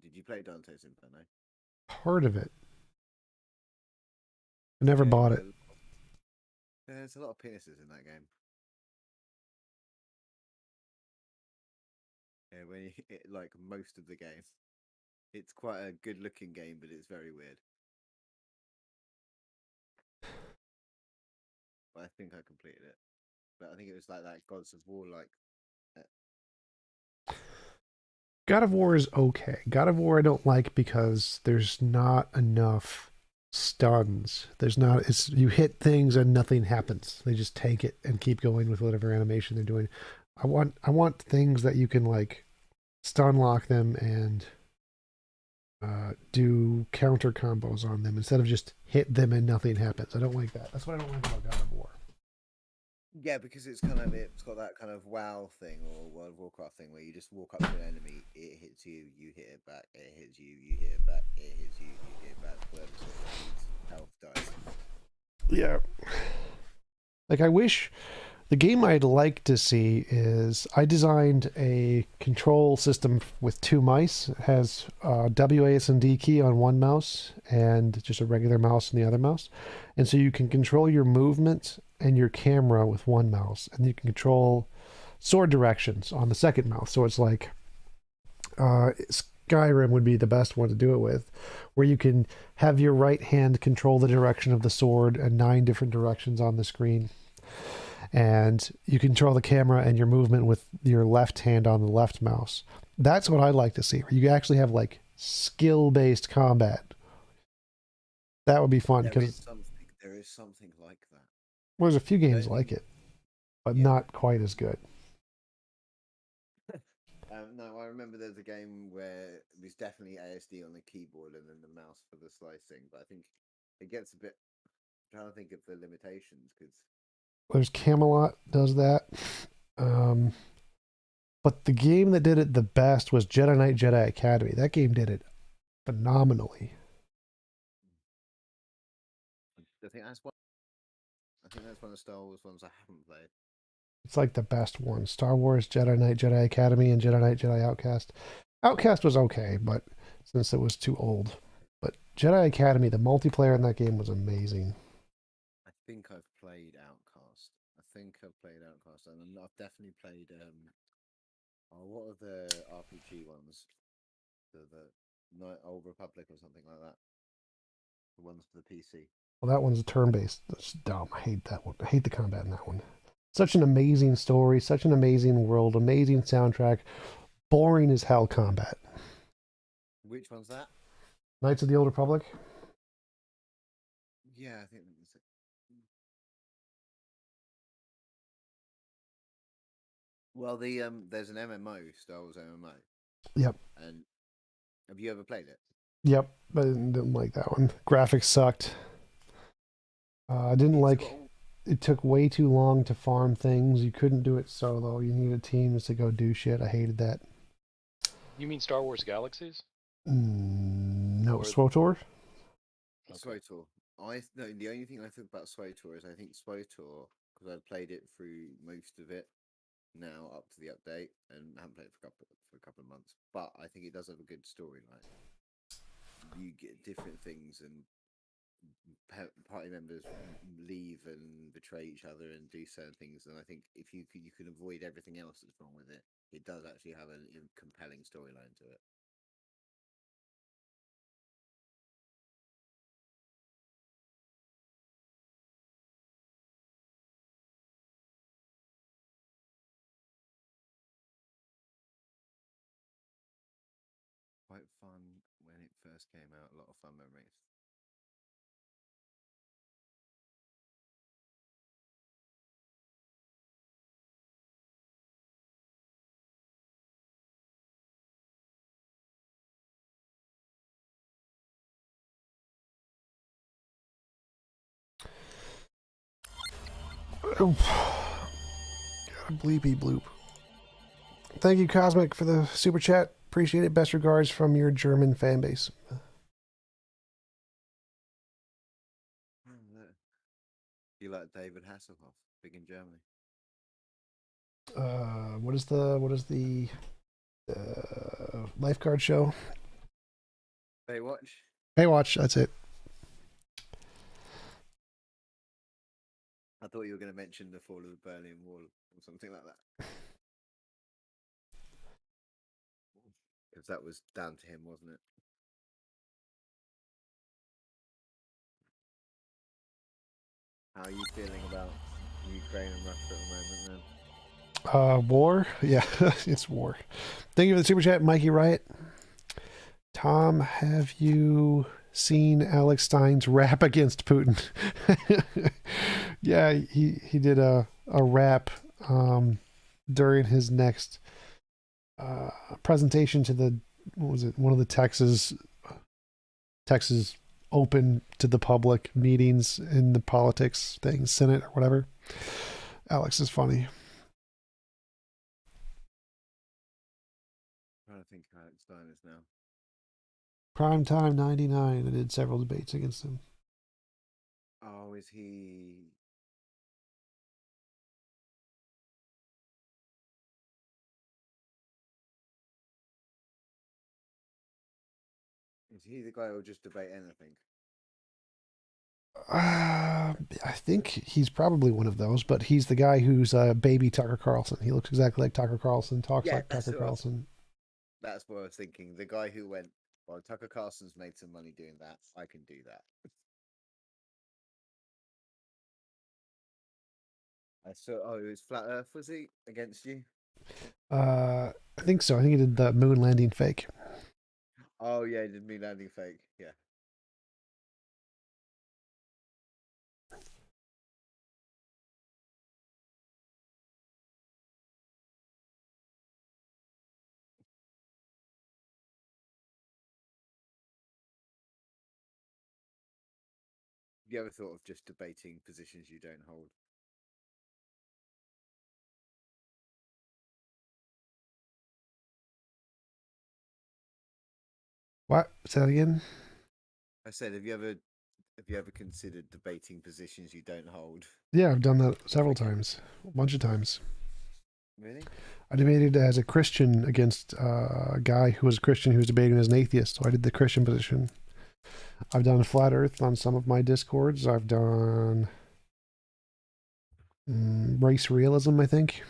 Did you play Dante's Inferno? Part of it. I never bought it. There's a lot of penises in that game. Yeah, like most of the game. It's quite a good-looking game, but it's very weird. But I think I completed it. But I think it was like that Gods of War, like. God of War is okay. God of War I don't like because there's not enough stuns. You hit things and nothing happens. They just take it and keep going with whatever animation they're doing. I want things that you can like stun lock them and do counter combos on them instead of just hit them and nothing happens. I don't like that. That's what I don't like about God of War. Yeah, because it's got that kind of WoW thing or World of Warcraft thing where you just walk up to an enemy, it hits you, you hit it back, it hits you, you hit it back, it hits you, you hit it back, whatever sort of health dies. Yeah. Like, I wish the game I'd like to see is I designed a control system with two mice. It has WASD key on one mouse and just a regular mouse on the other mouse. And so you can control your movement and your camera with one mouse. And you can control sword directions on the second mouse. So it's like Skyrim would be the best one to do it with, where you can have your right hand control the direction of the sword and 9 different directions on the screen. And you control the camera and your movement with your left hand on the left mouse. That's what I'd like to see, where you actually have like skill-based combat. That would be fun because there is something like that. Well, there's a few games like it, but not quite as good. No, I remember there's a game where there's definitely ASD on the keyboard and then the mouse for the slicing, but I think it gets a bit. I'm trying to think of the limitations because there's Camelot does that, but the game that did it the best was Jedi Knight Jedi Academy. That game did it phenomenally. I think that's one of the Star Wars ones I haven't played. It's like the best one. Star Wars, Jedi Knight, Jedi Academy, and Jedi Knight, Jedi Outcast. Outcast was okay, but since it was too old. But Jedi Academy, the multiplayer in that game was amazing. I think I've played Outcast. And I've definitely played what are the RPG ones? The Old Republic or something like that. The ones for the PC. Well, that one's a turn-based. That's dumb. I hate that one. I hate the combat in that one. Such an amazing story, such an amazing world, amazing soundtrack. Boring as hell combat. Which one's that? Knights of the Old Republic? Yeah, I think that's it. Well, there's an MMO, Star Wars MMO. Yep. And have you ever played it? Yep, but I didn't like that one. Graphics sucked. I didn't like. it took way too long to farm things. You couldn't do it solo. You needed teams to go do shit. I hated that. You mean Star Wars Galaxies? No, Or- SWOTOR? Okay. SWOTOR. No, the only thing I think about SWOTOR is I think SWOTOR, because I played it through most of it now up to the update and haven't played it for a couple of months, but I think it does have a good storyline. You get different things and party members leave and betray each other and do certain things, and I think if you can avoid everything else that's wrong with it, it does actually have a compelling storyline to it. Quite fun when it first came out. A lot of fun memories. Bleepy bloop. Thank you, Cosmic, for the super chat. Appreciate it. Best regards from your German fan base. You like David Hasselhoff, big in Germany. What is the lifeguard show? Baywatch. Baywatch. That's it. I thought you were going to mention the fall of the Berlin Wall or something like that. Because that was down to him, wasn't it? How are you feeling about Ukraine and Russia at the moment, then? War? Yeah, it's war. Thank you for the super chat, Mikey Riot. Tom, have you seen Alex Stein's rap against Putin? Yeah, he did a rap during his next presentation to the, what was it, one of the Texas open to the public meetings in the politics thing, Senate or whatever. Alex is funny. I don't think Alex Stein is now. Prime Time 99. I did several debates against him. Oh, is he? Is he the guy who'll just debate anything? I think he's probably one of those, but he's the guy who's baby Tucker Carlson. He looks exactly like Tucker Carlson, talks like Tucker Carlson. That's what I was thinking. The guy who went, well, Tucker Carlson's made some money doing that. I can do that. I saw. Oh, it was Flat Earth, was he against you? I think so. I think he did the moon landing fake. Oh yeah, he did moon landing fake. Yeah. Have you ever thought of just debating positions you don't hold? What? Say that again? I said, have you ever considered debating positions you don't hold? Yeah, I've done that several times, a bunch of times. Really? I debated as a Christian against a guy who was a Christian who was debating as an atheist, so I did the Christian position. I've done Flat Earth on some of my Discords. I've done race realism, I think.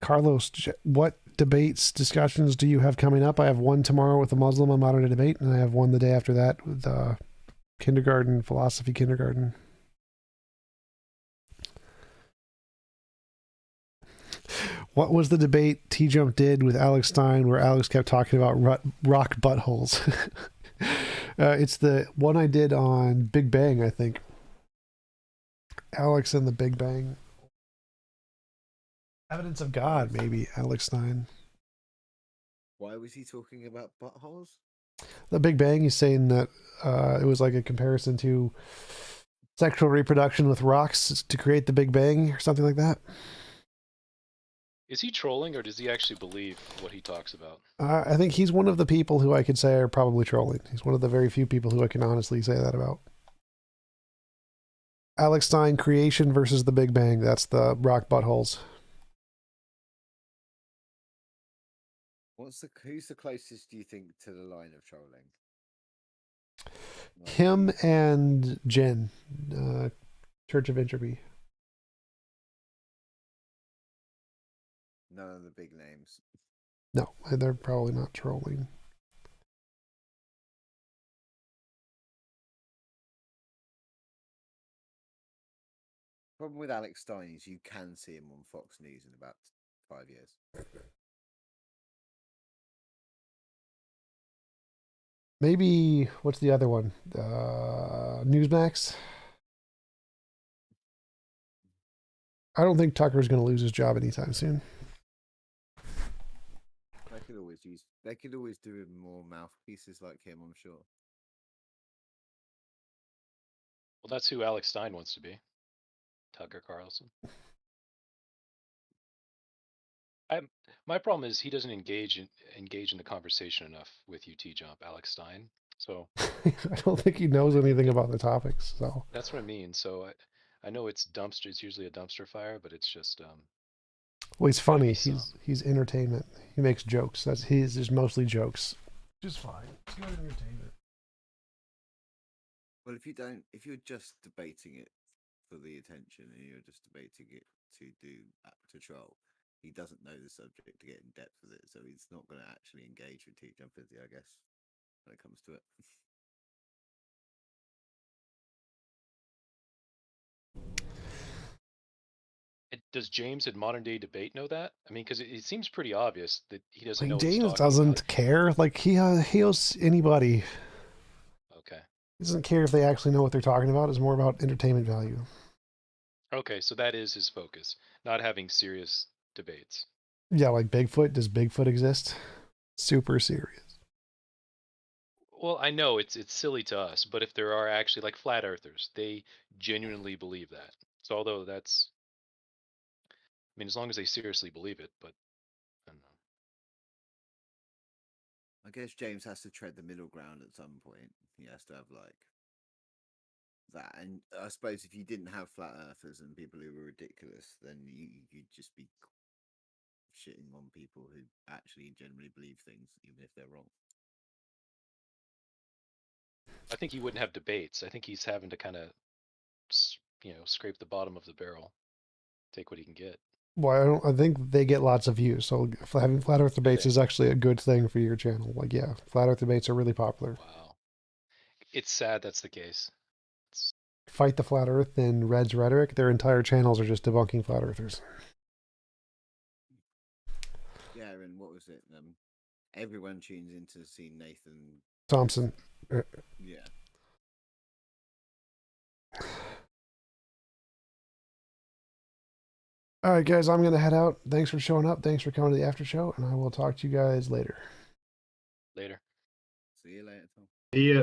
Carlos, what debates, discussions do you have coming up? I have one tomorrow with a Muslim on modern debate, and I have one the day after that with kindergarten, philosophy kindergarten. What was the debate T-Jump did with Alex Stein where Alex kept talking about rock buttholes? It's the one I did on Big Bang, I think. Alex and the Big Bang. Evidence of God, maybe, Alex Stein. Why was he talking about buttholes? The Big Bang, he's saying that it was like a comparison to sexual reproduction with rocks to create the Big Bang or something like that. Is he trolling, or does he actually believe what he talks about? I think he's one of the people who I could say are probably trolling. He's one of the very few people who I can honestly say that about. Alex Stein, creation versus the Big Bang. That's the rock buttholes. Who's the closest, do you think, to the line of trolling? Like, Him and Jen, Church of Entropy. none of the big names. No, they're probably not trolling. Problem with Alex Stein is you can see him on Fox News in about 5 years. Maybe, what's the other one? Newsmax? I don't think Tucker's going to lose his job anytime soon. They could always do more mouthpieces like him, I'm sure. Well, that's who Alex Stein wants to be. Tucker Carlson. My problem is he doesn't engage in the conversation enough with you, T-Jump, Alex Stein. So I don't think he knows anything about the topics. So that's what I mean. So I know it's dumpster. It's usually a dumpster fire, but it's just well, he's funny. some. He's entertainment. He makes jokes. He's just mostly jokes. Just fine. It's good entertainment. Well, if you're just debating it for the attention and you're just debating it to troll, he doesn't know the subject to get in depth with it, so he's not going to actually engage with T-Jump, is he, I guess, when it comes to it. Does James in modern day debate know that? I mean, because it seems pretty obvious that he doesn't know. Like what he's James talking doesn't about. care. Like he owes anybody. Okay. He doesn't care if they actually know what they're talking about. It's more about entertainment value. Okay, so that is his focus, not having serious debates. Yeah, like Bigfoot. Does Bigfoot exist? Super serious. Well, I know it's silly to us, but if there are actually like flat earthers, they genuinely believe that. So although that's, I mean, as long as they seriously believe it, but I don't know. I guess James has to tread the middle ground at some point. He has to have like that, and I suppose if you didn't have flat earthers and people who were ridiculous, then you'd just be shitting on people who actually genuinely believe things, even if they're wrong. I think he wouldn't have debates. I think he's having to kind of, scrape the bottom of the barrel, take what he can get. Well, I think they get lots of views. So having flat Earth debates is actually a good thing for your channel. Like, yeah, flat Earth debates are really popular. Wow. It's sad that's the case. Fight the Flat Earth and Red's Rhetoric, their entire channels are just debunking flat earthers. Yeah, and what was it? Everyone tunes in to see Nathan Thompson. Yeah. All right, guys, I'm going to head out. Thanks for showing up. Thanks for coming to the after show, and I will talk to you guys later. Later. See you later, Tom. See ya.